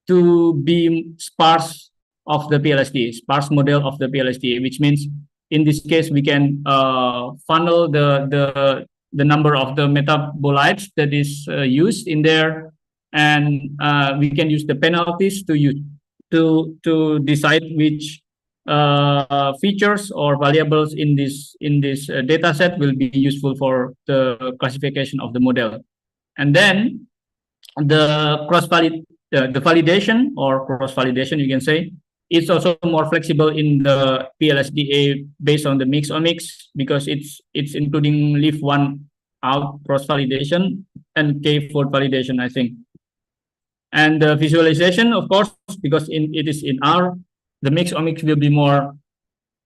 to be sparse of the PLSDA, sparse model of the PLSDA, which means in this case we can funnel the number of the metabolites that is used in there, and we can use the penalties to decide which features or variables in this data set will be useful for the classification of the model. And then the validation or cross validation, you can say, it's also more flexible in the PLSDA based on the mixomics, because it's including leave one out cross validation and K-fold validation, I think. And the visualization, of course, because it is in R, the mixomics will be more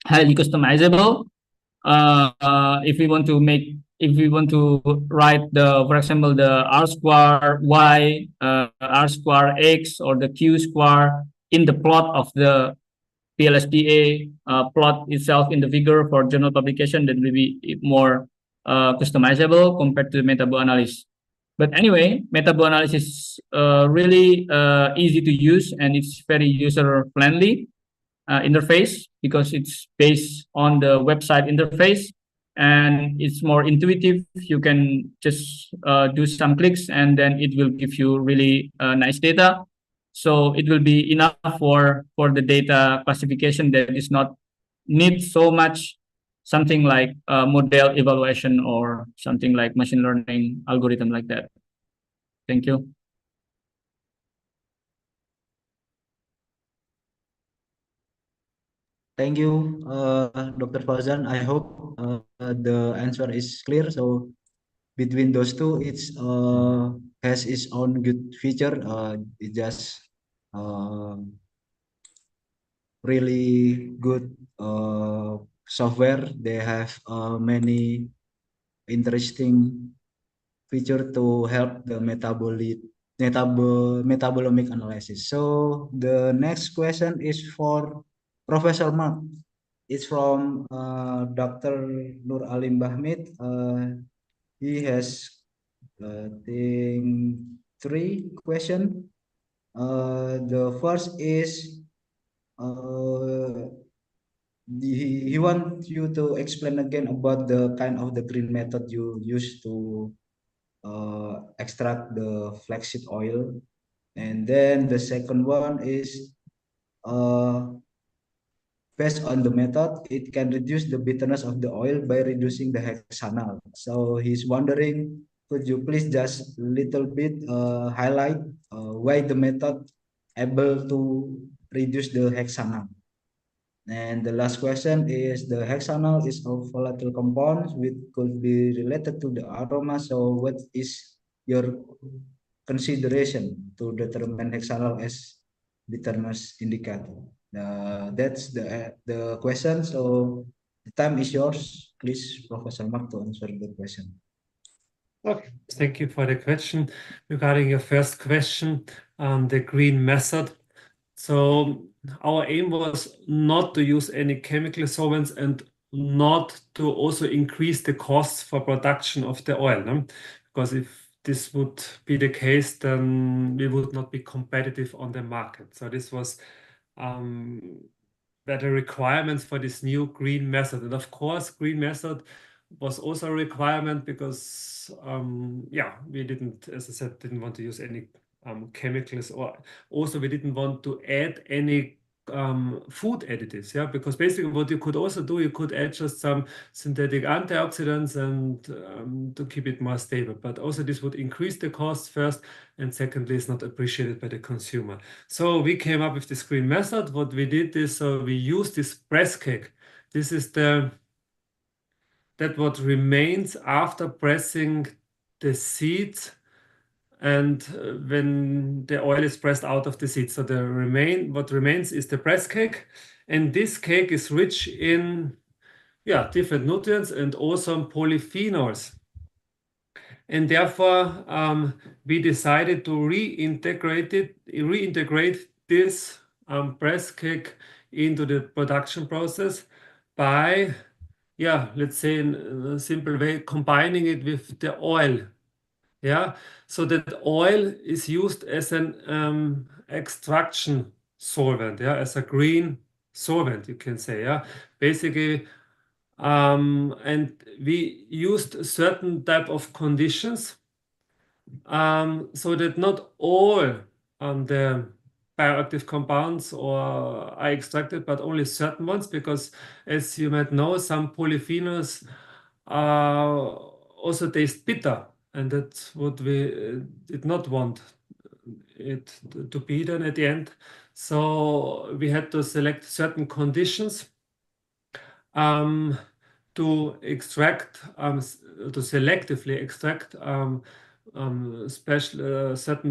highly customizable. If we want to write for example, the R square Y, R square X, or the Q square in the plot of the PLSDA plot itself in the figure for journal publication, that will be more customizable compared to metaboanalysis. But anyway, metaboanalysis is really easy to use, and it's very user-friendly interface, because it's based on the website interface, and it's more intuitive. You can just do some clicks, and then it will give you really nice data. So it will be enough for the data classification that is not need so much something like model evaluation or something like machine learning algorithm like that. Thank you. Thank you, Dr. Fauzan. I hope the answer is clear. So between those two, it's has its own good feature. It just really good software. They have many interesting feature to help the metabolomic analysis. So the next question is for Professor Mark. It's from Dr. Nur Alim Bahmid. He has I think 3 questions. The first is he wants you to explain again about the kind of the green method you use to extract the flaxseed oil. And then the second one is based on the method, it can reduce the bitterness of the oil by reducing the hexanal. So he's wondering, could you please just little bit highlight why the method able to reduce the hexanal? And the last question is, the hexanal is a volatile compound which could be related to the aroma. So what is your consideration to determine hexanal as bitterness indicator? That's the question. So the time is yours. Please, Professor Mark, to answer the question. Okay, thank you for the question. Regarding your first question, the green method. So our aim was not to use any chemical solvents and not to also increase the costs for production of the oil, no? Because if this would be the case, then we would not be competitive on the market. So this was were the requirements for this new green method. And of course, green method was also a requirement because, yeah, we didn't, as I said, didn't want to use any chemicals, or also we didn't want to add any food additives, yeah, because basically what you could also do, you could add just some synthetic antioxidants and to keep it more stable, but also this would increase the cost first, and secondly, it's not appreciated by the consumer. So we came up with this green method. What we did is, so we used this press cake. This is that what remains after pressing the seeds and when the oil is pressed out of the seeds. So what remains is the press cake, and this cake is rich in different nutrients and also polyphenols. And therefore, we decided to reintegrate this press cake into the production process by, let's say in a simple way, combining it with the oil. Yeah, so that oil is used as an extraction solvent, as a green solvent, you can say, basically. And we used a certain type of conditions so that not all the bioactive compounds are extracted, but only certain ones, because as you might know, some polyphenols also taste bitter, and that's what we did not want it to be then at the end. So we had to select certain conditions to extract, to selectively extract certain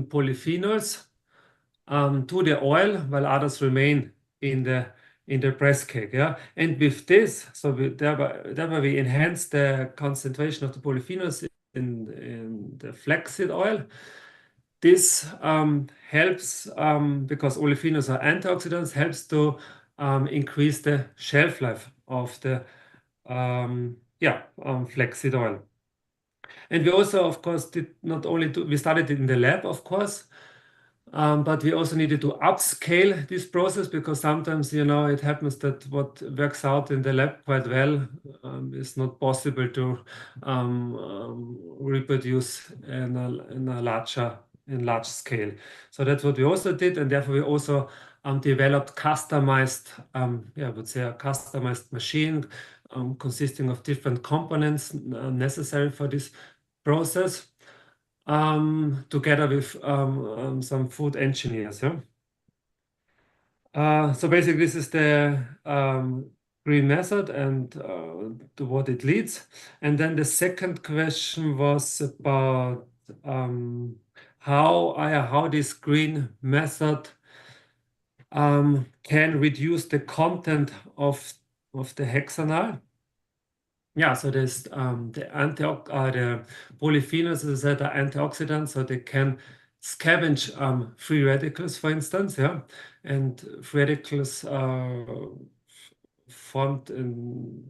polyphenols to the oil, while others remain in the press cake. Yeah, and with this, so thereby we enhance the concentration of the polyphenols in the flaxseed oil. This helps because polyphenols are antioxidants, helps to increase the shelf life of the flaxseed oil. And we also, of course, did not only we started it in the lab, of course, but we also needed to upscale this process, because sometimes, it happens that what works out in the lab quite well is not possible to reproduce in a large scale. So that's what we also did, and therefore we also developed customized, I would say a customized machine consisting of different components necessary for this process, together with some food engineers. So basically, this is the green method and to what it leads. And then the second question was about how this green method can reduce the content of the hexanal. Yeah, so there's the polyphenols, as I said, are antioxidants, so they can scavenge free radicals, for instance, and free radicals are formed in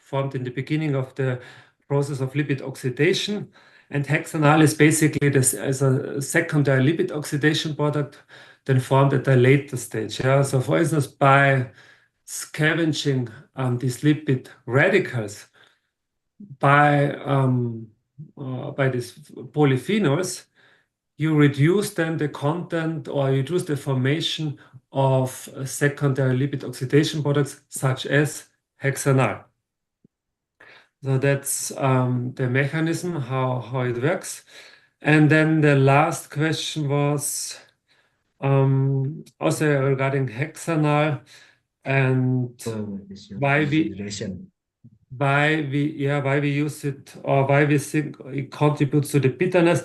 formed in the beginning of the process of lipid oxidation, and hexanal is basically this as a secondary lipid oxidation product, then formed at a later stage. So, for instance, by scavenging these lipid radicals by these polyphenols, you reduce then the content, or you reduce the formation of secondary lipid oxidation products such as hexanal. So that's the mechanism, how it works. And then the last question was also regarding hexanal and why we use it, or why we think it contributes to the bitterness.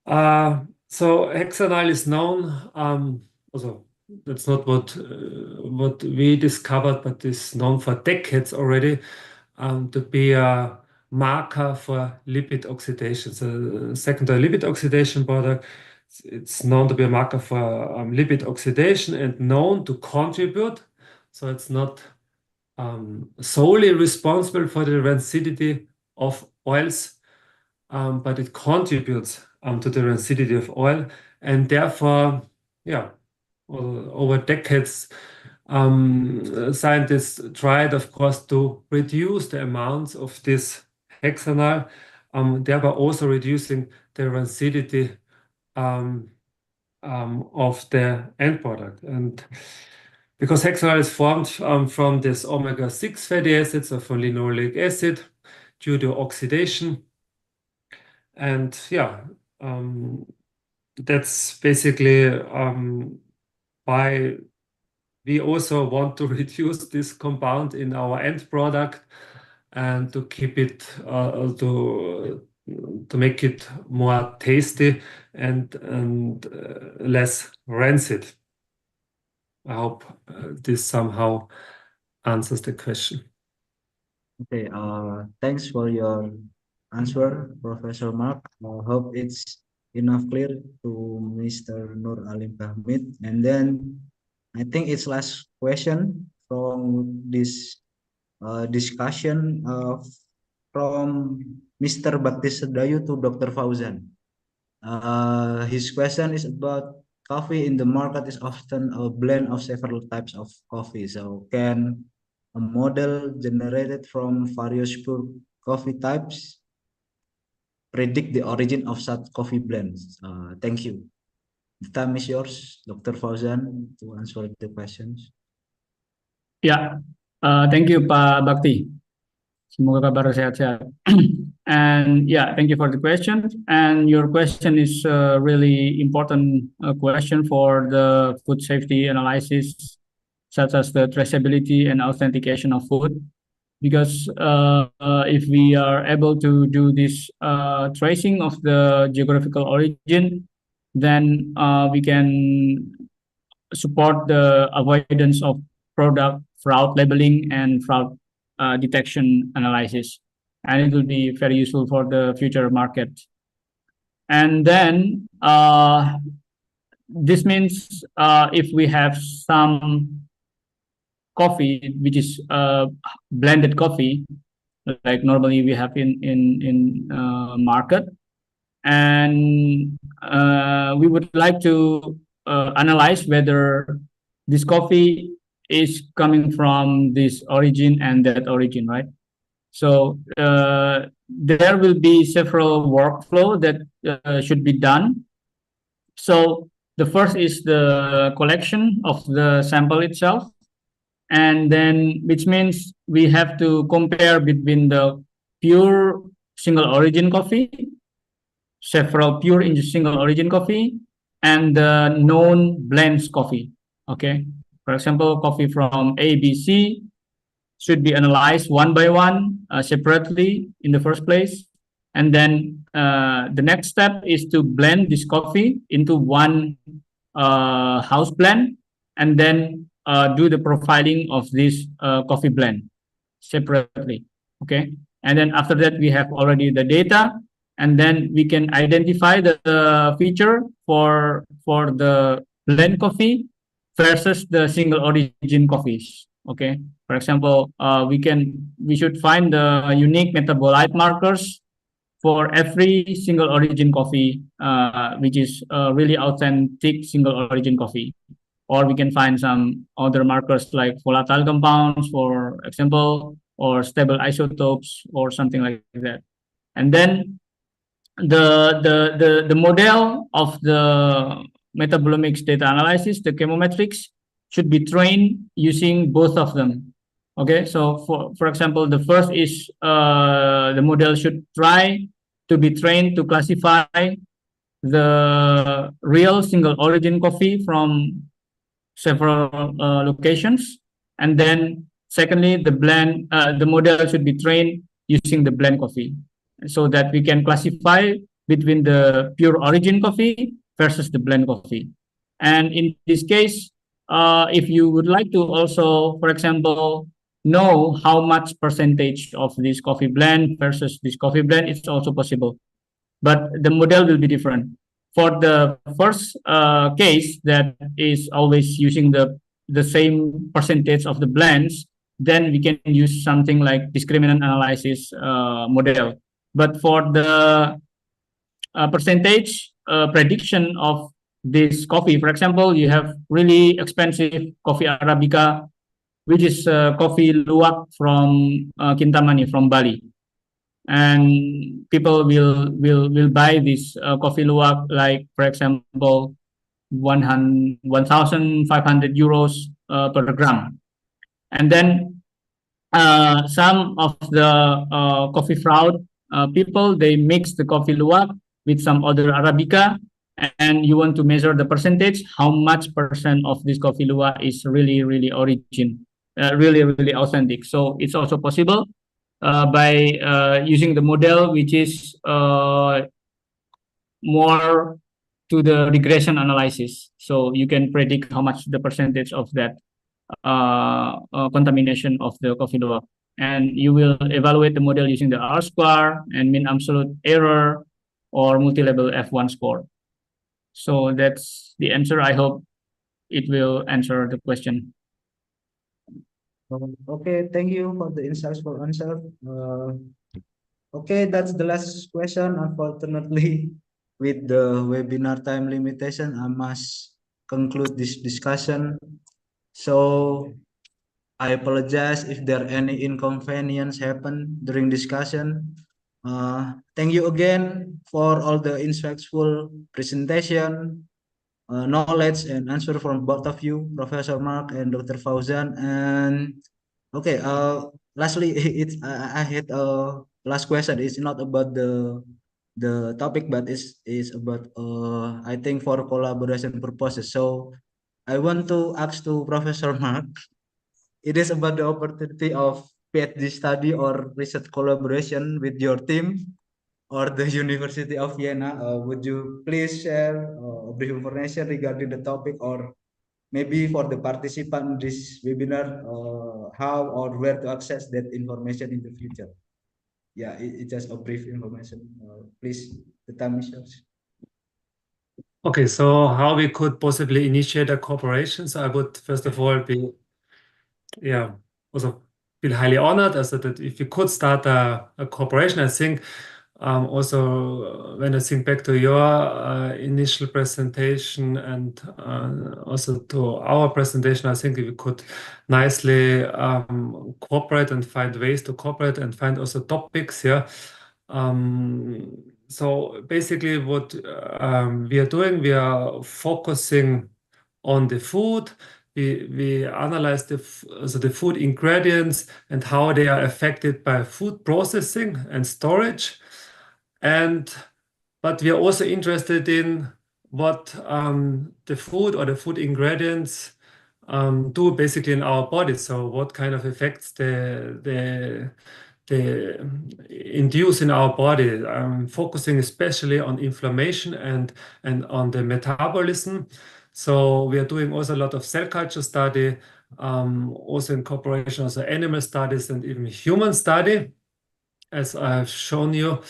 So hexanal is known, also that's not what we discovered, but is known for decades already, to be a marker for lipid oxidation. So secondary lipid oxidation product, it's known to be a marker for lipid oxidation and known to contribute. So it's not solely responsible for the rancidity of oils, but it contributes to the rancidity of oil, and therefore, over decades, scientists tried, of course, to reduce the amounts of this hexanal, thereby also reducing the rancidity of the end product. And because hexanal is formed from this omega-6 fatty acids or from linoleic acid due to oxidation, and that's basically why we also want to reduce this compound in our end product and to keep it to make it more tasty and less rancid. I hope this somehow answers the question. Okay, thanks for your answer, Professor Mark. I hope it's enough clear to Mr. Nur Alim Fahmid. And then I think it's last question from this discussion from Mr. Baptiste Dayu to Dr. Fauzan. His question is about coffee in the market is often a blend of several types of coffee. So can a model generated from various pure coffee types predict the origin of such coffee blends? Thank you. The time is yours, Dr. Fauzan, to answer the questions. Ya, thank you Pak Bakti. Semoga kabar sehat-sehat. And yeah, thank you for the question. And your question is a really important question for the food safety analysis, such as the traceability and authentication of food. Because if we are able to do this tracing of the geographical origin, then we can support the avoidance of product fraud labeling and fraud detection analysis, and it will be very useful for the future market. And then this means if we have some coffee which is blended coffee, like normally we have in market, and we would like to analyze whether this coffee is coming from this origin and that origin, right? So there will be several workflow that should be done. So the first is the collection of the sample itself, and then which means we have to compare between the pure single origin coffee, several pure in single origin coffee, and the known blends coffee. Okay, for example, coffee from A, B, C should be analyzed one by one separately in the first place, and then the next step is to blend this coffee into one house blend, and then do the profiling of this coffee blend separately. Okay, and then after that we have already the data, and then we can identify the feature for the blend coffee versus the single origin coffees. Okay, for example, we should find the unique metabolite markers for every single origin coffee, which is really authentic single origin coffee. Or we can find some other markers like volatile compounds, for example, or stable isotopes or something like that. And then the model of the metabolomics data analysis, the chemometrics should be trained using both of them. Okay, so for example, the first is the model should try to be trained to classify the real single origin coffee from several locations, and then secondly, the model should be trained using the blend coffee, so that we can classify between the pure origin coffee versus the blend coffee. And in this case, if you would like to also, for example, know how much percentage of this coffee blend versus this coffee blend, it's also possible, but the model will be different. For the first case that is always using the same percentage of the blends, then we can use something like discriminant analysis model. But for the percentage prediction of this coffee, for example, you have really expensive coffee Arabica, which is coffee luwak from Kintamani, from Bali. And people will buy this coffee luwak, like, for example, 1,500 euros per gram. And then some of the coffee fraud people, they mix the coffee luwak with some other Arabica, and you want to measure the percentage, how much percent of this coffee luwak is really origin, really authentic. So it's also possible by using the model, which is more to the regression analysis. So you can predict how much the percentage of that contamination of the coffee luwak. And you will evaluate the model using the R-square and mean absolute error or multi-level F1 score. So that's the answer. I hope it will answer the question. Okay, thank you for the insightful answer. Okay, that's the last question. Unfortunately, with the webinar time limitation, I must conclude this discussion. So I apologize if there are any inconvenience happen during discussion. Thank you again for all the insightful presentation, knowledge and answer from both of you, Professor Mark and Dr. Fauzan. And okay, lastly, I had a last question. It's not about the topic, but is about I think for collaboration purposes. So I want to ask to Professor Mark. It is about the opportunity of PhD study or research collaboration with your team or the University of Vienna. Would you please share brief information regarding the topic, or maybe for the participant in this webinar, how or where to access that information in the future? Yeah, it's just a brief information. Please, the time is yours. Okay, so how we could possibly initiate a cooperation. So I would first of all also feel highly honored as that if we could start a cooperation. I think also when I think back to your initial presentation and also to our presentation, I think we could nicely cooperate and find ways to cooperate and find also topics. So basically what we are doing, we are focusing on the food. We analyze the food ingredients and how they are affected by food processing and storage. But we are also interested in what the food or the food ingredients do basically in our body. So what kind of effects they induce in our body, focusing especially on inflammation and on the metabolism. So we are doing also a lot of cell culture study, also in cooperation with animal studies and even human study, as I've shown you.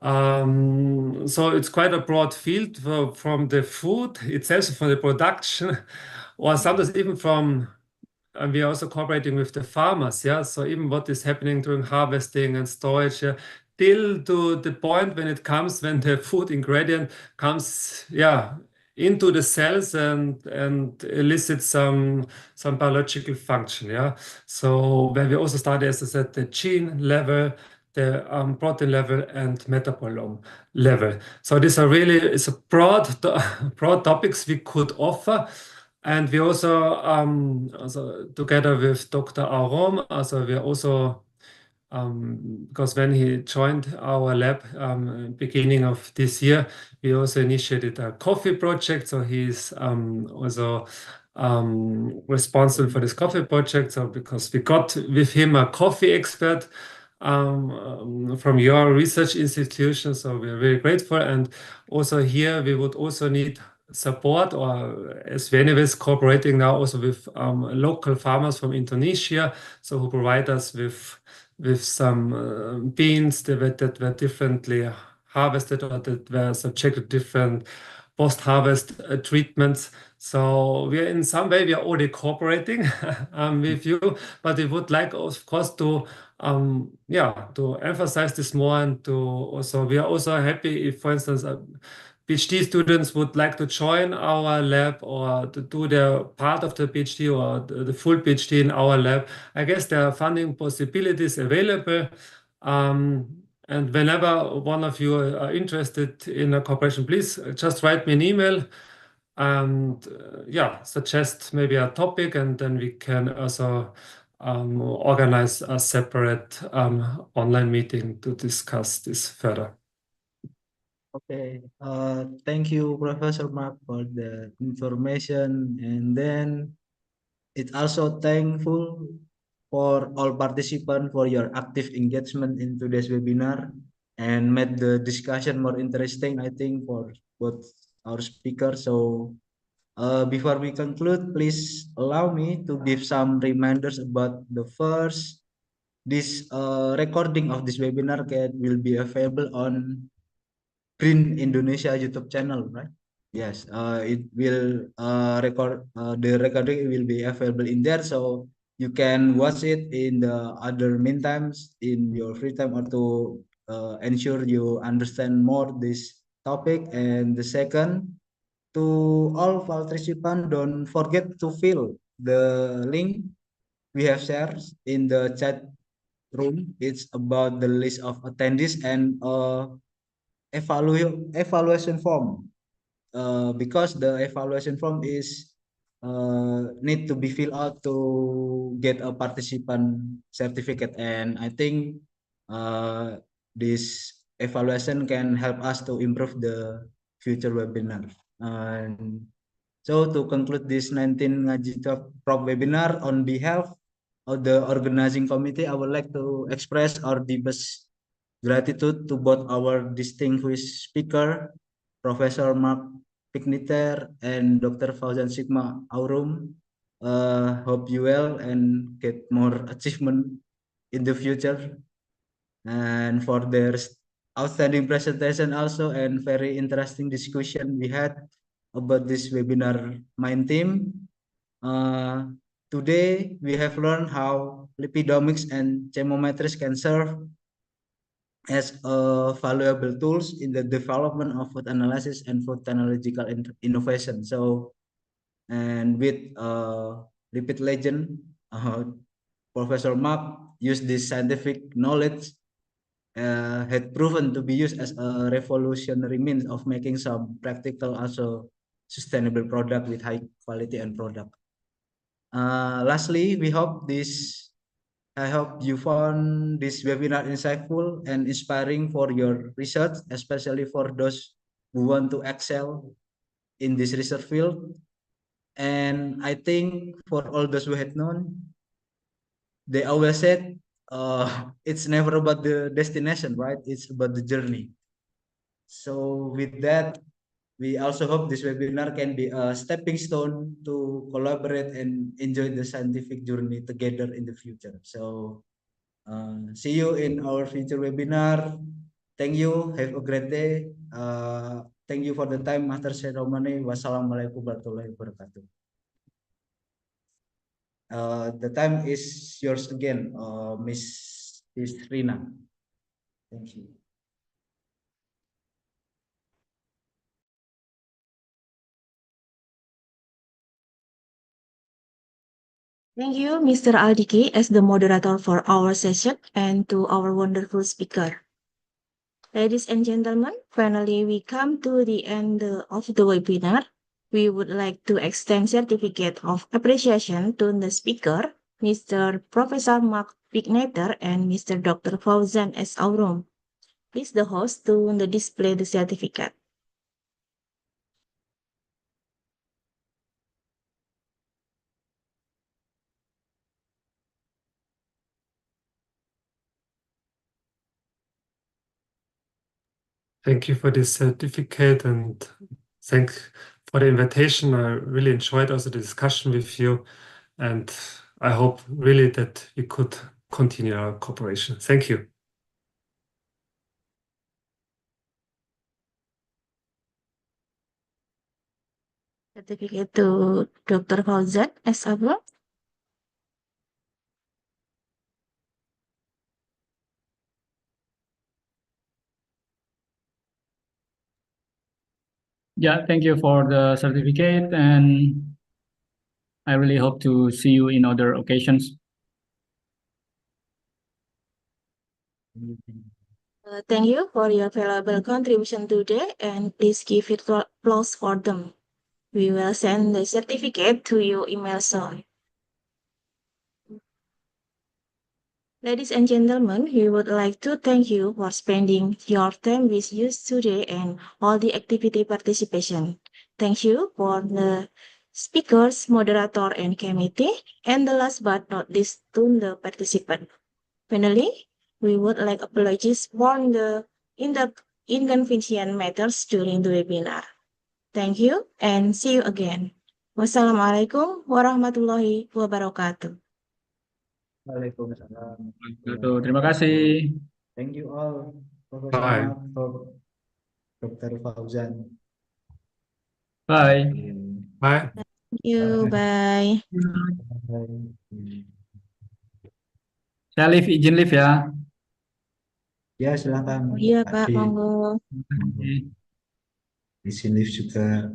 So it's quite a broad field from the food itself, from the production, or sometimes even from, and we are also cooperating with the farmers, so even what is happening during harvesting and storage, till to the point when the food ingredient comes into the cells and elicits some biological function. So when we also study, as I said, the gene level, the protein level and metabolome level. So these are really, it's a broad topics we could offer. And we also together with Dr. Arom, we are also because when he joined our lab beginning of this year, we also initiated a coffee project. So he's also responsible for this coffee project. So because we got with him a coffee expert from your research institution, so we're very grateful. And also here we would also need support, or as Venice is cooperating now also with local farmers from Indonesia, so who provide us with some beans that were differently harvested or that were subjected to different post-harvest treatments. So we are in some way, we are already cooperating with you, but we would like, of course, to emphasize this more, and to also, we are also happy if, for instance, PhD students would like to join our lab or to do their part of the PhD or the full PhD in our lab. I guess there are funding possibilities available. And whenever one of you are interested in a cooperation, please just write me an email and suggest maybe a topic, and then we can also organize a separate online meeting to discuss this further. Okay, thank you, Professor Mark, for the information. And then it's also thankful for all participants for your active engagement in today's webinar and made the discussion more interesting, I think, for both our speakers. So before we conclude, please allow me to give some reminders about the first. This recording of this webinar will be available on BRIN Indonesia YouTube channel, right? Yes, it will the recording will be available in there, so you can watch it in the other meantimes in your free time, or to ensure you understand more this topic. And the second, to all participants, don't forget to fill the link we have shared in the chat room. It's about the list of attendees and evaluation form, because the evaluation form is need to be filled out to get a participant certificate. And I think this evaluation can help us to improve the future webinar. And so to conclude this 19 NgajiTekProP webinar, on behalf of the organizing committee, I would like to express our deepest gratitude to both our distinguished speaker, Professor Mark Pigniter and Dr. Fauzan Sigma Aurum. Hope you well and get more achievement in the future. And for their outstanding presentation also, and very interesting discussion we had about this webinar main theme. Today we have learned how lipidomics and chemometrics can serve as valuable tools in the development of food analysis and food technological innovation. So, and with lipid legend, Professor Mark used this scientific knowledge had proven to be used as a revolutionary means of making some practical, also sustainable product with high quality and product. Lastly, I hope you found this webinar insightful and inspiring for your research, especially for those who want to excel in this research field. And I think for all those who had known, they always said, it's never about the destination, right? It's about the journey. So with that, we also hope this webinar can be a stepping stone to collaborate and enjoy the scientific journey together in the future. So see you in our future webinar. Thank you. Have a great day. Thank you for the time, Master Ceremony. Wassalamualaikum warahmatullahi wabarakatuh. The time is yours again, Miss Rina. Thank you. Thank you, Mr. Aldiki, as the moderator for our session, and to our wonderful speaker. Ladies and gentlemen, finally we come to the end of the webinar. We would like to extend certificate of appreciation to the speaker, Mr. Professor Mark Bignater and Mr. Dr. Fauzan S. Aurum. Please the host to display the certificate. Thank you for this certificate and thanks for the invitation. I really enjoyed also the discussion with you, and I hope really that we could continue our cooperation. Thank you. Certificate to Dr. Fauzan S. Aurum. Yeah, thank you for the certificate, and I really hope to see you in other occasions. Thank you for your valuable contribution today, and please give it applause for them. We will send the certificate to your email soon. Ladies and gentlemen, we would like to thank you for spending your time with us today and all the activity participation. Thank you for the speakers, moderator, and committee, and the last but not least to the participant. Finally, we would like apologies for the inconvenient matters during the webinar. Thank you and see you again. Wassalamualaikum warahmatullahi wabarakatuh. Waalaikumsalam. Terima kasih. Thank you all, Professor Bye. Mark, for Dr. Fauzan. Bye. Bye. Thank you, bye. Saya izin live ya. Ya, silakan. Oh iya, Pak, Adi. monggo. Terima kasih. Izin live juga.